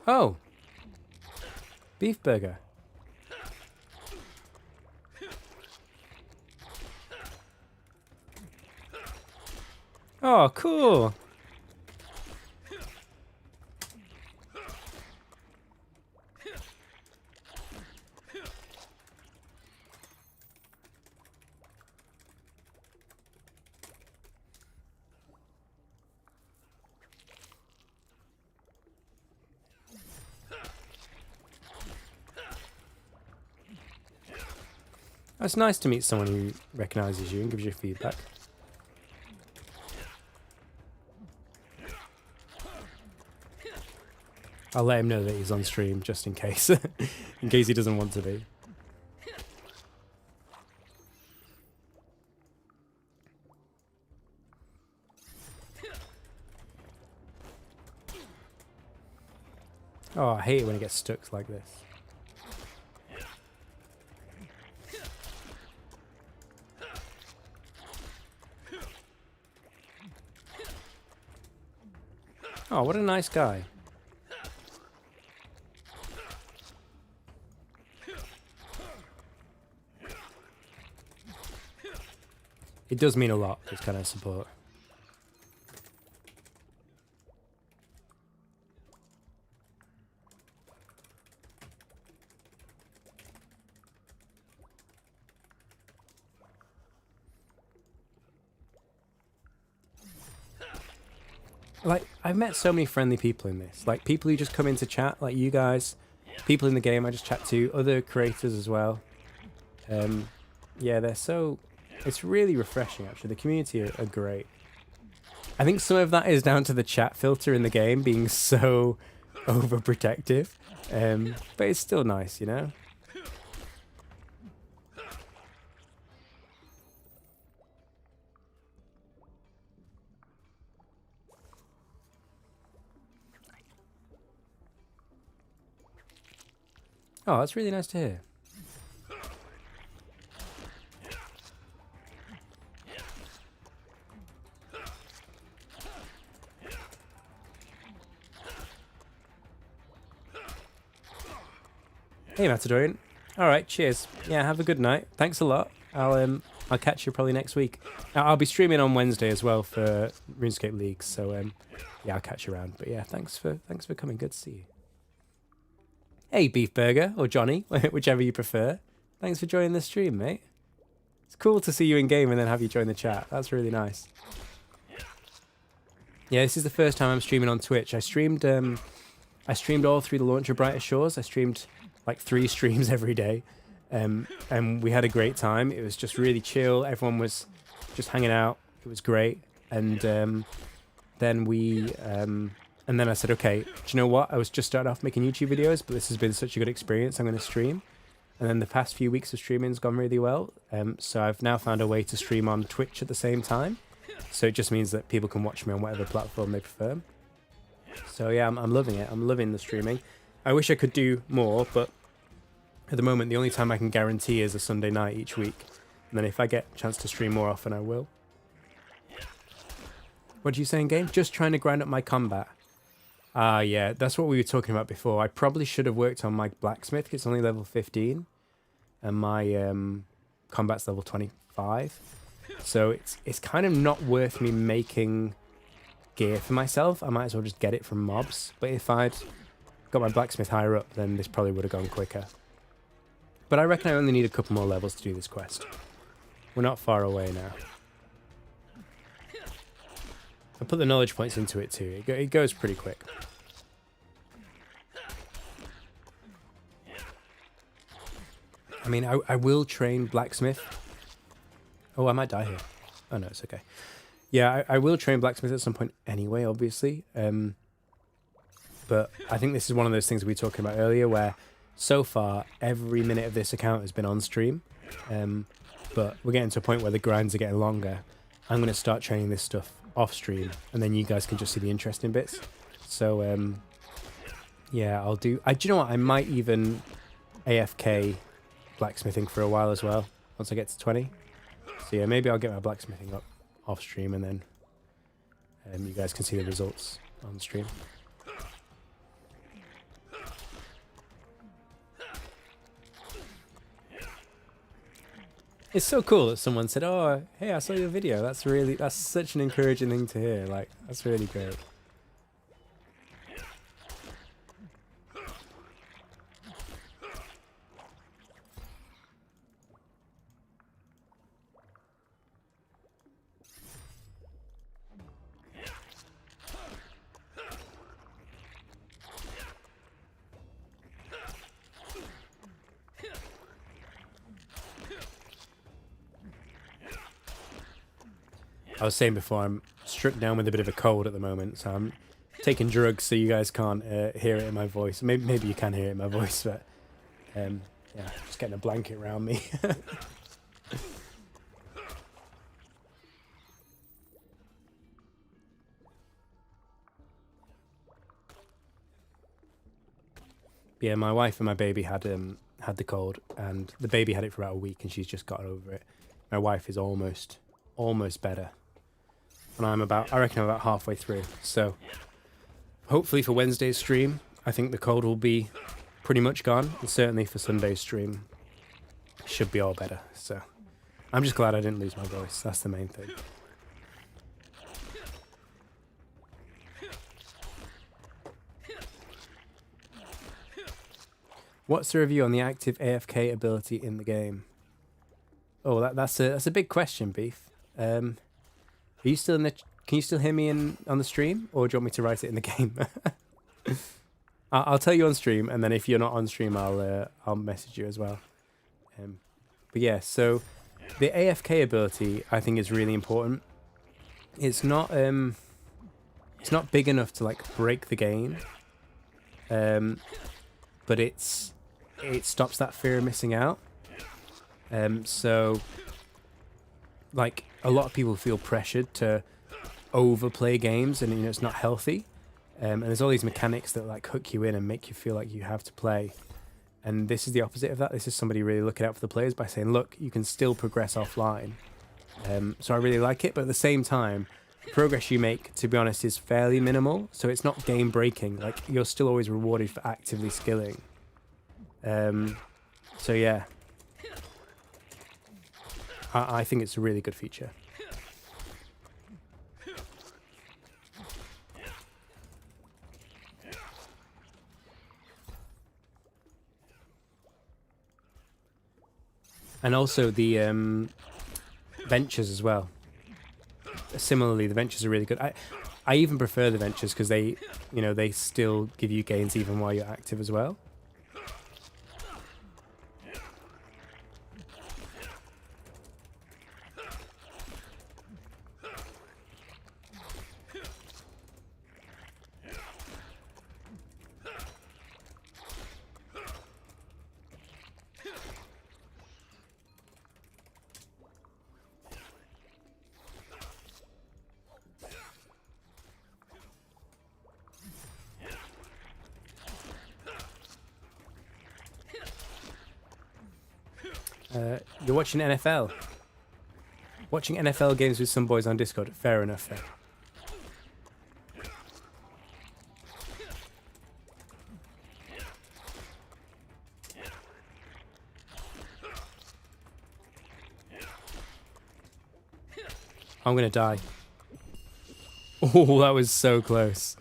Oh! Beef burger. Oh, cool! It's nice to meet someone who recognises you and gives you feedback. I'll let him know that he's on stream, just in case. In case he doesn't want to be. Oh, I hate it when it gets stuck like this. Oh, what a nice guy. It does mean a lot, this kind of support. Like, I've met so many friendly people in this. Like, people who just come into chat, like you guys. People in the game I just chat to. Other creators as well. Yeah, they're so... It's really refreshing, actually. The community are great. I think some of that is down to the chat filter in the game being so overprotective. But it's still nice, you know? Oh, that's really nice to hear. Hey, Matadorian. All right, cheers. Yeah, have a good night. Thanks a lot. I'll catch you probably next week. I'll be streaming on Wednesday as well for RuneScape League, so yeah, I'll catch you around. But yeah, thanks for coming. Good to see you. Hey, Beef Burger or Johnny, whichever you prefer. Thanks for joining the stream, mate. It's cool to see you in game and then have you join the chat. That's really nice. Yeah, this is the first time I'm streaming on Twitch. I streamed all through the launch of Brighter Shores. I streamed like 3 streams every day, and we had a great time. It was just really chill. Everyone was just hanging out. It was great. And then I said, okay, do you know what? I was just starting off making YouTube videos, but this has been such a good experience. I'm going to stream. And then the past few weeks of streaming has gone really well. So I've now found a way to stream on Twitch at the same time. So it just means that people can watch me on whatever platform they prefer. So yeah, I'm loving it. I'm loving the streaming. I wish I could do more, but at the moment, the only time I can guarantee is a Sunday night each week. And then if I get a chance to stream more often, I will. What do you say in game? Just trying to grind up my combat. Yeah, that's what we were talking about before. I probably should have worked on my blacksmith. It's only level 15. And my combat's level 25. So it's kind of not worth me making gear for myself. I might as well just get it from mobs. But if I'd got my blacksmith higher up, then this probably would have gone quicker. But I reckon I only need a couple more levels to do this quest. We're not far away now. I put the knowledge points into it too. It goes pretty quick. I mean, I will train blacksmith. Oh, I might die here. Oh no, it's okay. Yeah, I will train blacksmith at some point anyway, obviously. But I think this is one of those things we were talking about earlier where so far every minute of this account has been on stream. But we're getting to a point where the grinds are getting longer. I'm going to start training this stuff off stream, and then you guys can just see the interesting bits. So, yeah, I'll do... do you know what? I might even AFK blacksmithing for a while as well, once I get to 20. So yeah, maybe I'll get my blacksmithing up off stream, and then you guys can see the results on stream. It's so cool that someone said, "Oh, hey, I saw your video." That's such an encouraging thing to hear. Like, that's really great. I was saying before, I'm struck down with a bit of a cold at the moment, so I'm taking drugs so you guys can't hear it in my voice. Maybe you can hear it in my voice, but yeah, just getting a blanket around me. Yeah, my wife and my baby had the cold, and the baby had it for about a week, and she's just got over it. My wife is almost better. And I reckon I'm about halfway through. So hopefully for Wednesday's stream, I think the cold will be pretty much gone. And certainly for Sunday's stream, it should be all better. So I'm just glad I didn't lose my voice. That's the main thing. What's the review on the active AFK ability in the game? Oh, that's a big question, Beef. Are you still in the... Can you still hear me on the stream? Or do you want me to write it in the game? I'll tell you on stream, and then if you're not on stream, I'll message you as well. But yeah, so the AFK ability, I think, is really important. It's not big enough to, like, break the game. But it stops that fear of missing out. So... like, a lot of people feel pressured to overplay games, and it's not healthy. And there's all these mechanics that like hook you in and make you feel like you have to play. And this is the opposite of that. This is somebody really looking out for the players by saying, look, you can still progress offline. So I really like it, but at the same time, the progress you make, to be honest, is fairly minimal. So it's not game breaking. Like, you're still always rewarded for actively skilling. So yeah. I think it's a really good feature. And also the ventures as well. Similarly, the ventures are really good. I even prefer the ventures because they still give you gains even while you're active as well. You're watching NFL. Watching NFL games with some boys on Discord. Fair enough, fair. I'm gonna die. Oh, that was so close.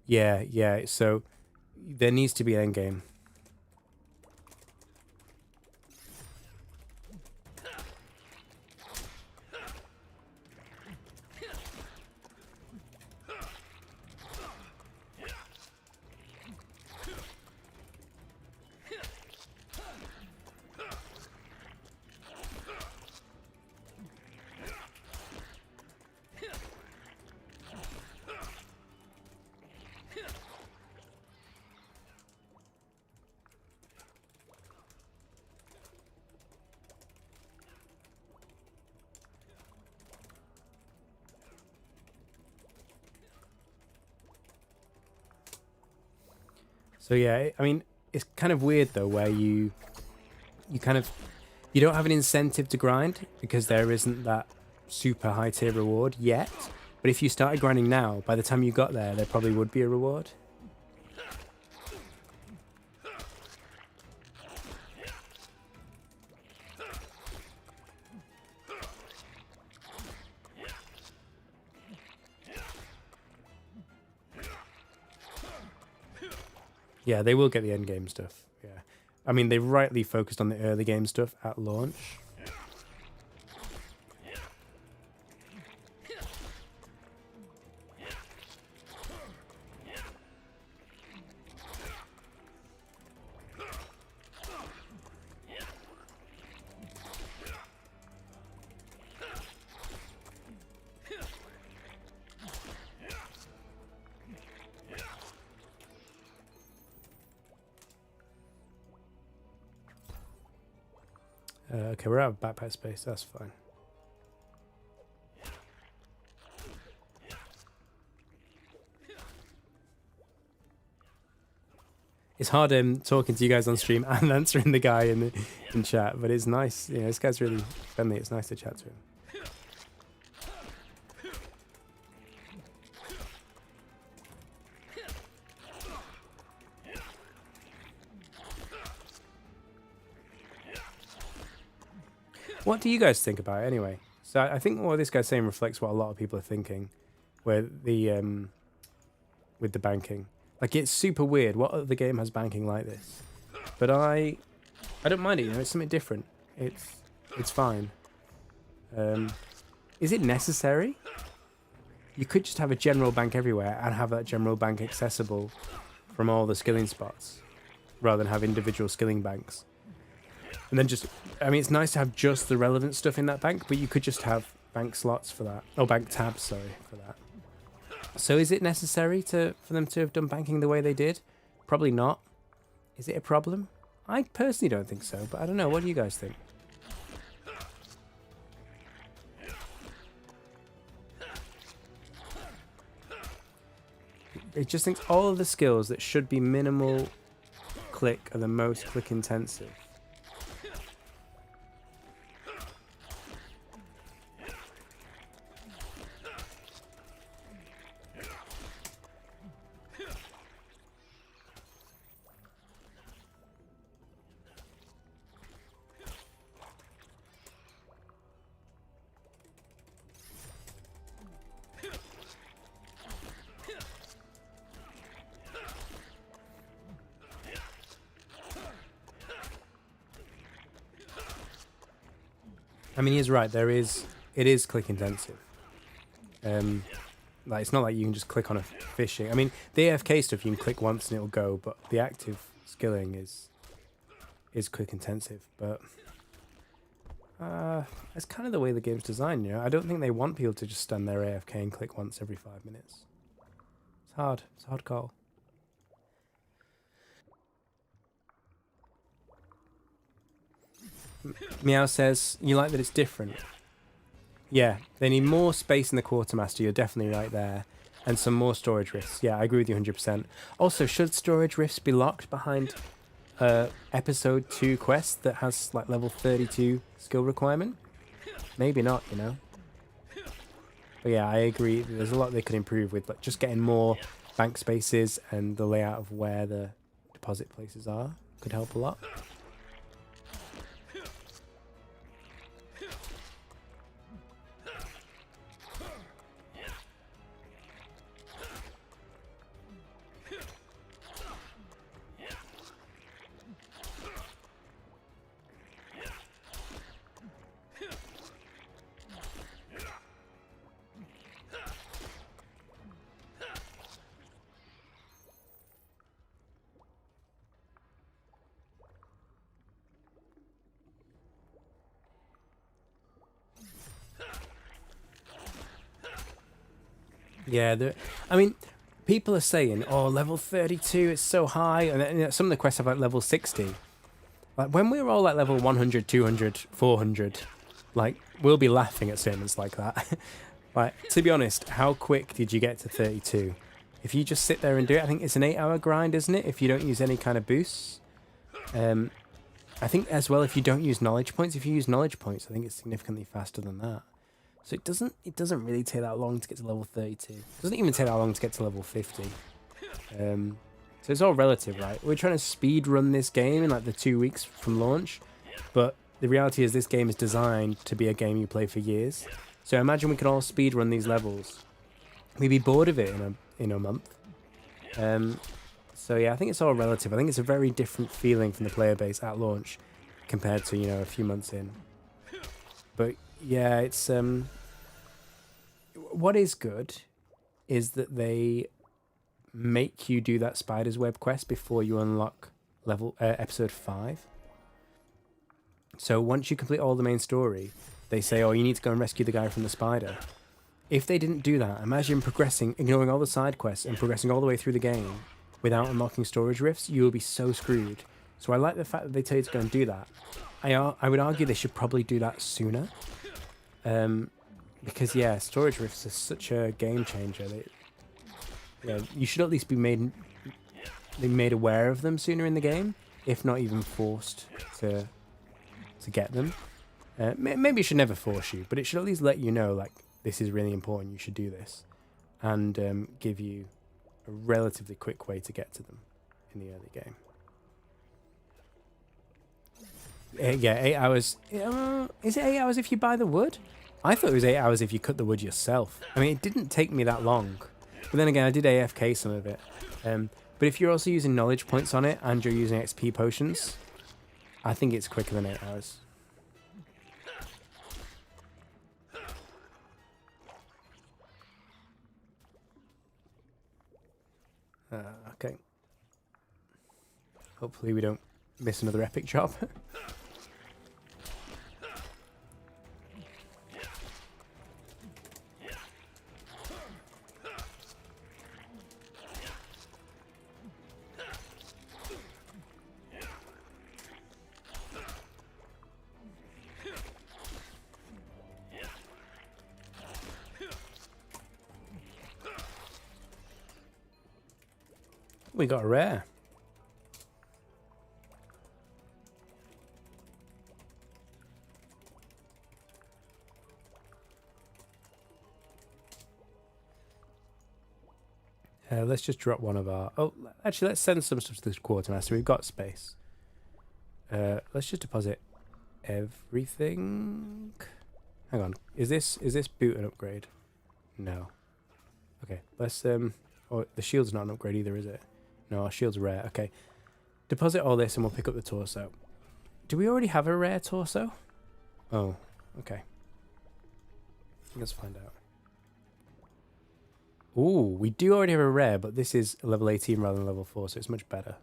Yeah, so there needs to be an endgame. So yeah, I mean, it's kind of weird though, where you don't have an incentive to grind because there isn't that super high tier reward yet. But if you started grinding now, by the time you got there probably would be a reward. Yeah, they will get the end game stuff. Yeah. I mean, they rightly focused on the early game stuff at launch. Okay, we're out of backpack space. That's fine. It's hard talking to you guys on stream and answering the guy in chat, but it's nice. Yeah, this guy's really friendly. It's nice to chat to him. What do you guys think about it anyway? So I think what this guy's saying reflects what a lot of people are thinking, where the with the banking. Like, it's super weird. What other game has banking like this? But I don't mind it. You know, it's something different. It's fine. Is it necessary? You could just have a general bank everywhere and have that general bank accessible from all the skilling spots, rather than have individual skilling banks. And then just, I mean, it's nice to have just the relevant stuff in that bank, but you could just have bank slots for that. Oh, bank tabs, sorry, for that. So is it necessary for them to have done banking the way they did? Probably not. Is it a problem? I personally don't think so, but I don't know. What do you guys think? It just thinks all of the skills that should be minimal click are the most click intensive. I mean, he's right. It is click intensive. Like, it's not like you can just click on a fishing. I mean, the AFK stuff you can click once and it'll go, but the active skilling is click intensive. But it's kind of the way the game's designed. You know, I don't think they want people to just stand there AFK and click once every 5 minutes. It's hard. It's a hard call. Meow says, you like that it's different. Yeah, they need more space in the quartermaster. You're definitely right there. And some more storage rifts. Yeah, I agree with you 100%. Also, should storage rifts be locked behind episode 2 quest that has like level 32 skill requirement? Maybe not, you know. But yeah, I agree. There's a lot they could improve with, like, just getting more bank spaces, and the layout of where the deposit places are could help a lot. Yeah, I mean, people are saying, oh, level 32, it's so high. And then, you know, some of the quests have like level 60. Like, when we were all at level 100, 200, 400, like, we'll be laughing at statements like that. Like, to be honest, how quick did you get to 32? If you just sit there and do it, I think it's an 8-hour grind, isn't it? If you don't use any kind of boosts. I think as well, if you don't use knowledge points, if you use knowledge points, I think it's significantly faster than that. So it doesn't really take that long to get to level 32. It doesn't even take that long to get to level 50. So it's all relative, right? We're trying to speed run this game in like the 2 weeks from launch, but the reality is this game is designed to be a game you play for years. So imagine we could all speed run these levels. We'd be bored of it in a month. So yeah, I think it's all relative. I think it's a very different feeling from the player base at launch compared to, you know, a few months in. But yeah, it's what is good is that they make you do that spider's web quest before you unlock level episode 5. So once you complete all the main story, they say, oh, you need to go and rescue the guy from the spider. If they didn't do that, imagine progressing, ignoring all the side quests and progressing all the way through the game without unlocking storage rifts. You will be so screwed. So I like the fact that they tell you to go and do that. I would argue they should probably do that sooner. Because yeah, storage rifts are such a game changer. You should at least be made aware of them sooner in the game, if not even forced to get them. Maybe it should never force you, but it should at least let you know, like, this is really important, you should do this, and give you a relatively quick way to get to them in the early game. Yeah, 8 hours. Is it 8 hours if you buy the wood? I thought it was 8 hours if you cut the wood yourself. I mean, it didn't take me that long. But then again, I did AFK some of it. But if you're also using knowledge points on it and you're using XP potions, I think it's quicker than 8 hours. Okay. Hopefully we don't miss another epic job. We got a rare. Let's just drop one of our... Oh, actually, let's send some stuff to the quartermaster. We've got space. Let's just deposit everything. Hang on. Is this boot an upgrade? No. Okay. Let's Oh, the shield's not an upgrade either, is it? No, our shield's rare. Okay. Deposit all this and we'll pick up the torso. Do we already have a rare torso? Oh, okay. Let's find out. Ooh, we do already have a rare, but this is level 18 rather than level 4, so it's much better.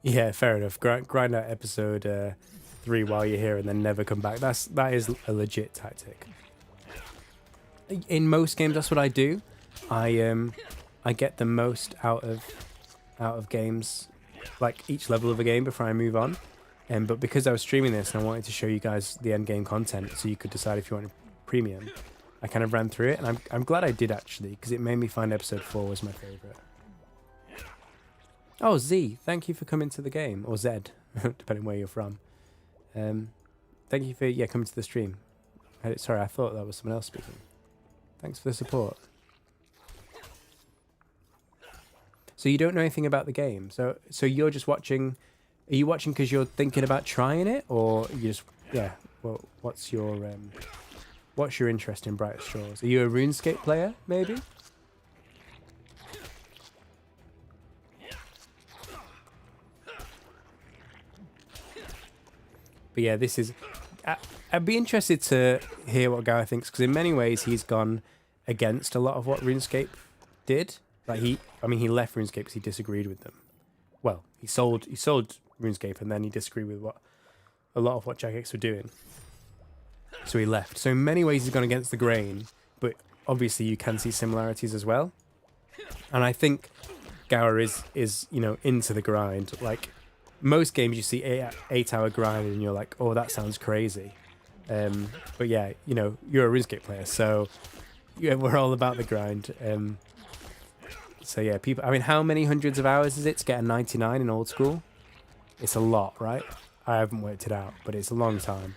Yeah, fair enough. Grind out episode 3 while you're here and then never come back. That is a legit tactic. In most games, that's what I do. I get the most out of games, like each level of a game before I move on. But because I was streaming this and I wanted to show you guys the end game content, so you could decide if you wanted premium, I kind of ran through it, and I'm glad I did actually, because it made me find episode 4 was my favorite. Oh, Z, thank you for coming to the game. Or Z, depending where you're from. Thank you for coming to the stream. Sorry, I thought that was someone else speaking. Thanks for the support. So you don't know anything about the game. So you're just watching... Are you watching because you're thinking about trying it? Or you just... Yeah, well, what's your interest in Bright Shores? Are you a RuneScape player, maybe? But yeah, this is. I'd be interested to hear what Gower thinks, because in many ways he's gone against a lot of what RuneScape did. Like he left RuneScape because he disagreed with them. Well, he sold RuneScape, and then he disagreed with a lot of what Jagex were doing. So he left. So in many ways he's gone against the grain, but obviously you can see similarities as well. And I think Gower is into the grind. Like most games you see 8-hour grind and you're like, oh, that sounds crazy. But yeah, you're a RuneScape player, so yeah, we're all about the grind. So yeah, people. I mean, how many hundreds of hours is it to get a 99 in old school? It's a lot, right? I haven't worked it out, but it's a long time.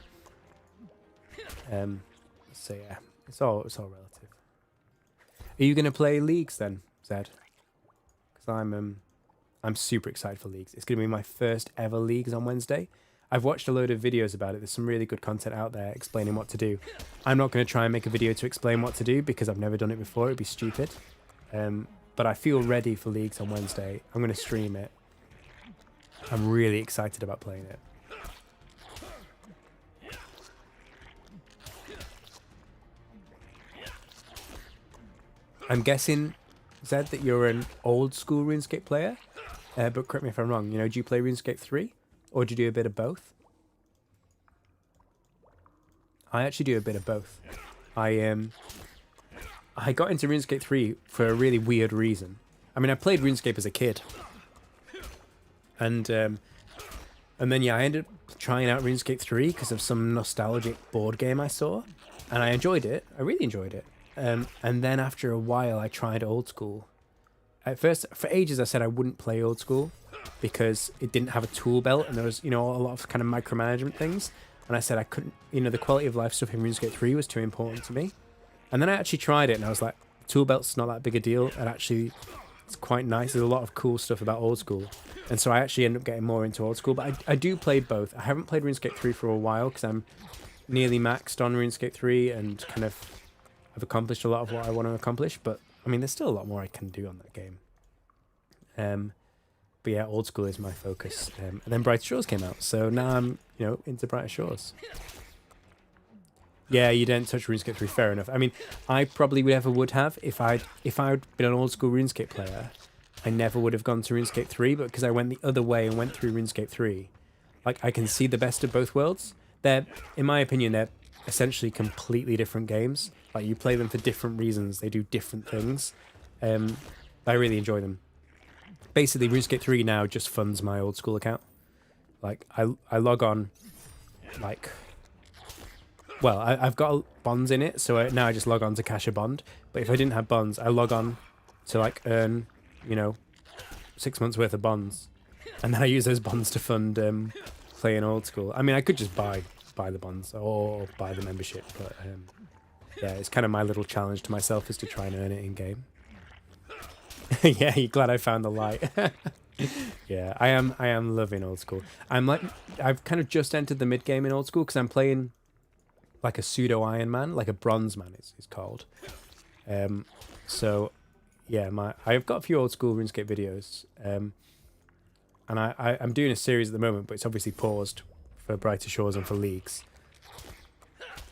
So yeah, it's all relative. Are you gonna play Leagues then, Zed? Because I'm super excited for Leagues. It's gonna be my first ever Leagues on Wednesday. I've watched a load of videos about it. There's some really good content out there explaining what to do. I'm not going to try and make a video to explain what to do because I've never done it before. It'd be stupid. But I feel ready for Leagues on Wednesday. I'm going to stream it. I'm really excited about playing it. I'm guessing, Zed, that you're an old school RuneScape player. But correct me if I'm wrong. Do you play RuneScape 3? Or do you do a bit of both? I actually do a bit of both. I got into RuneScape 3 for a really weird reason. I mean, I played RuneScape as a kid. And then, yeah, I ended up trying out RuneScape 3 because of some nostalgic board game I saw. And I enjoyed it. I really enjoyed it. And then after a while, I tried old school. At first, for ages, I said I wouldn't play old school because it didn't have a tool belt and there was, a lot of kind of micromanagement things. And I said I couldn't, the quality of life stuff in RuneScape 3 was too important to me. And then I actually tried it and I was like, tool belt's not that big a deal. And actually, it's quite nice. There's a lot of cool stuff about old school. And so I actually ended up getting more into old school. But I do play both. I haven't played RuneScape 3 for a while because I'm nearly maxed on RuneScape 3 and kind of I've accomplished a lot of what I want to accomplish. But I mean, there's still a lot more I can do on that game. But yeah, old school is my focus. And then Brighter Shores came out, so now I'm, into Brighter Shores. Yeah, you didn't touch RuneScape 3, fair enough. I mean, I probably would have if I'd been an old school RuneScape player. I never would have gone to RuneScape 3, but because I went the other way and went through RuneScape 3, like I can see the best of both worlds. They're, in my opinion, they're essentially completely different games. Like you play them for different reasons. They do different things. I really enjoy them. Basically, RuneScape 3 now just funds my old school account. Like, I log on, like... Well, I've got bonds in it, so now I just log on to cash a bond. But if I didn't have bonds, I log on to, like, earn, 6 months' worth of bonds. And then I use those bonds to fund playing old school. I mean, I could just buy the bonds or buy the membership, but, yeah, it's kind of my little challenge to myself is to try and earn it in-game. Yeah, you're glad I found the light. Yeah, I am loving old school. I've kind of just entered the mid game in old school because I'm playing like a pseudo Iron Man, like a Bronze Man is called. So yeah, I've got a few old school RuneScape videos, and I'm doing a series at the moment, but it's obviously paused for Brighter Shores and for Leagues.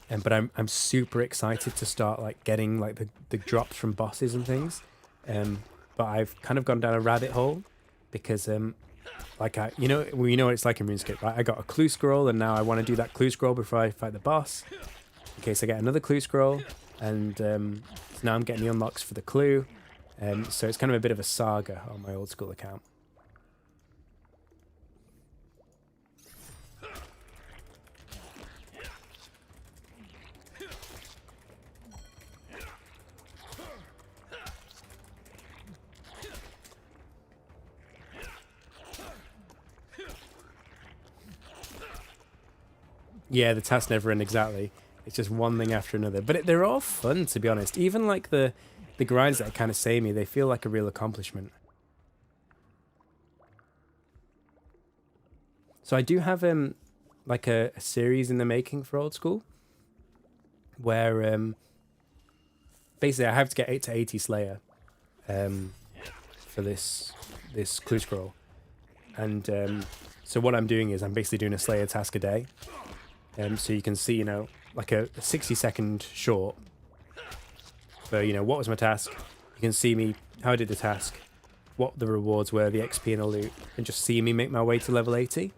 But I'm super excited to start like getting like the drops from bosses and things. But I've kind of gone down a rabbit hole because like you know what it's like in RuneScape, right? I got a clue scroll and now I want to do that clue scroll before I fight the boss in case I get another clue scroll, and so now I'm getting the unlocks for the clue, so it's kind of a bit of a saga on my old school account. Yeah, the tasks never end exactly. It's just one thing after another. But they're all fun, to be honest. Even like the grinds that are kind of samey, they feel like a real accomplishment. So I do have like a series in the making for old school, where basically I have to get 8 to 80 Slayer for this clue scroll, and So what I'm doing is I'm basically doing a Slayer task a day. So you can see, you know, like a 60-second short. So, you know, what was my task? You can see me, how I did the task, what the rewards were, the XP and the loot, and just see me make my way to level 80.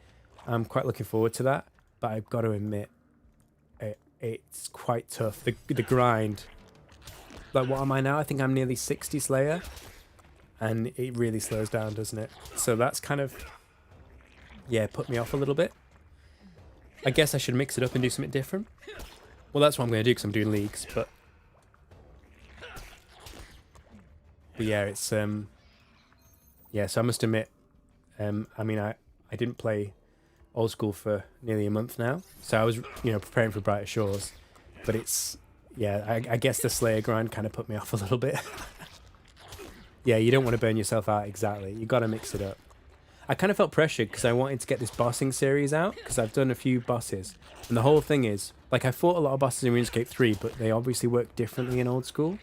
I'm quite looking forward to that, but I've got to admit, it's quite tough. The grind. Like, what am I now? I think I'm nearly 60 Slayer, and it really slows down, doesn't it? So that's kind of, yeah, put me off a little bit. I guess I should mix it up and do something different. Well, that's what I'm going to do because I'm doing leagues, but yeah, it's yeah. So I must admit, I mean, I didn't play Old School for nearly a month now, so I was, you know, preparing for Brighter Shores, but it's, yeah, I guess the Slayer grind kind of put me off a little bit. Yeah, you don't want to burn yourself out, exactly. You got to mix it up. I kind of felt pressured because I wanted to get this bossing series out because I've done a few bosses, and the whole thing is, like, I fought a lot of bosses in RuneScape 3, but they obviously work differently in Old School.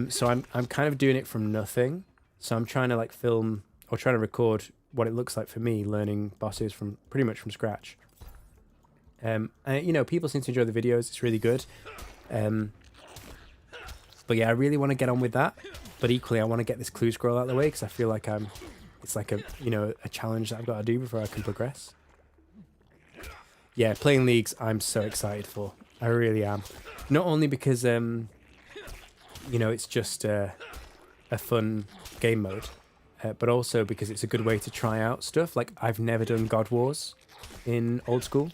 So I'm kind of doing it from nothing. So I'm trying to like film or trying to record what it looks like for me learning bosses from pretty much from scratch. And you know, people seem to enjoy the videos. It's really good. But yeah, I really want to get on with that. But equally, I want to get this clue scroll out of the way because I feel like it's like a, you know, a challenge that I've got to do before I can progress. Yeah, playing leagues, I'm so excited for. I really am. Not only because you know, it's just a fun game mode, but also because it's a good way to try out stuff. Like, I've never done God Wars in Old School,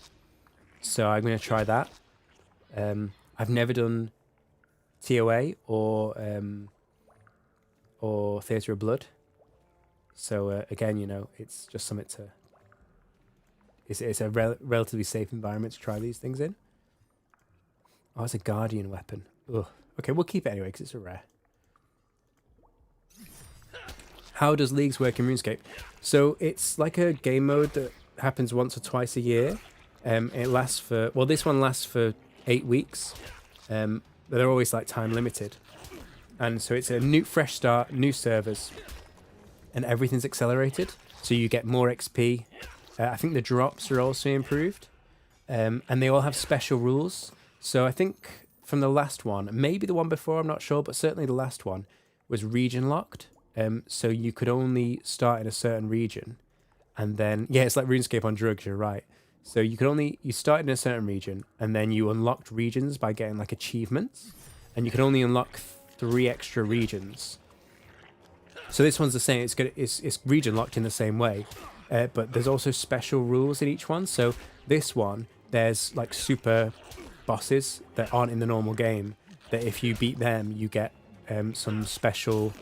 so I'm going to try that. I've never done TOA or Theatre of Blood, so again, you know, it's just something to... It's a relatively safe environment to try these things in. Oh, it's a Guardian weapon. Ugh. Okay, we'll keep it anyway because it's a rare. How does leagues work in RuneScape? So it's like a game mode that happens once or twice a year. It lasts for... Well, this one lasts for 8 weeks. But they're always like time limited. And so it's a new fresh start, new servers. And everything's accelerated. So you get more XP. I think the drops are also improved. And they all have special rules. So I think... From the last one, maybe the one before, I'm not sure, but certainly the last one was region locked. So you could only start in a certain region, and then, yeah, it's like RuneScape on drugs, you're right. So you started in a certain region, and then you unlocked regions by getting like achievements, and you could only unlock 3 extra regions. So this one's the same, it's region locked in the same way, but there's also special rules in each one. So this one, there's like super bosses that aren't in the normal game, that if you beat them you get some special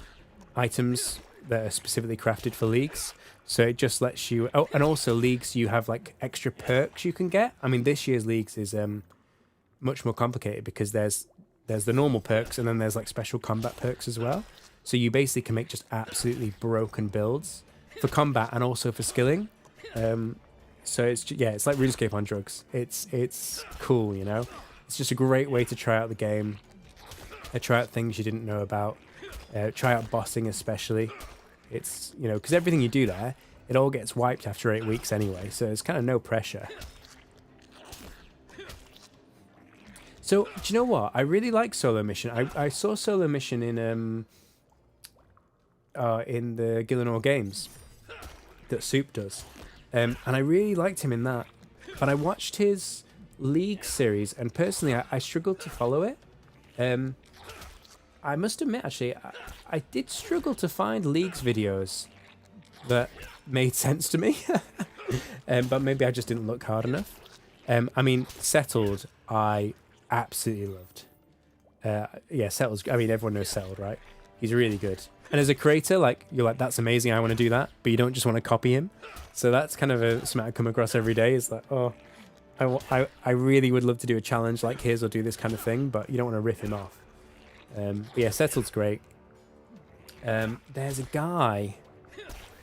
items that are specifically crafted for leagues. So it just lets you... Oh, and also leagues, you have like extra perks you can get. I mean, this year's leagues is much more complicated because there's the normal perks and then there's like special combat perks as well. So you basically can make just absolutely broken builds for combat and also for skilling. So it's, yeah, it's like RuneScape on drugs. It's cool, you know. It's just a great way to try out the game, try out things you didn't know about, try out bossing especially. It's, you know, because everything you do there, it all gets wiped after 8 weeks anyway, so it's kind of no pressure. So do you know what? I really like Solo Mission. I saw Solo Mission in the Gillinor games that Soup does. And I really liked him in that. But I watched his League series, and personally, I struggled to follow it. I must admit, actually, I did struggle to find League's videos that made sense to me. But maybe I just didn't look hard enough. I mean, Settled, I absolutely loved. Yeah, Settled, I mean, everyone knows Settled, right? He's really good. And as a creator, like, you're like, that's amazing, I want to do that, but you don't just want to copy him. So that's kind of something I come across every day, is like, oh, I really would love to do a challenge like his or do this kind of thing, but you don't want to rip him off. But yeah, Settled's great. There's a guy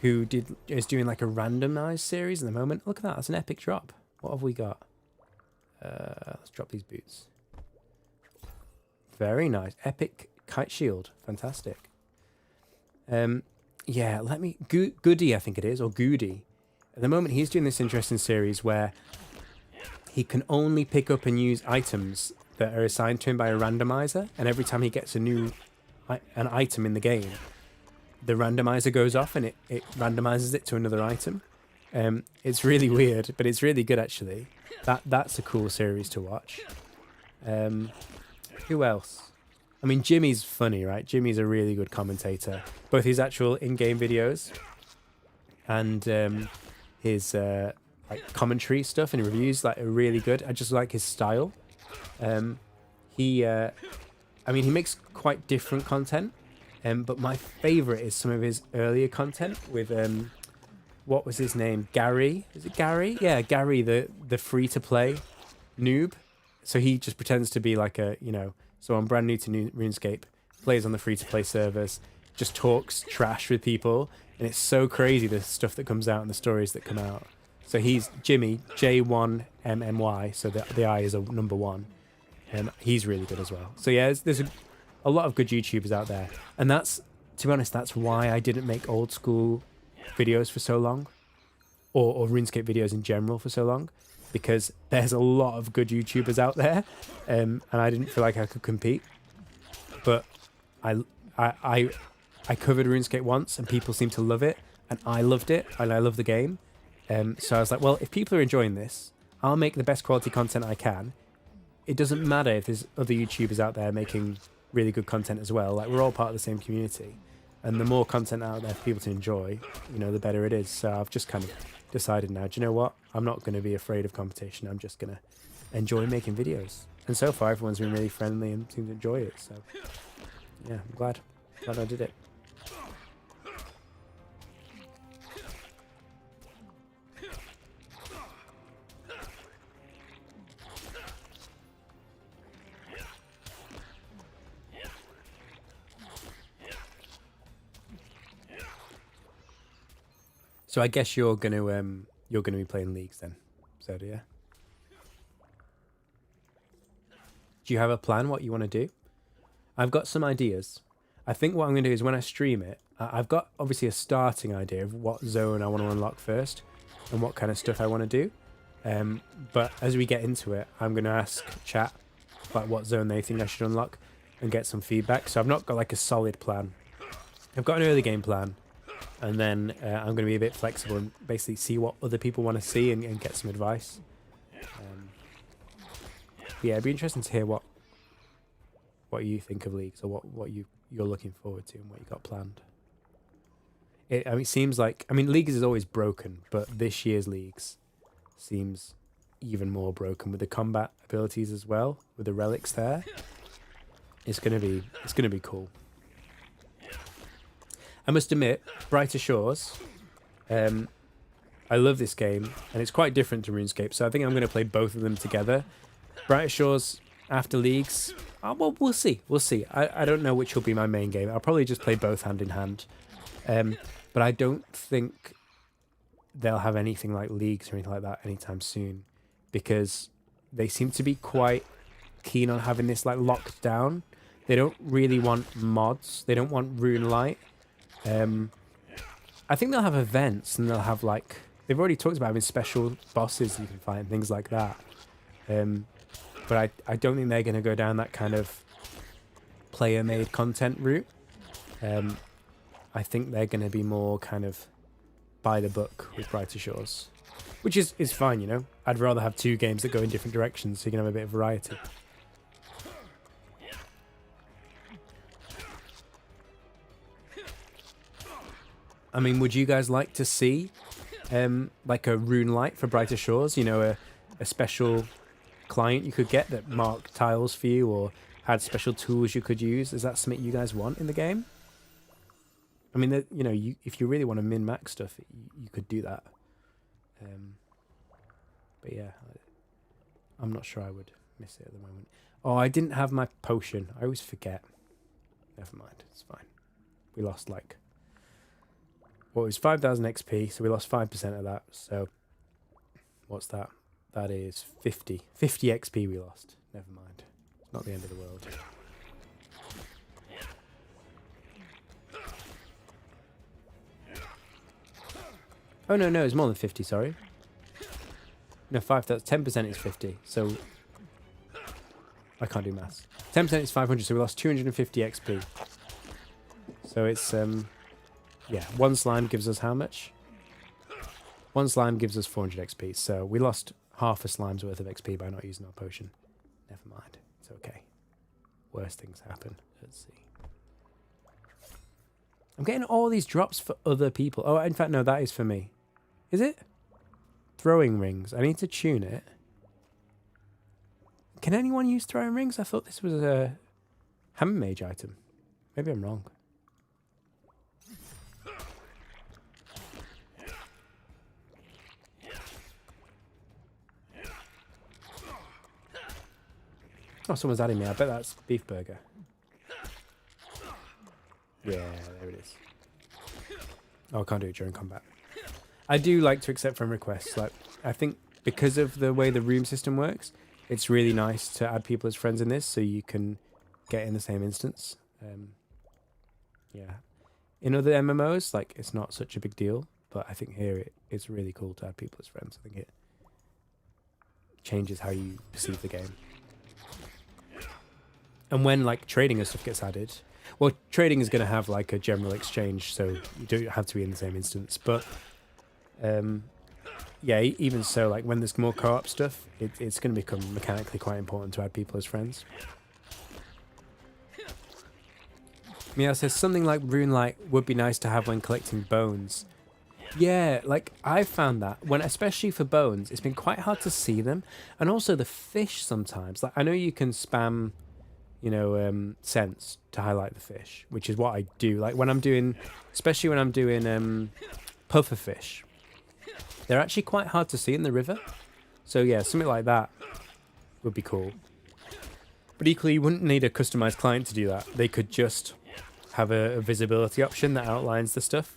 who is doing like a randomized series at the moment. Look at that, that's an epic drop. What have we got? Let's drop these boots. Very nice. Epic kite shield. Fantastic. Yeah, let me... Goody, I think it is, or Goody. At the moment, he's doing this interesting series where he can only pick up and use items that are assigned to him by a randomizer, and every time he gets an item in the game, the randomizer goes off and it randomizes it to another item. It's really weird, but it's really good actually. That's a cool series to watch. Who else? I mean, Jimmy's funny, right? Jimmy's a really good commentator. Both his actual in-game videos and his like commentary stuff and reviews like are really good. I just like his style. He makes quite different content. But my favorite is some of his earlier content with what was his name? Gary? Is it Gary? Yeah, Gary, the free-to-play noob. So he just pretends to be like so I'm brand new to RuneScape, plays on the free-to-play servers, just talks trash with people, and it's so crazy the stuff that comes out and the stories that come out. So he's Jimmy, J1MMY, so the I is a number 1. He's really good as well. So yeah, there's a lot of good YouTubers out there. And that's, to be honest, that's why I didn't make old school videos for so long, or RuneScape videos in general for so long, because there's a lot of good YouTubers out there, and I didn't feel like I could compete. But I covered RuneScape once, and people seemed to love it, and I loved it, and I love the game. So I was like, well, if people are enjoying this, I'll make the best quality content I can. It doesn't matter if there's other YouTubers out there making really good content as well. Like, we're all part of the same community, and the more content out there for people to enjoy, the better it is. So I've just kind of decided now, do you know what? I'm not going to be afraid of competition. I'm just going to enjoy making videos. And so far, everyone's been really friendly and seems to enjoy it. So yeah, I'm glad I did it. So I guess you're gonna be playing leagues then, so yeah. Do you have a plan what you want to do? I've got some ideas. I think what I'm gonna do is when I stream it, I've got obviously a starting idea of what zone I want to unlock first and what kind of stuff I want to do. But as we get into it, I'm gonna ask chat like what zone they think I should unlock and get some feedback. So I've not got like a solid plan. I've got an early game plan. And then I'm going to be a bit flexible and basically see what other people want to see and get some advice. Yeah, it'd be interesting to hear what you think of leagues, or what you're looking forward to and what you got planned. It seems like, leagues is always broken, but this year's leagues seems even more broken with the combat abilities as well, with the relics there. It's gonna be cool. I must admit, Brighter Shores, I love this game, and it's quite different to RuneScape, so I think I'm going to play both of them together. Brighter Shores after Leagues, well, we'll see. I don't know which will be my main game. I'll probably just play both hand in hand. But I don't think they'll have anything like Leagues or anything like that anytime soon, because they seem to be quite keen on having this like locked down. They don't really want mods. They don't want Rune Light. I think they'll have events, and they'll have like, they've already talked about having special bosses you can find, things like that. But I don't think they're going to go down that kind of player-made content route. I think they're going to be more kind of by the book with Brighter Shores, which is fine, I'd rather have two games that go in different directions so you can have a bit of variety. Would you guys like to see like a Rune Light for Brighter Shores? A special client you could get that marked tiles for you, or had special tools you could use? Is that something you guys want in the game? If you really want to min-max stuff, you could do that. But yeah, I'm not sure I would miss it at the moment. Oh, I didn't have my potion. I always forget. Never mind, it's fine. We lost like... Well, it was 5,000 XP, so we lost 5% of that. So, what's that? That is 50 XP we lost. Never mind. It's not the end of the world. Oh, no, it's more than 50, sorry. No, 10% is 50, so... I can't do maths. 10% is 500, so we lost 250 XP. So it's, yeah, one slime gives us how much? One slime gives us 400 XP, so we lost half a slime's worth of XP by not using our potion. Never mind, it's okay. Worse things happen. Let's see. I'm getting all these drops for other people. Oh, in fact, no, that is for me. Is it? Throwing rings. I need to tune it. Can anyone use throwing rings? I thought this was a hammer mage item. Maybe I'm wrong. Oh, someone's adding me. I bet that's Beef Burger. Yeah, there it is. Oh, I can't do it during combat. I do like to accept friend requests. Like, I think because of the way the room system works, it's really nice to add people as friends in this so you can get in the same instance. Yeah. In other MMOs, like, it's not such a big deal, but I think here it's really cool to add people as friends. I think it changes how you perceive the game. And when, like, trading and stuff gets added, well, trading is going to have, like, a general exchange, so you don't have to be in the same instance. But, yeah, even so, like, when there's more co-op stuff, it's going to become mechanically quite important to add people as friends. Mia says, something like Runelight would be nice to have when collecting bones. Yeah, like, I've found that, especially for bones, it's been quite hard to see them. And also the fish sometimes. Like, I know you can spam... you know, scents to highlight the fish, which is what I do. Like when I'm doing, especially when I'm doing puffer fish, they're actually quite hard to see in the river. So yeah, something like that would be cool. But equally, you wouldn't need a customized client to do that. They could just have a visibility option that outlines the stuff,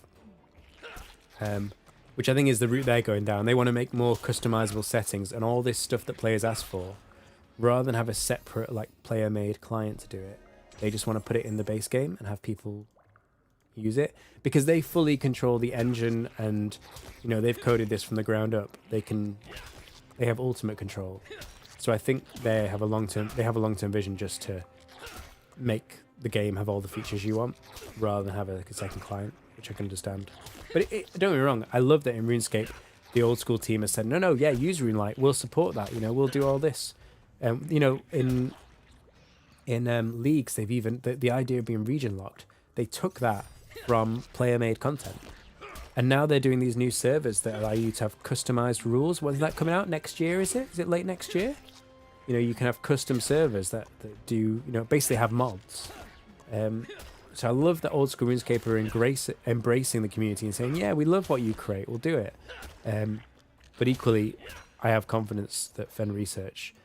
which I think is the route they're going down. They want to make more customizable settings and all this stuff that players ask for. Rather than have a separate, like, player-made client to do it, they just want to put it in the base game and have people use it. Because they fully control the engine and, you know, they've coded this from the ground up. They have ultimate control. So I think they have a long-term vision just to make the game have all the features you want, rather than have a second client, which I can understand. But don't get me wrong, I love that in RuneScape, the old school team has said, no, yeah, use Runelight, we'll support that, you know, we'll do all this. You know, in leagues, they've even the idea of being region locked. They took that from player-made content, and now they're doing these new servers that allow you to have customized rules. When's that coming out? Next year? Is it? Is it late next year? You know, you can have custom servers that do, you know, basically have mods. So I love that old school RuneScape are embracing the community and saying, yeah, we love what you create, we'll do it. But equally, I have confidence that Fen Research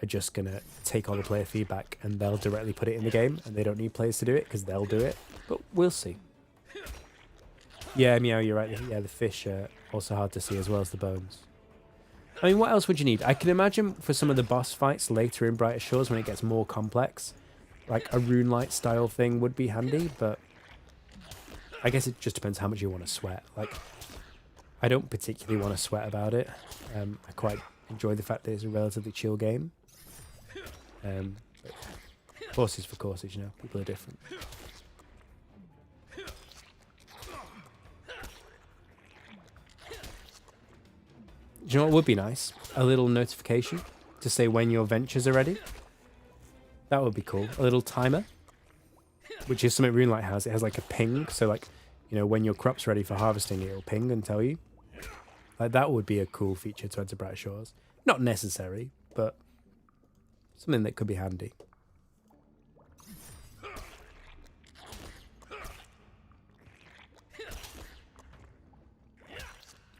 are just going to take all the player feedback and they'll directly put it in the game, and they don't need players to do it because they'll do it. But we'll see. Yeah, Meow, you're right. Yeah, the fish are also hard to see as well as the bones. I mean, what else would you need? I can imagine for some of the boss fights later in Brighter Shores when it gets more complex, like a Runelight style thing would be handy, but I guess it just depends how much you want to sweat. Like, I don't particularly want to sweat about it. I quite enjoy the fact that it's a relatively chill game. But horses for courses, you know, people are different. Do you know what would be nice? A little notification to say when your ventures are ready. That would be cool. A little timer, which is something Runelight has. It has like a ping, so like, you know, when your crop's ready for harvesting, it'll ping and tell you. Like, that would be a cool feature to add to Brighter Shores. Not necessary, but something that could be handy.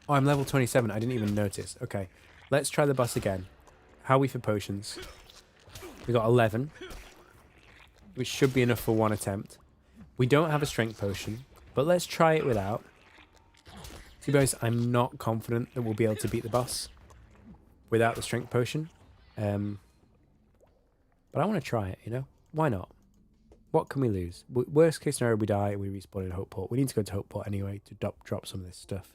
Oh, I'm level 27. I didn't even notice. Okay, let's try the boss again. How are we for potions? We got 11, which should be enough for one attempt. We don't have a strength potion, but let's try it without. To be honest, I'm not confident that we'll be able to beat the boss without the strength potion. But I want to try it, you know? Why not? What can we lose? Worst case scenario, we die and we respawn in Hopeport. We need to go to Hopeport anyway to drop some of this stuff.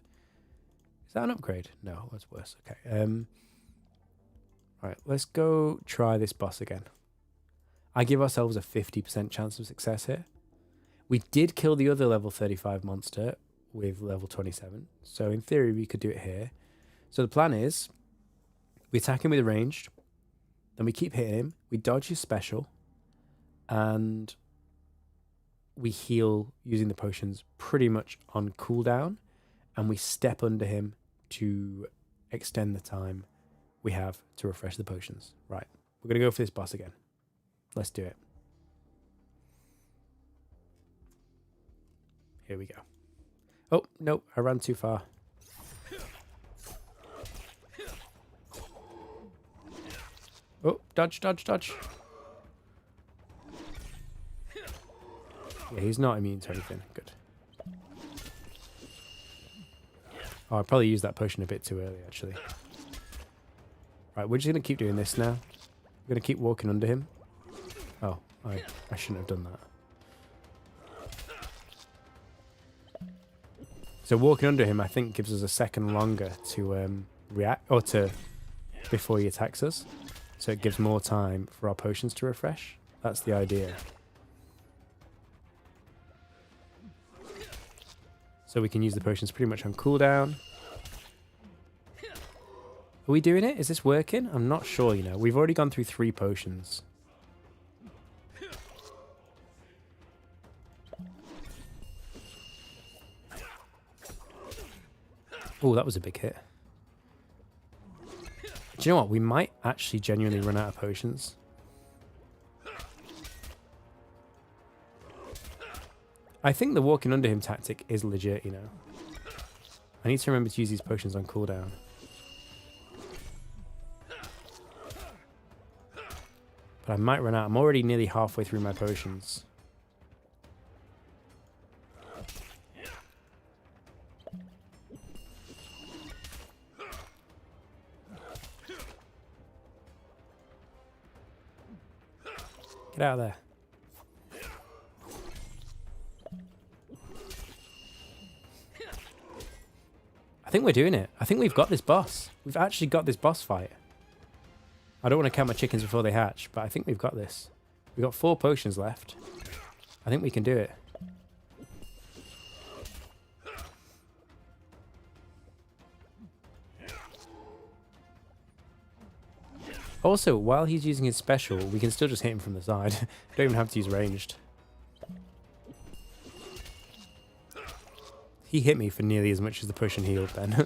Is that an upgrade? No, that's worse. Okay. Right, let's go try this boss again. I give ourselves a 50% chance of success here. We did kill the other level 35 monster with level 27. So in theory, we could do it here. So the plan is we attack him with ranged. Then we keep hitting him. We dodge his special. And we heal using the potions pretty much on cooldown. And we step under him to extend the time we have to refresh the potions. Right. We're going to go for this boss again. Let's do it. Here we go. Oh, no, I ran too far. Oh, dodge, dodge, dodge. Yeah, he's not immune to anything. Good. Oh, I probably used that potion a bit too early, actually. Right, we're just going to keep doing this now. We're going to keep walking under him. Oh, I shouldn't have done that. So walking under him, I think, gives us a second longer to react, or to, before he attacks us. So it gives more time for our potions to refresh. That's the idea. So we can use the potions pretty much on cooldown. Are we doing it? Is this working? I'm not sure, you know. We've already gone through 3 potions. Oh, that was a big hit. Do you know what? We might actually genuinely run out of potions. I think the walking under him tactic is legit, you know. I need to remember to use these potions on cooldown. But I might run out. I'm already nearly halfway through my potions. Get out of there. I think we're doing it. I think we've got this boss. We've actually got this boss fight. I don't want to count my chickens before they hatch, but I think we've got this. We've got 4 potions left. I think we can do it. Also, while he's using his special, we can still just hit him from the side. Don't even have to use ranged. He hit me for nearly as much as the push and healed then.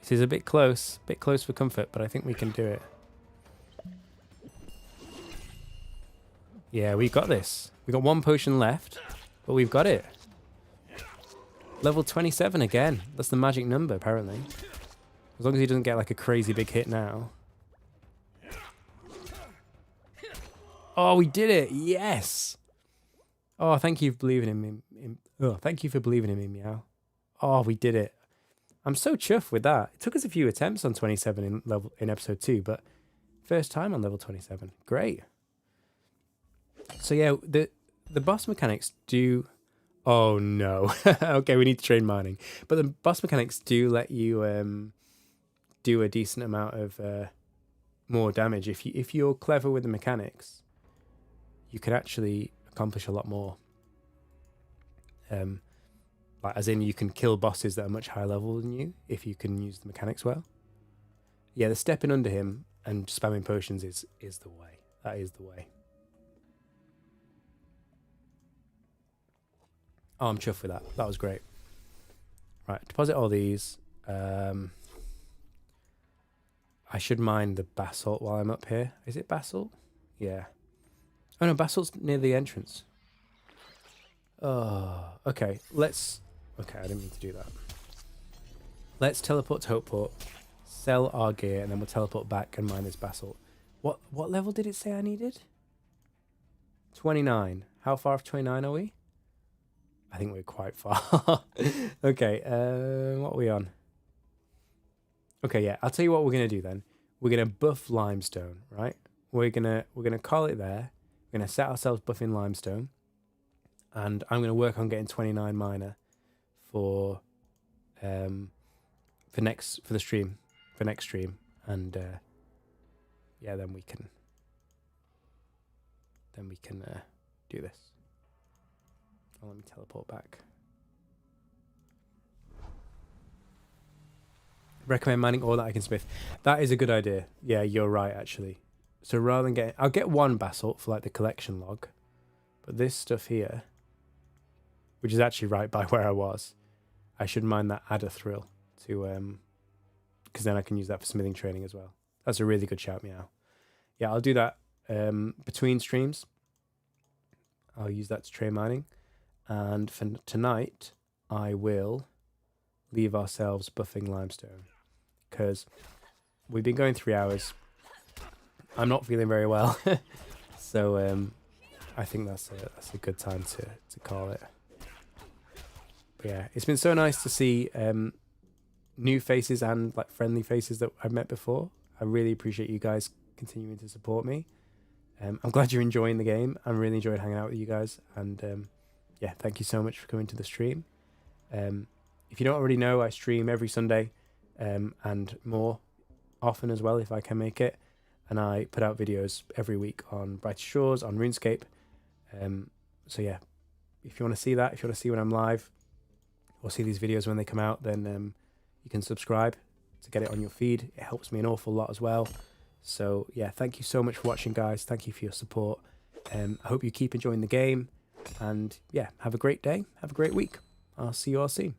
This is a bit close for comfort, but I think we can do it. Yeah, we've got this. We've got 1 potion left, but we've got it. Level 27 again. That's the magic number, apparently. As long as he doesn't get like a crazy big hit now. Oh, we did it! Yes! Oh, thank you for believing in me. Thank you for believing in me, Meow. Oh, we did it. I'm so chuffed with that. It took us a few attempts on 27 in episode 2, but first time on level 27. Great. So yeah, the boss mechanics do... Oh no. Okay, we need to train mining. But the boss mechanics do let you do a decent amount of more damage. If you're clever with the mechanics, you can actually accomplish a lot more. Like as in you can kill bosses that are much higher level than you if you can use the mechanics well. Yeah, the stepping under him and spamming potions is the way. That is the way. Oh, I'm chuffed with that. That was great. Right, deposit all these. I should mine the basalt while I'm up here. Is it basalt? Yeah. Oh no, basalt's near the entrance. Oh, okay. Okay, I didn't mean to do that. Let's teleport to Hopeport, sell our gear, and then we'll teleport back and mine this basalt. What level did it say I needed? 29. How far off 29 are we? I think we're quite far. Okay, what are we on? Okay, yeah, I'll tell you what we're gonna do then. We're gonna buff limestone, right? We're gonna call it there. We're gonna set ourselves buffing limestone, and I'm going to work on getting 29 miner for next stream, and yeah, then we can do this. Oh, let me teleport back. Recommend mining all that I can smith. That is a good idea. Yeah, you're right, actually. So rather than getting... I'll get one basalt for, like, the collection log. But this stuff here, which is actually right by where I was, I should mine that Adathril to... because then I can use that for smithing training as well. That's a really good shout, Meow. Yeah, I'll do that between streams. I'll use that to train mining. And for tonight, I will leave ourselves buffing limestone, because we've been going 3 hours. I'm not feeling very well, so I think that's a good time to call it. But yeah, it's been so nice to see new faces and like friendly faces that I've met before. I really appreciate you guys continuing to support me. I'm glad you're enjoying the game. I'm really enjoying hanging out with you guys, and yeah, thank you so much for coming to the stream. If you don't already know, I stream every Sunday and more often as well if I can make it. And I put out videos every week on Brighter Shores, on RuneScape. So yeah, if you want to see that, if you want to see when I'm live or see these videos when they come out, then you can subscribe to get it on your feed. It helps me an awful lot as well. So yeah, thank you so much for watching, guys. Thank you for your support. I hope you keep enjoying the game. And yeah, have a great day. Have a great week. I'll see you all soon.